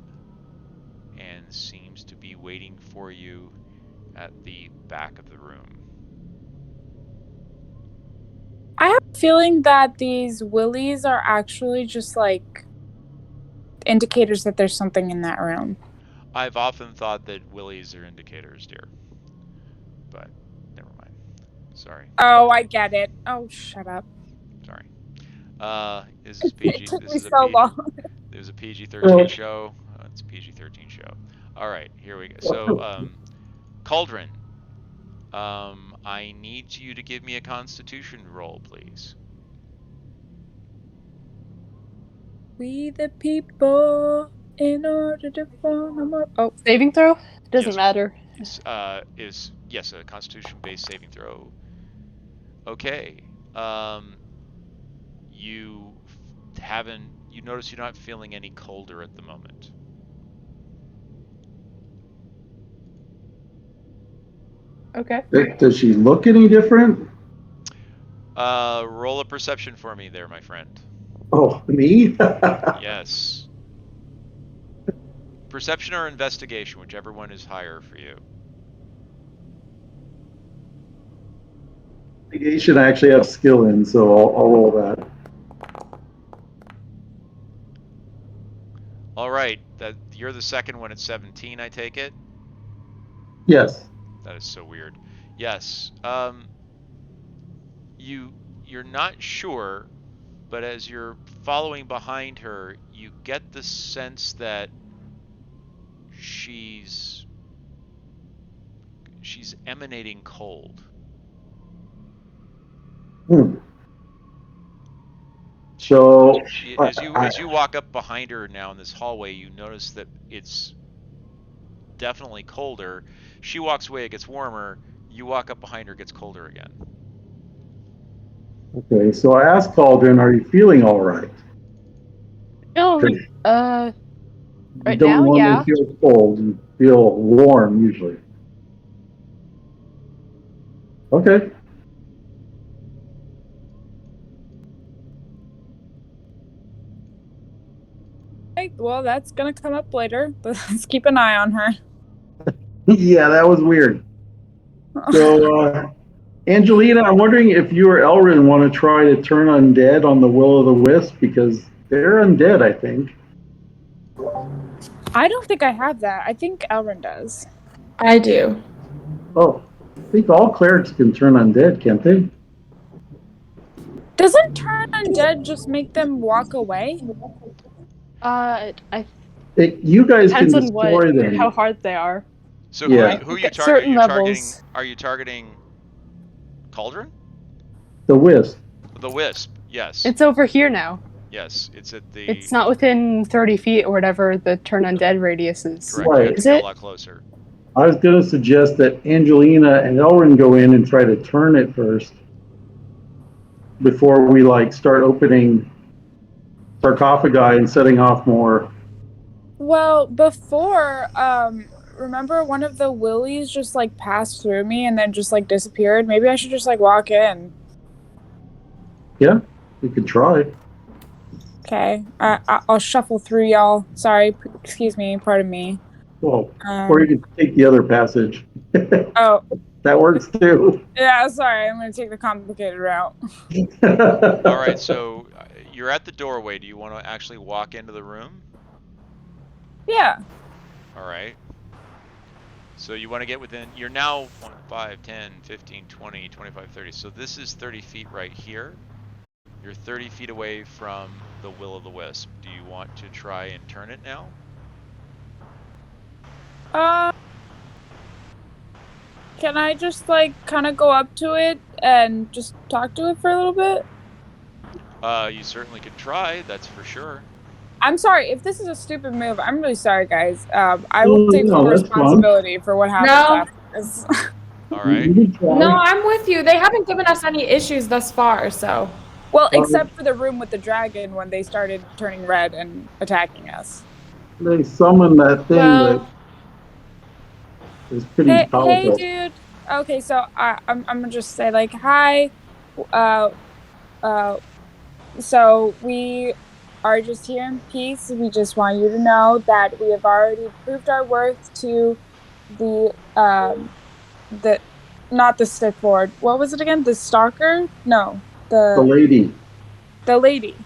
and seems to be waiting for you at the back of the room. I have a feeling that these willies are actually just like indicators that there's something in that room. I've often thought that willies are indicators, dear. But never mind. Sorry. Oh, I get it. Oh, shut up. Sorry. This is PG. It took This me is a so PG. long. It was a PG-13 show. It's a PG-13 show. All right, here we go. So, Cauldron, I need you to give me a Constitution roll, please. We the people, in order to form a more... Oh, saving throw? Doesn't Yes. matter. Yes, a Constitution-based saving throw. Okay. You notice you're not feeling any colder at the moment. Okay. Does she look any different? Roll a perception for me there, my friend. Oh, me? Yes. Perception or investigation, whichever one is higher for you. Investigation I actually have skill in, so I'll roll that. All right, you're the second one at 17, I take it? Yes. That is so weird. Yes. You're not sure, but as you're following behind her, you get the sense that she's emanating cold. So as you walk up behind her now in this hallway, you notice that it's definitely colder. She walks away, it gets warmer. You walk up behind her, it gets colder again. Okay, so I asked Cauldron, "Are you feeling all right?" No, You Right don't now, normally yeah. feel cold. You feel warm usually. Okay. Okay, well, that's gonna come up later. Let's keep an eye on her. Yeah, that was weird. So, Angelina, I'm wondering if you or Elrin want to try to turn undead on the Will o' the Wisp because they're undead, I think. I don't think I have that. I think Elrin does. I do. Oh, I think all clerics can turn undead, can't they? Doesn't turn undead just make them walk away? I You guys can depends on what destroy how them. hard they are. So Yeah, who are you At targeting? certain levels. Are you targeting Cauldron? the Wisp. The Wisp. Yes. It's over here now. Yes. It's at the It's not within 30 feet or whatever the turn undead radius is. correct. You have Right. to Is get a it? lot closer. I was going to suggest that Angelina and Elrin go in and try to turn it first before we like start opening sarcophagi and setting off more. Well, before, remember one of the willies just like passed through me and then just like disappeared? Maybe I should just like walk in. Yeah, you could try. Okay, I'll shuffle through y'all. Sorry, excuse me, pardon me. Well, or you could take the other passage. Oh, That works too. yeah, sorry, I'm gonna take the complicated route. All right. So you're at the doorway. Do you want to actually walk into the room? Yeah. All right. So you want to get within, you're now 1, 5, 10, 15, 20, 25, 30. So this is 30 feet right here. You're 30 feet away from the Will o' the Wisp. Do you want to try and turn it now? Can I just like kind of go up to it and just talk to it for a little bit? You certainly could try, that's for sure. I'm sorry if this is a stupid move. I'm really sorry, guys. I will take full No, that's fun. responsibility for what happens No. after this. All right. You can try. No, I'm with you. They haven't given us any issues thus far, so. Well, except for the room with the dragon when they started turning red and attacking us. They summon that thing Well, that is pretty Hey, powerful. dude. Okay, so I'm gonna just say like, hi. So we are just here in peace. We just want you to know that we have already proved our worth to the not the Sith Lord. What was it again? The Stalker? No, The lady. the lady.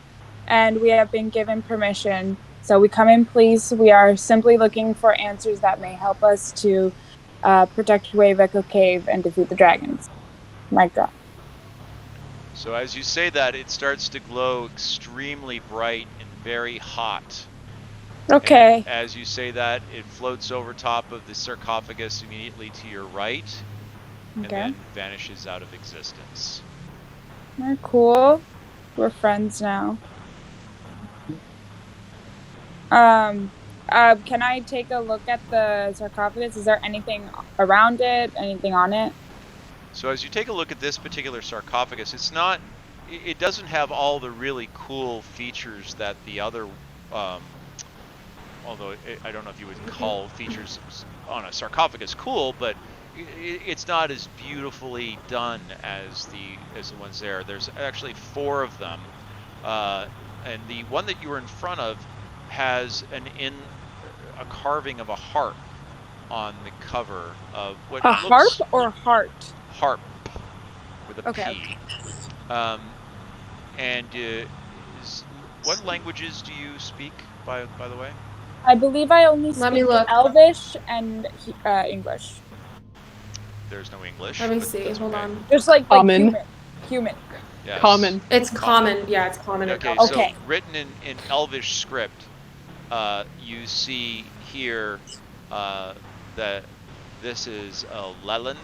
And we have been given permission. So we come in peace. We are simply looking for answers that may help us to protect Wave Echo Cave and defeat the dragons. Mic drop. So as you say that, it starts to glow extremely bright and very hot. Okay. And as you say that, it floats over top of the sarcophagus immediately to your right, and Okay. then vanishes out of existence. We're cool. We're friends now. Can I take a look at the sarcophagus? Is there anything around it? Anything on it? So as you take a look at this particular sarcophagus, it doesn't have all the really cool features that the other, although I don't know if you would call features on a sarcophagus cool, but it's not as beautifully done as the ones there. There's actually 4 of them, and the one that you were in front of has a carving of a harp on the cover of what A looks harp or heart? harp with a Okay. P. And what languages do you speak, by the way? I believe I only Let me speak look. Elvish and English. There's no English. Let me but see. that's Hold okay. on. Just like Common. human. Yes. Common. It's common. Yeah, it's common. Okay, in Elvish. so Okay. written in Elvish script, you see here that this is Leland,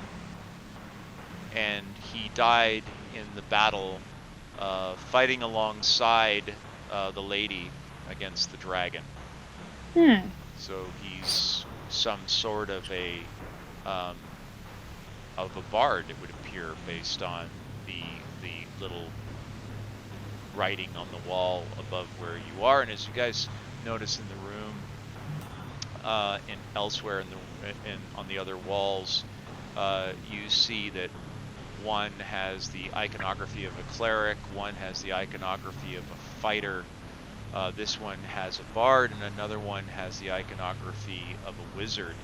and he died in the battle fighting alongside the lady against the dragon. So he's some sort of a bard, it would appear, based on the little writing on the wall above where you are. And as you guys notice in the room, and elsewhere on the other walls, you see that one has the iconography of a cleric, one has the iconography of a fighter. This one has a bard, and another one has the iconography of a wizard.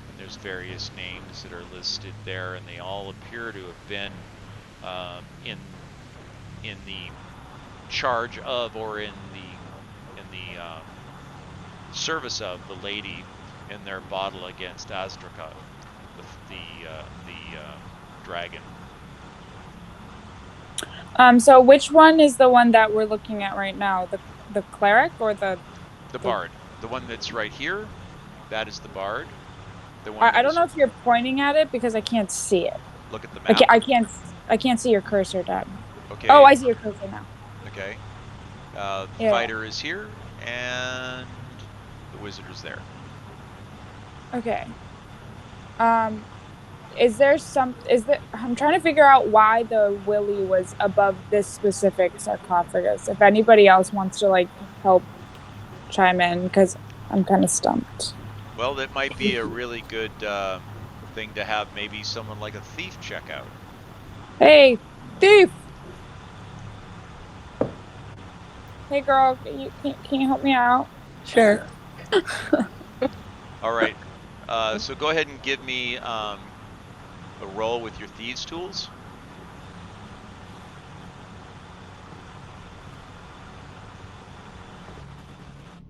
And there's various names that are listed there, and they all appear to have been in the charge of, or in the service of the lady in their battle against Azdraka, the dragon. So which one is the one that we're looking at right now? The cleric or the bard? The one that's right here, that is the bard. The one I don't know if you're pointing at it because I can't see it. Look at the map. I can't see your cursor, Dad. Okay. Oh, I see your cursor now. Okay. The fighter is here, and the wizard is there. Okay. I'm trying to figure out why the Willy was above this specific sarcophagus. If anybody else wants to help chime in, because I'm kind of stumped. Well, that might be a really good thing to have maybe someone like a thief check out. Hey, thief! Hey, girl, can you help me out? Sure. All right. So go ahead and give me a roll with your thieves' tools.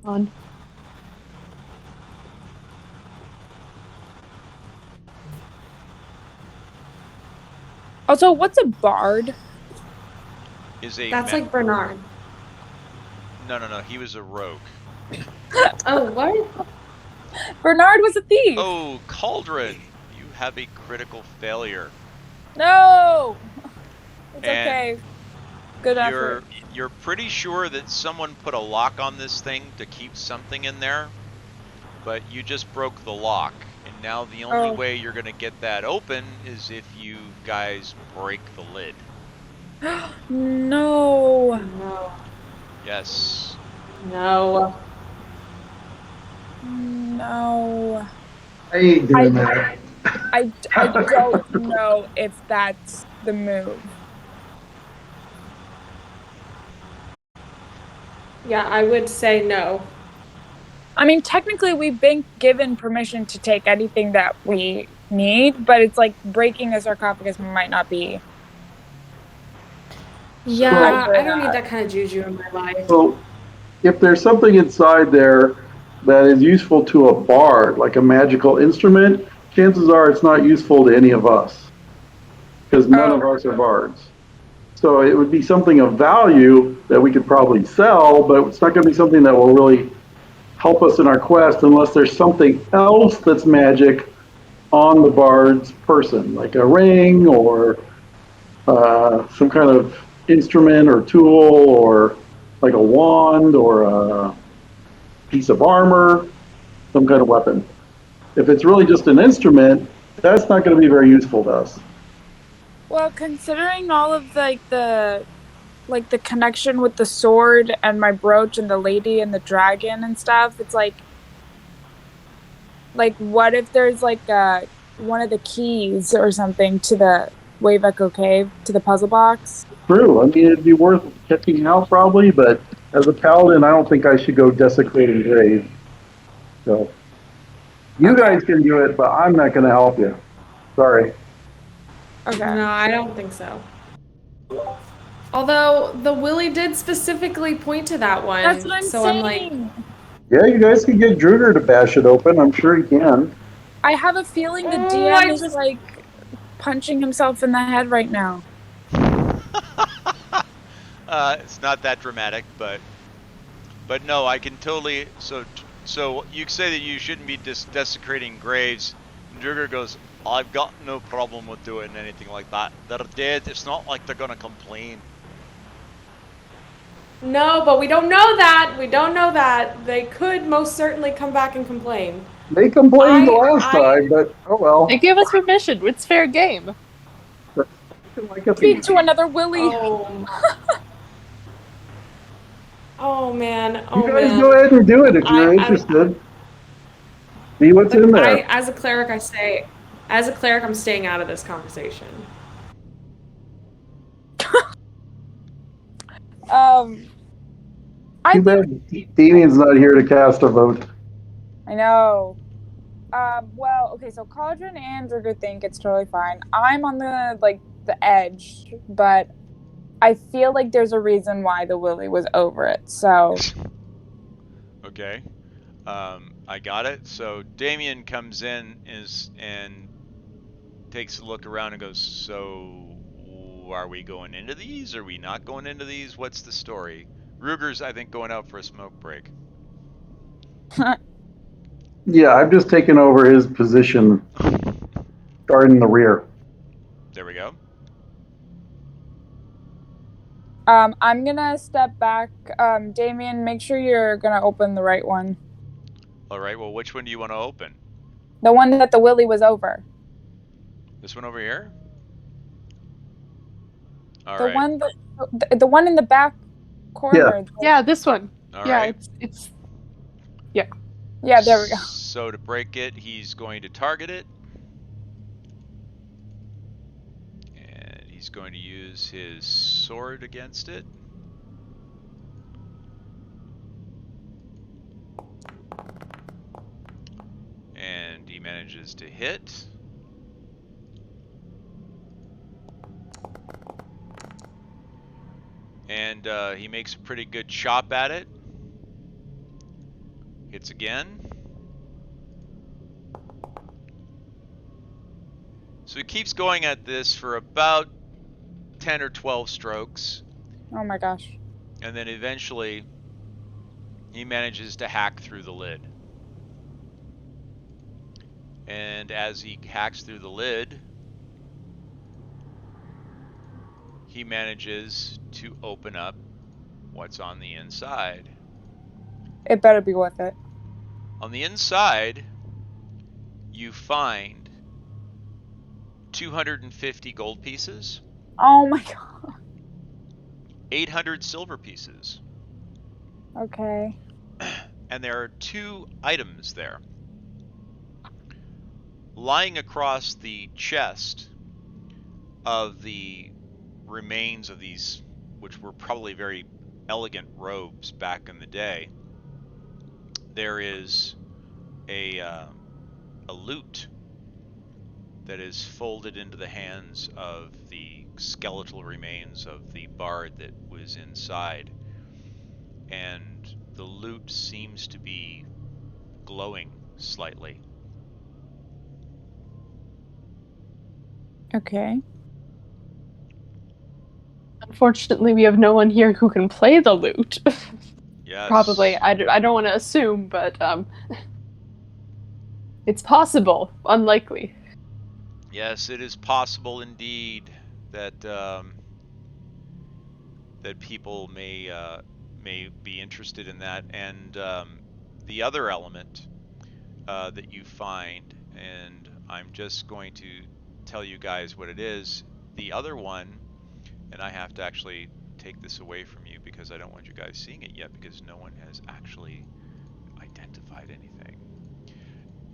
On. Also, what's a bard? That's like Bernard. No. He was a rogue. Oh, what? Bernard was a thief. Oh, Cauldron, you have a critical failure. No. It's okay. Good effort. You're pretty sure that someone put a lock on this thing to keep something in there, but you just broke the lock. And now the only way you're going to get that open is if you guys break the lid. No. Yes. No. No. I ain't doing that. I don't know if that's the move. Yeah, I would say no. I mean, technically, we've been given permission to take anything that we need, but it's like breaking a sarcophagus might not be. Yeah, I don't need that kind of juju in my life. So, if there's something inside there that is useful to a bard, like a magical instrument, chances are it's not useful to any of us, because none of us are bards. So it would be something of value that we could probably sell, but it's not going to be something that will really help us in our quest unless there's something else that's magic on the bard's person, like a ring or some kind of instrument or tool, or like a wand or a piece of armor, some kind of weapon. If it's really just an instrument, that's not going to be very useful to us. Well, considering all of the connection with the sword and my brooch and the lady and the dragon and stuff, it's like what if there's one of the keys or something to the Wave Echo Cave, to the puzzle box? True. I mean, it'd be worth checking out probably, but as a paladin, I don't think I should go desecrating graves. So, you guys can do it, but I'm not going to help you. Sorry. Okay. No, I don't think so. Although the Willy did specifically point to that one. That's what I'm saying. Yeah, you guys can get Druger to bash it open. I'm sure he can. I have a feeling the DM is punching himself in the head right now. It's not that dramatic, but no, I can totally. So you say that you shouldn't be desecrating graves. And Druger goes, I've got no problem with doing anything like that. They're dead. It's not like they're gonna complain. No, but we don't know that. We don't know that. They could most certainly come back and complain. They complained the last time, but oh well. They gave us permission. It's fair game. Speak to another Willy. Oh man. You guys go ahead and do it if you're interested. See what's in there. As a cleric, I'm staying out of this conversation. I Too think bad Damien's not here to cast a vote. I know. Well, okay, so Cauldron and Andrew think it's totally fine. I'm on the edge, but I feel like there's a reason why the Willy was over it. So Okay. I got it. So Damien comes in and takes a look around and goes, "So, are we going into these? Are we not going into these? What's the story?" Ruger's, I think, going out for a smoke break. Yeah, I've just taken over his position, starting in the rear. There we go. I'm gonna step back. Damien, make sure you're gonna open the right one. All right. Well, which one do you want to open? The one that the Willy was over. This one over here? All The right. one the one in the back corner. Yeah, this one. All Yeah, right. it's Yeah, there we go. So to break it, he's going to target it. And he's going to use his sword against it. And he manages to hit. And he makes a pretty good chop at it. Hits again. So he keeps going at this for about 10 or 12 strokes. Oh my gosh. And then eventually he manages to hack through the lid. And as he hacks through the lid, he manages to open up what's on the inside. It better be worth it. On the inside, you find 250 gold pieces, Oh my god. 800 silver pieces, Okay. and there are 2 items there. Lying across the chest of the remains of these, which were probably very elegant robes back in the day, there is a lute that is folded into the hands of the skeletal remains of the bard that was inside. And the lute seems to be glowing slightly. Okay. unfortunately we have no one here who can play the lute. Yes. Probably. I don't want to assume, but it's possible. Unlikely. Yes, it is possible indeed that that people may be interested in that. And the other element that you find, and I'm just going to tell you guys what it is. The other one, and I have to actually take this away from you because I don't want you guys seeing it yet because no one has actually identified anything.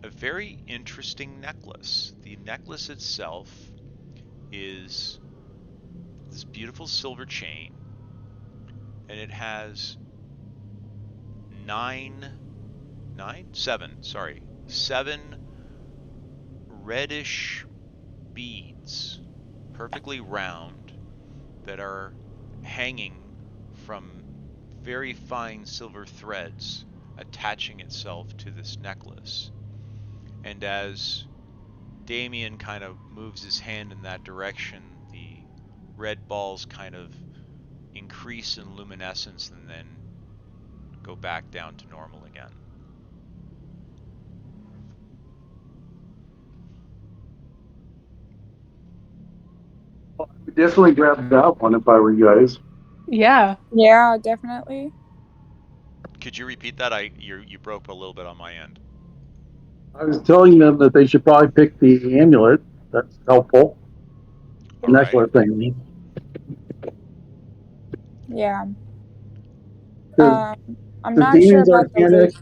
A very interesting necklace. The necklace itself is this beautiful silver chain, and it has seven reddish beads, perfectly round, that are hanging from very fine silver threads attaching itself to this necklace. And as Damien kind of moves his hand in that direction, the red balls kind of increase in luminescence and then go back down to normal again. I would definitely grab that one if I were you guys. Yeah. Yeah, definitely. Could you repeat that? You broke a little bit on my end. I was telling them that they should probably pick the amulet. That's helpful. All right. Necklace thing. Yeah. Does I'm not sure Demon's about the Arcana loot.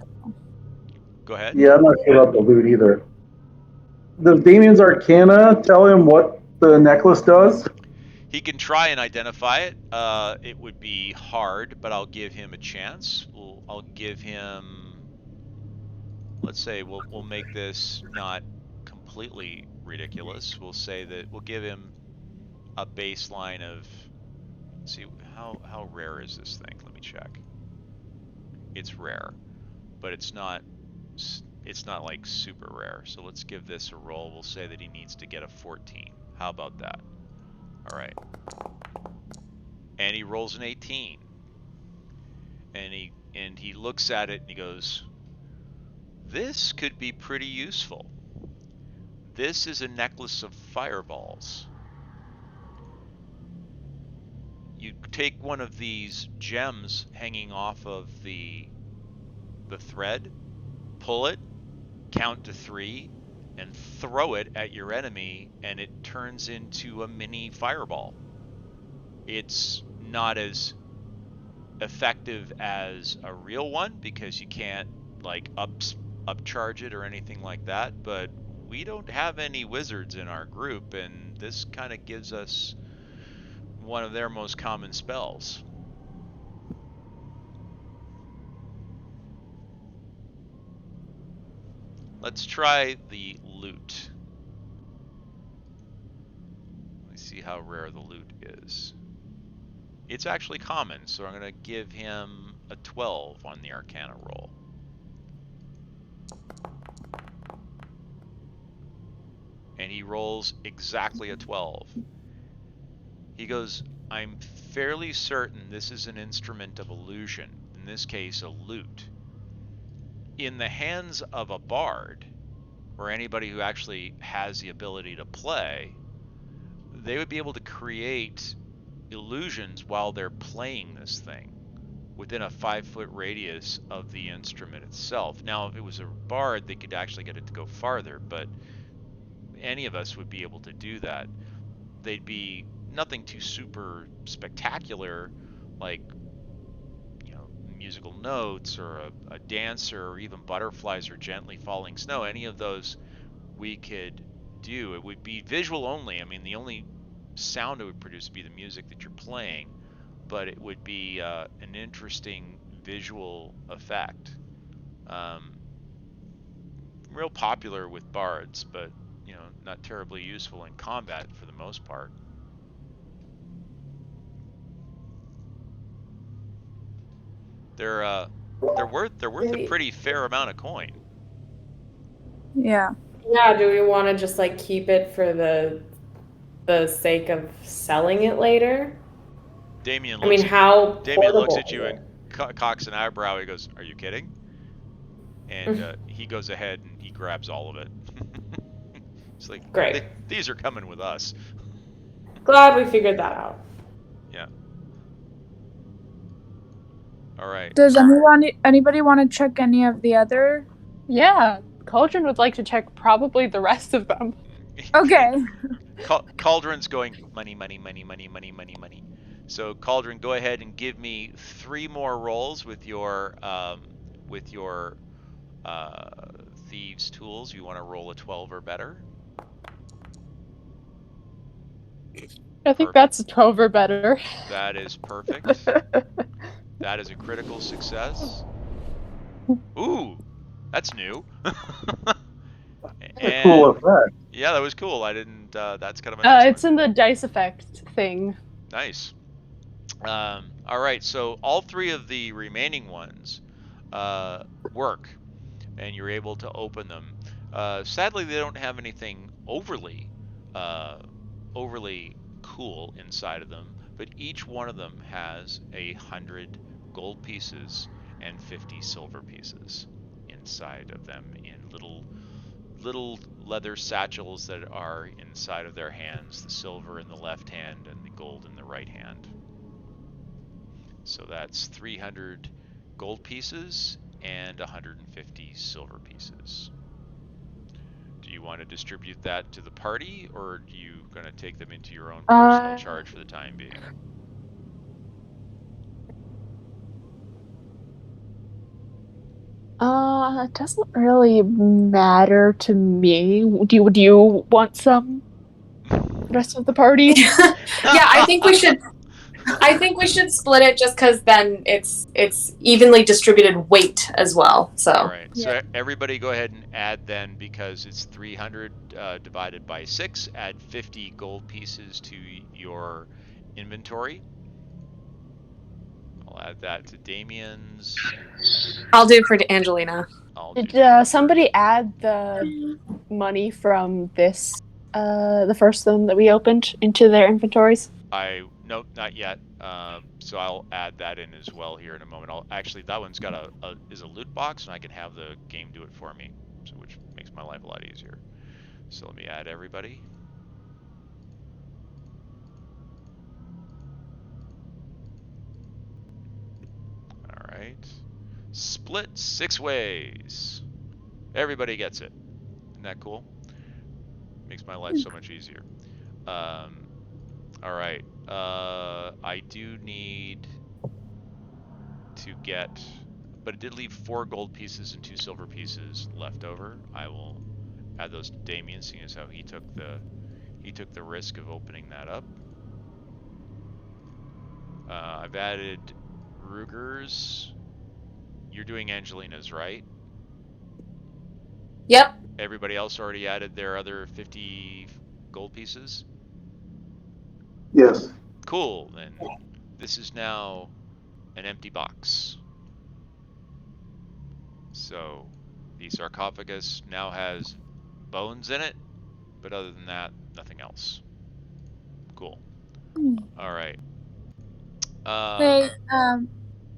Go ahead. Yeah, I'm not sure about the loot either. Does Damien's Arcana tell him what the necklace does? He can try and identify it. It would be hard, but I'll give him a chance. I'll give him. Let's say we'll make this not completely ridiculous. We'll say that we'll give him a baseline of. Let's see how rare is this thing? Let me check. It's rare, but it's not like super rare. So let's give this a roll. We'll say that he needs to get a 14. How about that? All right. And he rolls an 18. And he looks at it and he goes, "This could be pretty useful. This is a necklace of fireballs. You take one of these gems hanging off of the thread, pull it, count to 3, and throw it at your enemy, and it turns into a mini fireball. It's not as effective as a real one because you can't like upcharge it or anything like that, but we don't have any wizards in our group, and this kind of gives us one of their most common spells." Let's try the loot. Let me see how rare the loot is. It's actually common, so I'm going to give him a 12 on the Arcana roll. And he rolls exactly a 12. He goes, "I'm fairly certain this is an instrument of illusion, in this case a lute. In the hands of a bard, or anybody who actually has the ability to play, they would be able to create illusions while they're playing this thing within a 5-foot radius of the instrument itself. Now, if it was a bard, they could actually get it to go farther, but any of us would be able to do that. They'd be nothing too super spectacular, like, you know, musical notes or a dancer or even butterflies or gently falling snow. Any of those we could do. It would be visual only. I mean, the only sound it would produce would be the music that you're playing, but it would be an interesting visual effect. Real popular with bards, but you know, not terribly useful in combat for the most part. They're worth a pretty fair amount of coin. Yeah. Yeah, do we want to just like keep it for the sake of selling it later? Damien I mean, looks how at you portable and cocks an eyebrow. He goes, "Are you kidding?" And is it? he goes ahead and he grabs all of it. It's like, Great. these are coming with us. Glad we figured that out. Yeah. All right. Does anybody want to check any of the other? Yeah, Cauldron would like to check probably the rest of them. Okay. Cauldron's going money, money, money, money, money, money, money. So Cauldron, go ahead and give me 3 more rolls with your thieves tools. You want to roll a 12 or better. I think Perfect. that's a 12 or better. That is perfect. That is a critical success. Ooh, that's new. That's a cool effect. Yeah, that was cool. I didn't. That's kind of a nice It's one. in the dice effect thing. Nice. All right, so all 3 of the remaining ones work, and you're able to open them. Sadly, they don't have anything overly cool inside of them, but each one of them has 100 gold pieces and 50 silver pieces inside of them in little leather satchels that are inside of their hands, the silver in the left hand and the gold in the right hand. So that's 300 gold pieces and 150 silver pieces. Do you want to distribute that to the party, or are you going to take them into your own personal charge for the time being? It doesn't really matter to me. Do you want some? The rest of the party? Yeah, I think we should. I think we should split it just because then it's evenly distributed weight as well. All So right. So everybody go ahead and add then, because it's 300 divided by 6. Add 50 gold pieces to your inventory. I'll add that to Damien's. I'll do it for Angelina. I'll do Did somebody add the money from this, the first one that we opened into their inventories? Nope, not yet. So I'll add that in as well here in a moment. Actually, that one's got is a loot box, and I can have the game do it for me, so which makes my life a lot easier. So let me add everybody. All right. Split 6 ways. Everybody gets it. Isn't that cool? Makes my life so much easier. All right. I do need to get, but it did leave 4 gold pieces and 2 silver pieces left over. I will add those to Damien, seeing as how he took the risk of opening that up. I've added Ruger's. You're doing Angelina's, right? Yep. Everybody else already added their other 50 gold pieces? Yes. Cool, then this is now an empty box. So the sarcophagus now has bones in it, but other than that, nothing else. Cool. All right. Hey,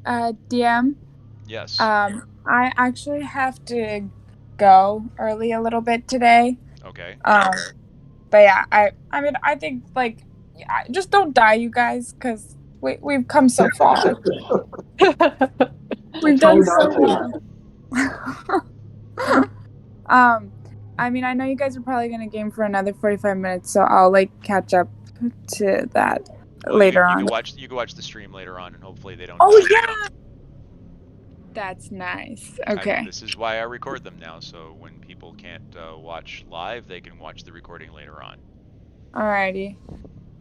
DM. Yes. I actually have to go early a little bit today. Okay. But yeah, I mean, I think like, yeah, just don't die, you guys, because we've come so far. We've Try done not so to. well. I mean, I know you guys are probably gonna game for another 45 minutes, so I'll like catch up to that Well, later you on. can watch the stream later on, and hopefully they don't Oh die. yeah, that's nice. Okay. This is why I record them now, so when people can't watch live, they can watch the recording later on. Alrighty.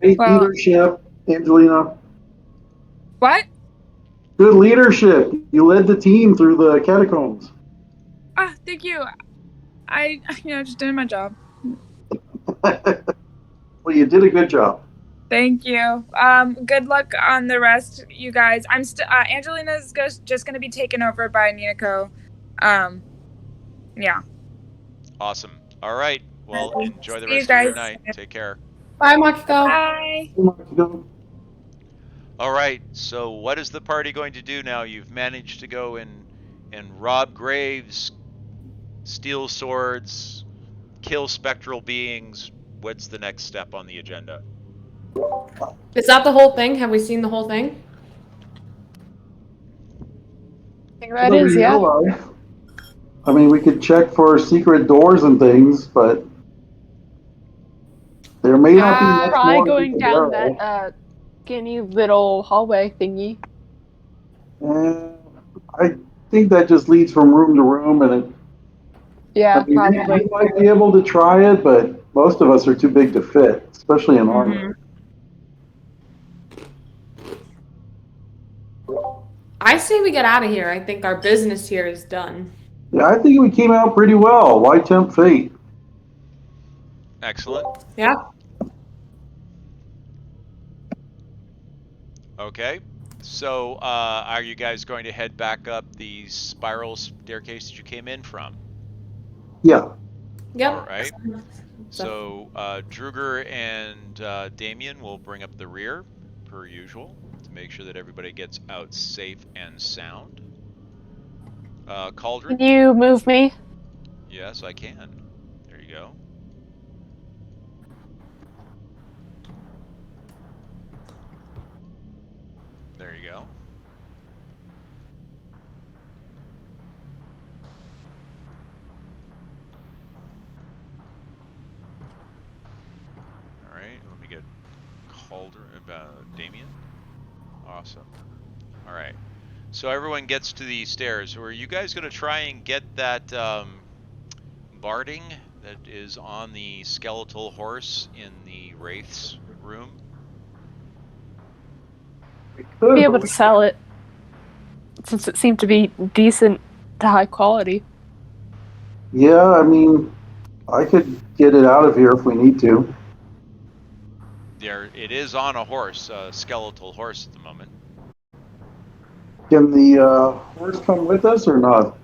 Great Well, leadership, Angelina. what? Good leadership. You led the team through the catacombs. Ah, thank you. I just doing my job. Well, you did a good job. Thank you. Good luck on the rest, you guys. I'm Angelina's just gonna be taken over by Ninako. Yeah. Awesome. All right. Well, enjoy the See you rest of your guys. night. Take care. Bye, Makiko. Bye. All right. So, what is the party going to do now? You've managed to go and rob graves, steal swords, kill spectral beings. What's the next step on the agenda? Is that the whole thing? Have we seen the whole thing? I think that is, yeah. I mean, we could check for secret doors and things, but there may not be much Try more going to down go. that skinny little hallway thingy. I think that just leads from room to room, and Yeah, I mean, probably. we might be able to try it, but most of us are too big to fit, especially in armor. I say we get out of here. I think our business here is done. Yeah, I think we came out pretty well. Why tempt fate? Excellent. Yeah. Okay. So, are you guys going to head back up the spiral staircase that you came in from? Yeah. Yep. All right. So, Druger and Damien will bring up the rear, per usual, to make sure that everybody gets out safe and sound. Cauldron? Can you move me? Yes, I can. There you go. There you go. All right, let me get Cauldron, Damien. Awesome. All right. So everyone gets to the stairs. Are you guys going to try and get that barding that is on the skeletal horse in the Wraith's room? We could, Be but able to sell it, since it seemed to be decent to high quality. Yeah, I mean, I could get it out of here if we need to. It is on a horse, a skeletal horse at the moment. Can the horse come with us or not?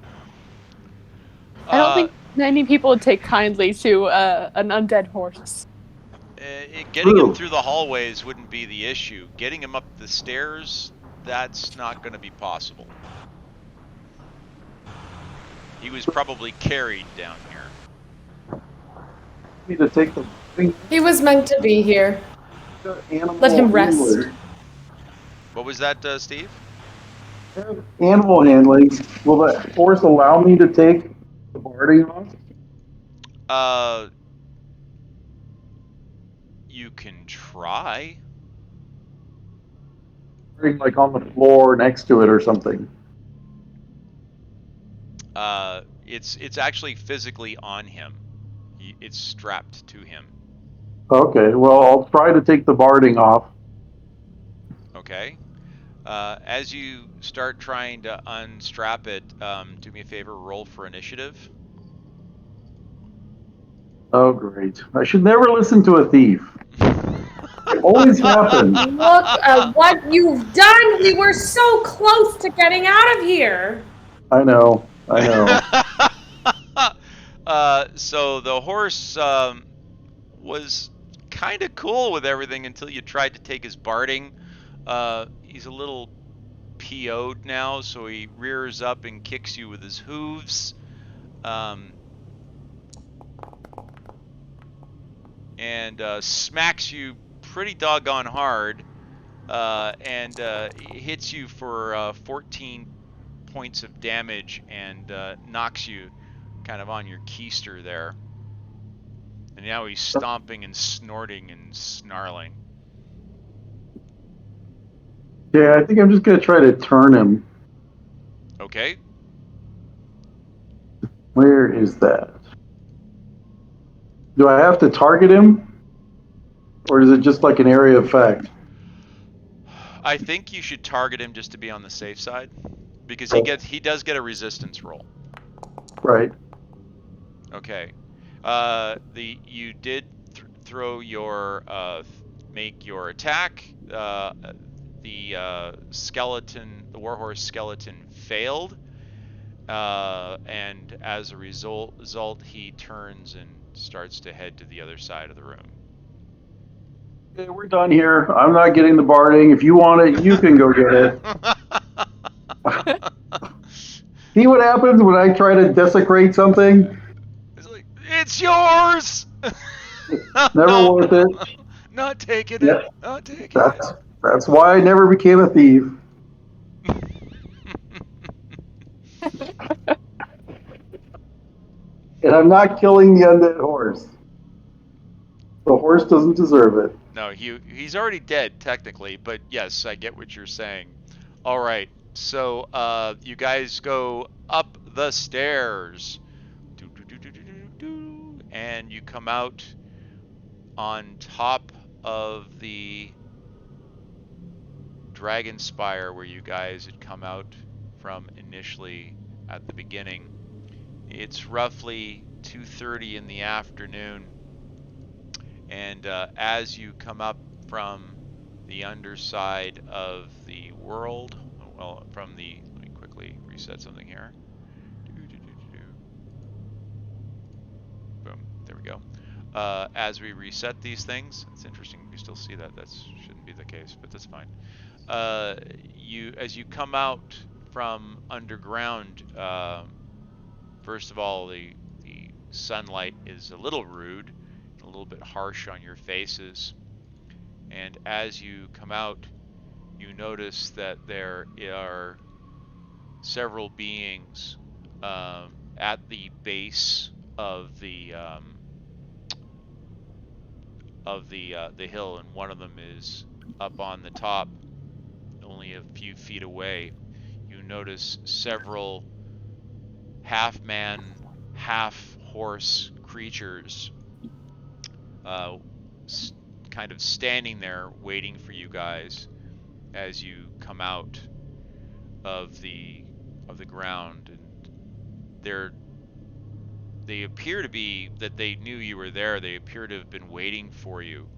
I don't think many people would take kindly to an undead horse. Getting him True. through the hallways wouldn't be the issue. Getting him up the stairs, that's not going to be possible. He was probably carried down here. Need to take the He was meant to be here. animal Let him rest. handler. What was that, Steve? Animal handling. Will that horse allow me to take the barding off? You can try. Like on the floor next to it or something. It's actually physically on him. It's strapped to him. Okay, well, I'll try to take the barding off. Okay. As you start trying to unstrap it, do me a favor, roll for initiative. Oh, great. I should never listen to a thief. It always happens. Look at what you've done! We were so close to getting out of here! I know. So the horse was kind of cool with everything until you tried to take his barding. He's a little PO'd now, so he rears up and kicks you with his hooves. And smacks you pretty doggone hard, and hits you for 14 points of damage and knocks you kind of on your keister there. And now he's stomping and snorting and snarling. Yeah, I think I'm just going to try to turn him. Okay. Where is that? Do I have to target him? Or is it just like an area effect? I think you should target him just to be on the safe side, because he does get a resistance roll. Right. Okay. You did throw your make your attack. The warhorse skeleton failed, and as a result, he turns and starts to head to the other side of the room. Okay, we're done here. I'm not getting the barding. If you want it, you can go get it. See what happens when I try to desecrate something? It's like, it's yours! Never worth it. Not taking it. Yep. Not taking it. That's why I never became a thief. And I'm not killing the undead horse. The horse doesn't deserve it. No, he's already dead technically, but yes, I get what you're saying. All right, so you guys go up the stairs, and you come out on top of the Dragon Spire where you guys had come out from initially at the beginning. It's roughly 2:30 in the afternoon, and as you come up from the underside of the world, well, let me quickly reset something here. Boom, there we go. As we reset these things, it's interesting you still see that. That shouldn't be the case, but that's fine. As you come out from underground, first of all, the sunlight is a little rude, a little bit harsh on your faces. And as you come out, you notice that there are several beings at the base of the hill, and one of them is up on the top, only a few feet away. you notice several half-man, half-horse creatures uh, kind of standing there waiting for you guys as you come out of the ground, and they appear to be that they knew you were there. They appear to have been waiting for you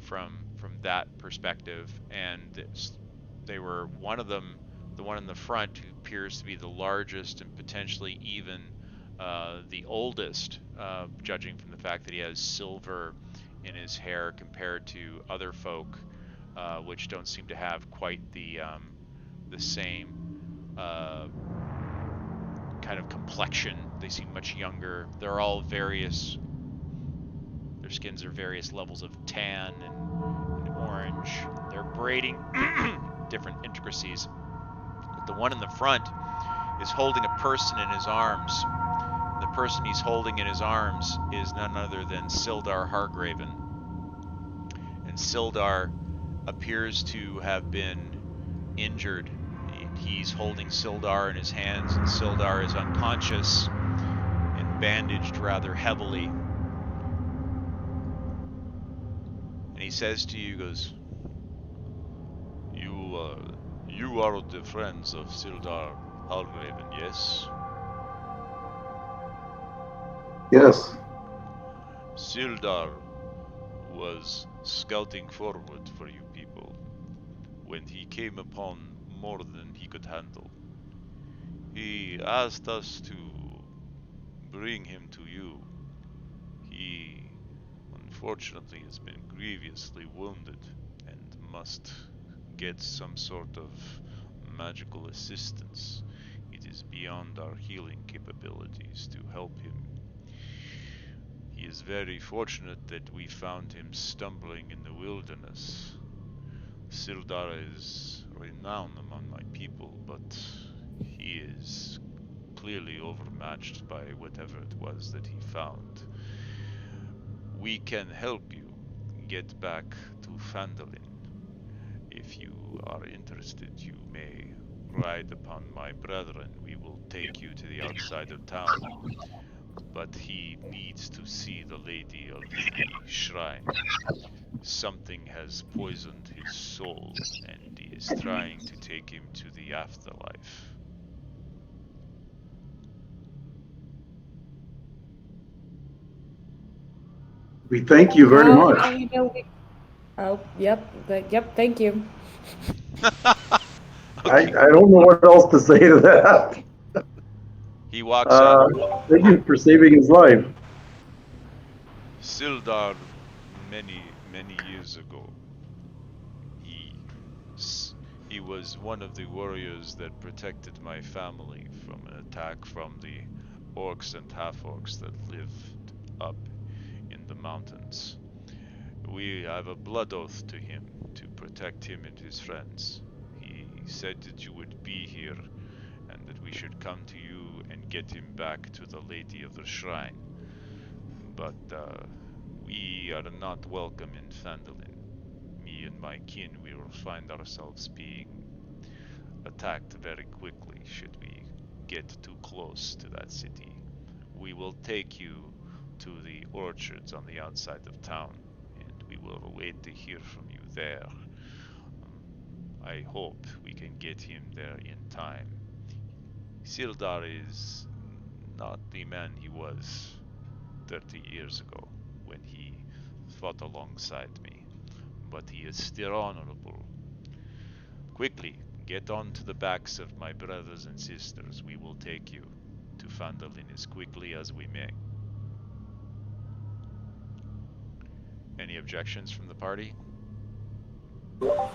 from that perspective, and they were one of them, the one in the front, who appears to be the largest and potentially even the oldest, judging from the fact that he has silver in his hair compared to other folk, which don't seem to have quite the same kind of complexion. They seem much younger. They're all various. Their skins are various levels of tan and orange. They're braiding different intricacies. But the one in the front is holding a person in his arms. The person he's holding in his arms is none other than Sildar Hargraven. And Sildar appears to have been injured. He's holding Sildar in his hands, and Sildar is unconscious and bandaged rather heavily. And he says to you, goes, You are the friends of Sildar Hargraven, yes? Yes. Sildar was scouting forward for you people when he came upon more than he could handle. He asked us to bring him to you. He unfortunately has been grievously wounded and must get some sort of magical assistance. It is beyond our healing capabilities to help him. He is very fortunate that we found him stumbling in the wilderness. Sildar is renowned among my people, but he is clearly overmatched by whatever it was that he found. We can help you get back to Phandalin. If you are interested, you may ride upon my brethren. We will take you to the outside of town. But he needs to see the Lady of the Shrine. Something has poisoned his soul, and he is trying to take him to the afterlife. We thank you very How much. are we doing? Oh, yep, yep. Thank you. I Okay. don't know what else to say to that. He walks up. Thank you for saving his life. Sildar, many, many years ago, he he was one of the warriors that protected my family from an attack from the orcs and half-orcs that lived up in the mountains. We have a blood oath to him to protect him and his friends. He said that you would be here and that we should come to you and get him back to the Lady of the Shrine. But we are not welcome in Phandalin. Me and my kin will find ourselves being attacked very quickly should we get too close to that city. We will take you to the orchards on the outside of town, and we will wait to hear from you there. I hope we can get him there in time. Sildar is not the man he was 30 years ago when he fought alongside me, but he is still honorable. Quickly, get on to the backs of my brothers and sisters. We will take you to Phandalin as quickly as we may. Any objections from the party?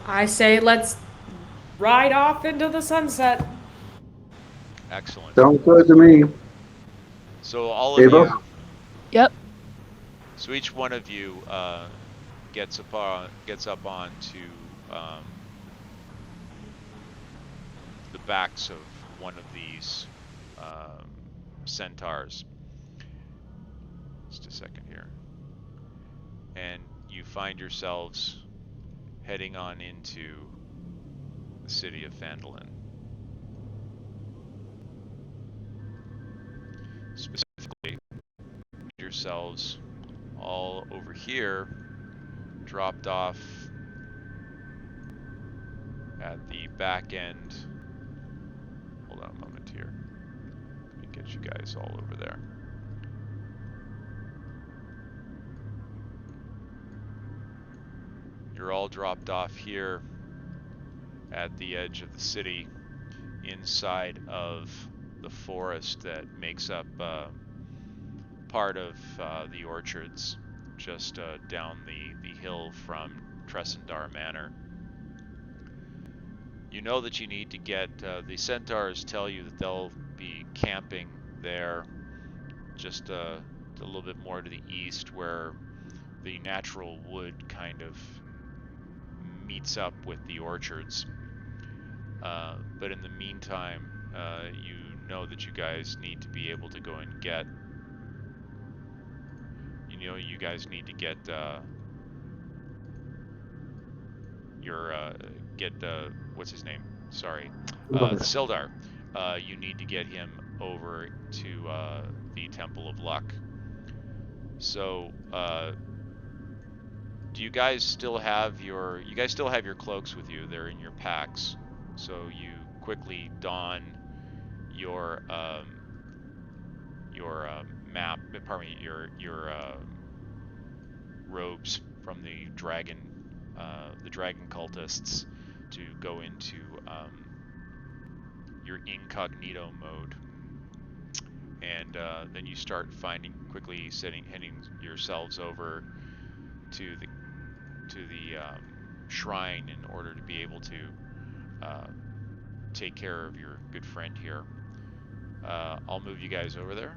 I say let's ride off into the sunset. Excellent. Sounds good to me. So all of Ava? you, Yep. so each one of you gets up onto the backs of one of these centaurs. Just a second here. And you find yourselves heading on into the city of Phandalin. yourselves all over here, dropped off at the back end. Hold on a moment here. Let me get you guys all over there. You're all dropped off here at the edge of the city, inside of the forest that makes up part of the orchards, just down the hill from Tressendar Manor. You know that you need to get, the centaurs tell you that they'll be camping there just a little bit more to the east, where the natural wood kind of meets up with the orchards. But in the meantime, you know that you guys need to be able to go and get, you guys need to get what's his name? Sorry, Sildar. You need to get him over to the Temple of Luck. So, do you guys still have your cloaks with you? They're in your packs. So you quickly don your robes from the dragon cultists to go into your incognito mode, and then you start heading yourselves over to the shrine in order to be able to take care of your good friend here. I'll move you guys over there.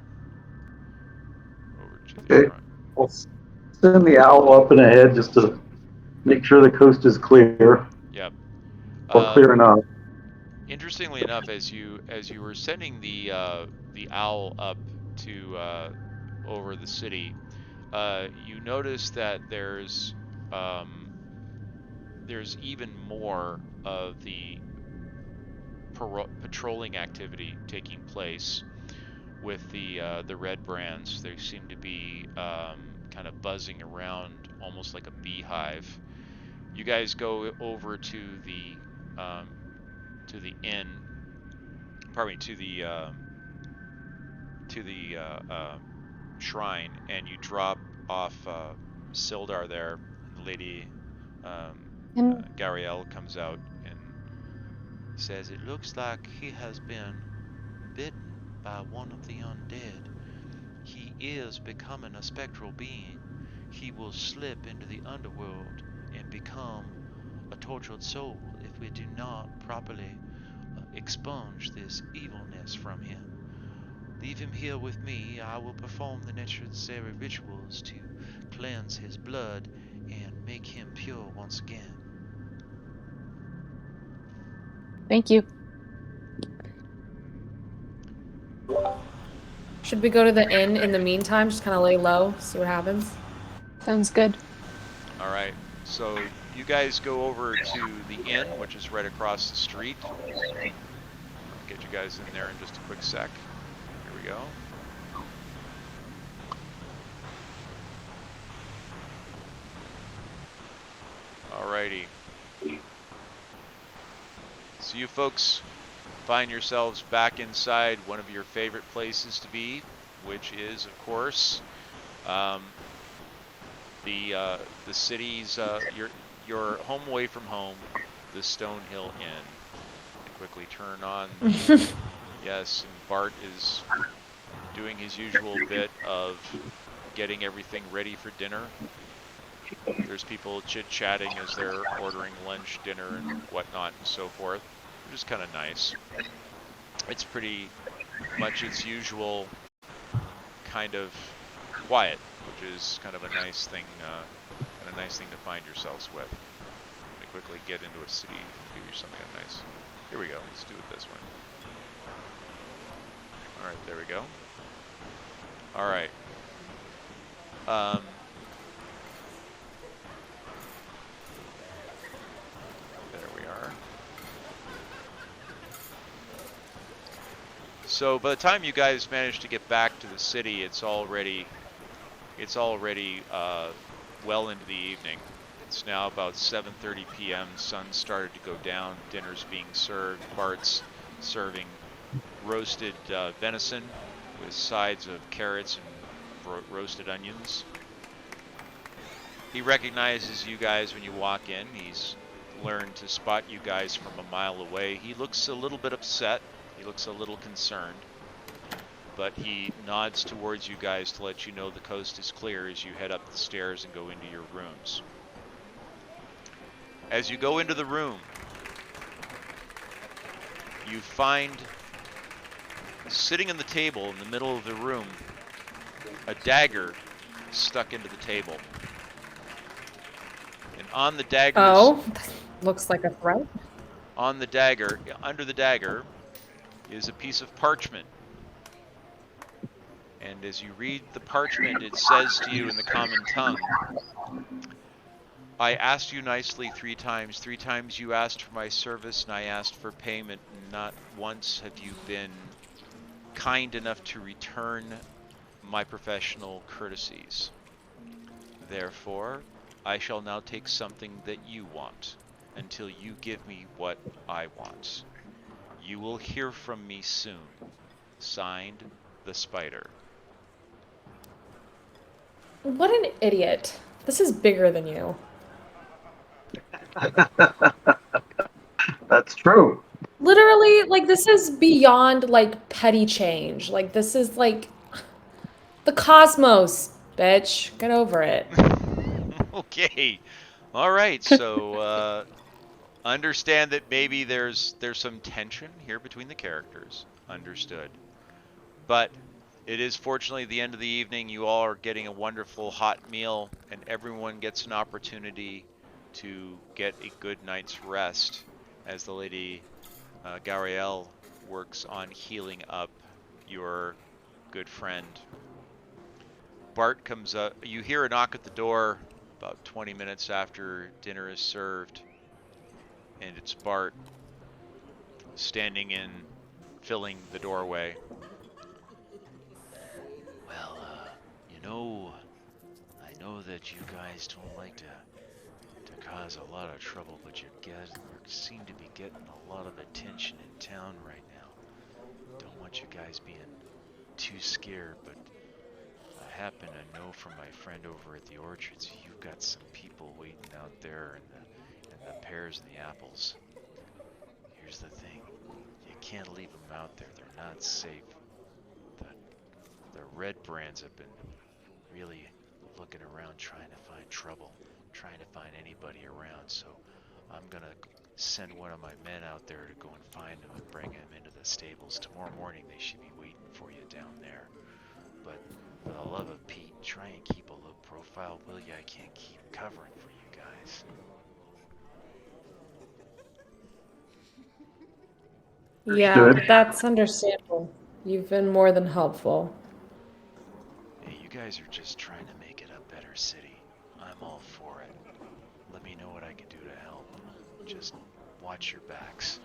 Over to the shrine. I'll send the owl up and ahead just to make sure the coast is clear. Yep. Or clear enough. Interestingly enough, as you were sending the owl up to over the city, you notice that there's even more of the patrolling activity taking place with the red brands. They seem to be kind of buzzing around, almost like a beehive. You guys go over to the inn. Pardon me, to the shrine, and you drop off Sildar there. And Lady Gariel comes out and says, "It looks like he has been bitten by one of the undead. He is becoming a spectral being. He will slip into the underworld and become a tortured soul if we do not properly expunge this evilness from him. Leave him here with me. I will perform the necessary rituals to cleanse his blood and make him pure once again." Thank you. Should we go to the inn in the meantime? Just kind of lay low, see what happens? Sounds good. All right. So you guys go over to the inn, which is right across the street. I'll get you guys in there in just a quick sec. Here we go. Alrighty. So you folks find yourselves back inside one of your favorite places to be, which is, of course, the city's your home away from home, the Stonehill Inn. And quickly turn on. Yes, and Bart is doing his usual bit of getting everything ready for dinner. There's people chit-chatting as they're ordering lunch, dinner, and whatnot, and so forth, which is kind of nice. It's pretty much its usual kind of quiet, which is kind of a nice thing, to find yourselves with. Let me quickly get into a city and give you something nice. Here we go. Let's do it this way. All right, there we go. All right. There we are. So by the time you guys manage to get back to the city, it's already It's already well into the evening. It's now about 7:30 p.m. Sun started to go down. Dinner's being served. Bart's serving roasted venison with sides of carrots and roasted onions. He recognizes you guys when you walk in. He's learned to spot you guys from a mile away. He looks a little bit upset. He looks a little concerned. But he nods towards you guys to let you know the coast is clear as you head up the stairs and go into your rooms. As you go into the room, you find sitting on the table in the middle of the room a dagger stuck into the table. And on the dagger Looks like a threat. on the dagger, under the dagger, is a piece of parchment. And as you read the parchment, it says to you in the common tongue, I asked you nicely 3 times. 3 times you asked for my service, and I asked for payment. And not once have you been kind enough to return my professional courtesies. Therefore, I shall now take something that you want until you give me what I want. You will hear from me soon. Signed, the Spider. What an idiot. This is bigger than you. That's true. Literally, like, this is beyond, like, petty change. Like, this is, like, the cosmos, bitch. Get over it. Okay. All right. So understand that maybe there's some tension here between the characters. Understood. But it is fortunately the end of the evening. You all are getting a wonderful hot meal, and everyone gets an opportunity to get a good night's rest as the Lady Gariel works on healing up your good friend. Bart comes up. You hear a knock at the door about 20 minutes after dinner is served, and it's Bart standing in, filling the doorway. Well, I know that you guys don't like to cause a lot of trouble, but you guys seem to be getting a lot of attention in town right now. Don't want you guys being too scared, but I happen to know from my friend over at the orchards, you've got some people waiting out there in the pears and the apples. Here's the thing, you can't leave them out there, they're not safe. The red brands have been really looking around trying to find trouble, trying to find anybody around, so I'm gonna send one of my men out there to go and find them and bring them into the stables. Tomorrow morning they should be waiting for you down there. But for the love of Pete, try and keep a low profile, will ya? I can't keep covering for you guys. Yeah, Understood. that's understandable. You've been more than helpful. Hey, you guys are just trying to make it a better city. I'm all for it. Let me know what I can do to help. Just watch your backs.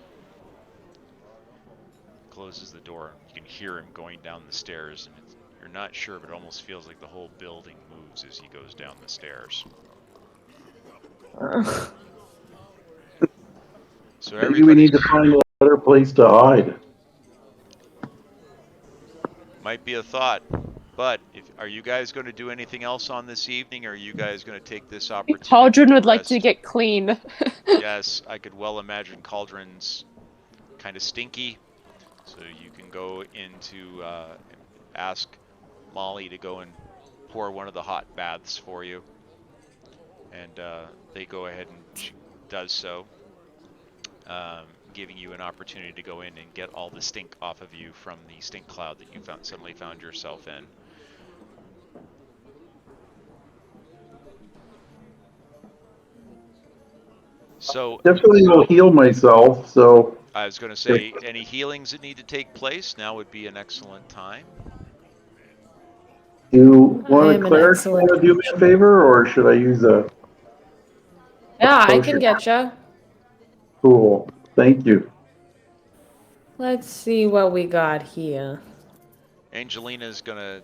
Closes the door. You can hear him going down the stairs, and you're not sure, but it almost feels like the whole building moves as he goes down the stairs. So Maybe we need to find a better place to hide. might be a thought. But are you guys going to do anything else on this evening, or are you guys going to take this opportunity Cauldron to would like rest? to get clean. Yes, I could well imagine Cauldron's kind of stinky, so you can go into ask Molly to go and pour one of the hot baths for you, and they go ahead and she does so, giving you an opportunity to go in and get all the stink off of you from the stink cloud that you suddenly found yourself in. So Definitely will heal myself, so I was going to say, any healings that need to take place, now would be an excellent time. you I want am a an cleric excellent to do me a favor, or should I use a Yeah, I potion? can get you. Cool. Thank you. Let's see what we got here. Angelina's going to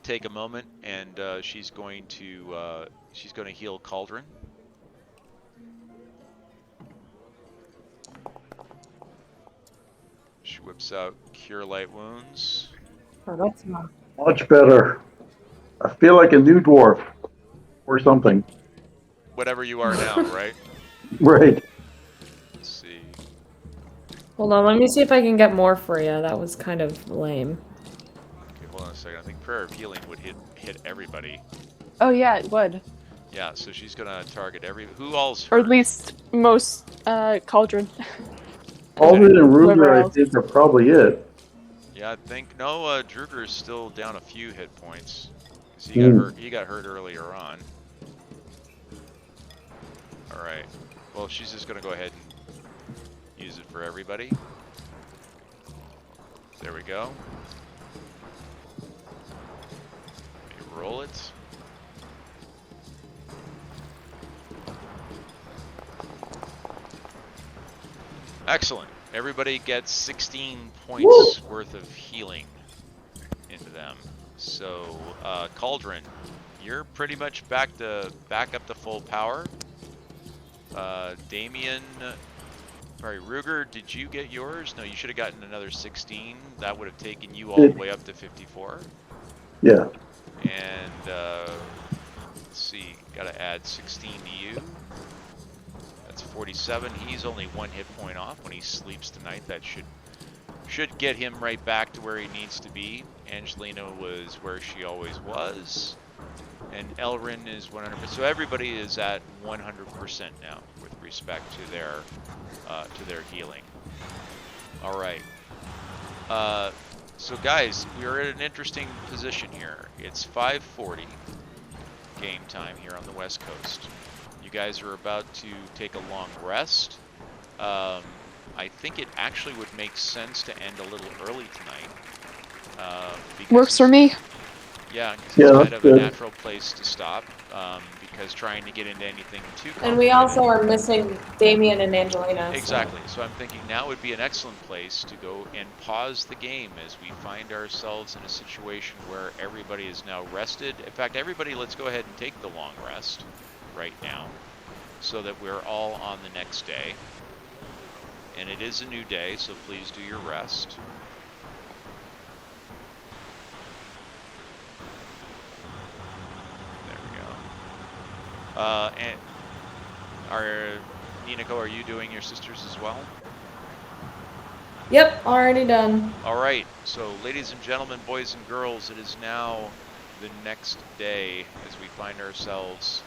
take a moment, and she's going to heal Cauldron. She whips out Cure Light Wounds. Oh, that's not. Much better. I feel like a new dwarf or something. Whatever you are now, right? Right. Let's see. Hold on, let me see if I can get more for you. That was kind of lame. Okay, hold on a second. I think Prayer of Healing would hit everybody. Oh yeah, it would. Yeah, so she's gonna target who all's Or hurt? at least most Cauldron. Alden and Whoever Ruger, I else. think, are probably it. Yeah, I think no. Druger's still down a few hit points because he got hurt earlier on. All right. Well, she's just gonna go ahead and use it for everybody. There we go. You roll it. Excellent. Everybody gets 16 points worth of healing into them. So, Cauldron, you're pretty much back up to full power. Damien, sorry, Ruger, did you get yours? No, you should have gotten another 16. That would have taken you all the way up to 54. Yeah. And let's see, gotta add 16 to you. That's 47. He's only 1 hit point off when he sleeps tonight. That should get him right back to where he needs to be. Angelina was where she always was. And Elrin is 100%. So everybody is at 100% now with respect to their healing. All right. So guys, we are at an interesting position here. It's 5:40 game time here on the West Coast. You guys are about to take a long rest. I think it actually would make sense to end a little early tonight. Works for me. Yeah, because Yeah, it's that's kind of good. a natural place to stop. Because trying to get into anything too complicated. And we also are missing Damien and Angelina. Exactly. So I'm thinking now would be an excellent place to go and pause the game as we find ourselves in a situation where everybody is now rested. In fact, everybody, let's go ahead and take the long rest right now so that we're all on the next day. And it is a new day, so please do your rest. There we go. And Ninako, are you doing your sisters as well? Yep, already done. All right, so ladies and gentlemen, boys and girls, it is now the next day as we find ourselves.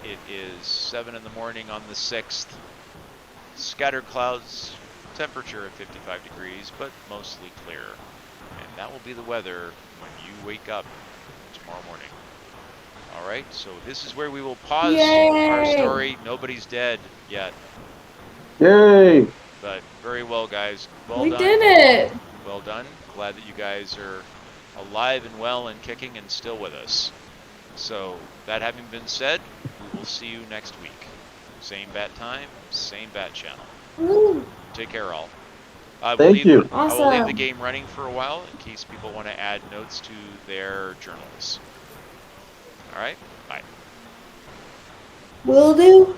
It is 7 in the morning on the 6th. Scattered clouds, temperature at 55 degrees, but mostly clear. And that will be the weather when you wake up tomorrow morning. All right, so this is where we will pause our story. Nobody's dead yet. Yay! But very well, guys. Well We done. did it! Well done. Glad that you guys are alive and well and kicking and still with us. So, that having been said, we will see you next week. Same bat time, same bat channel. Woo. Take care, all. Thank you. I will leave the Awesome. game running for a while in case people want to add notes to their journals. All right? Bye. Will do.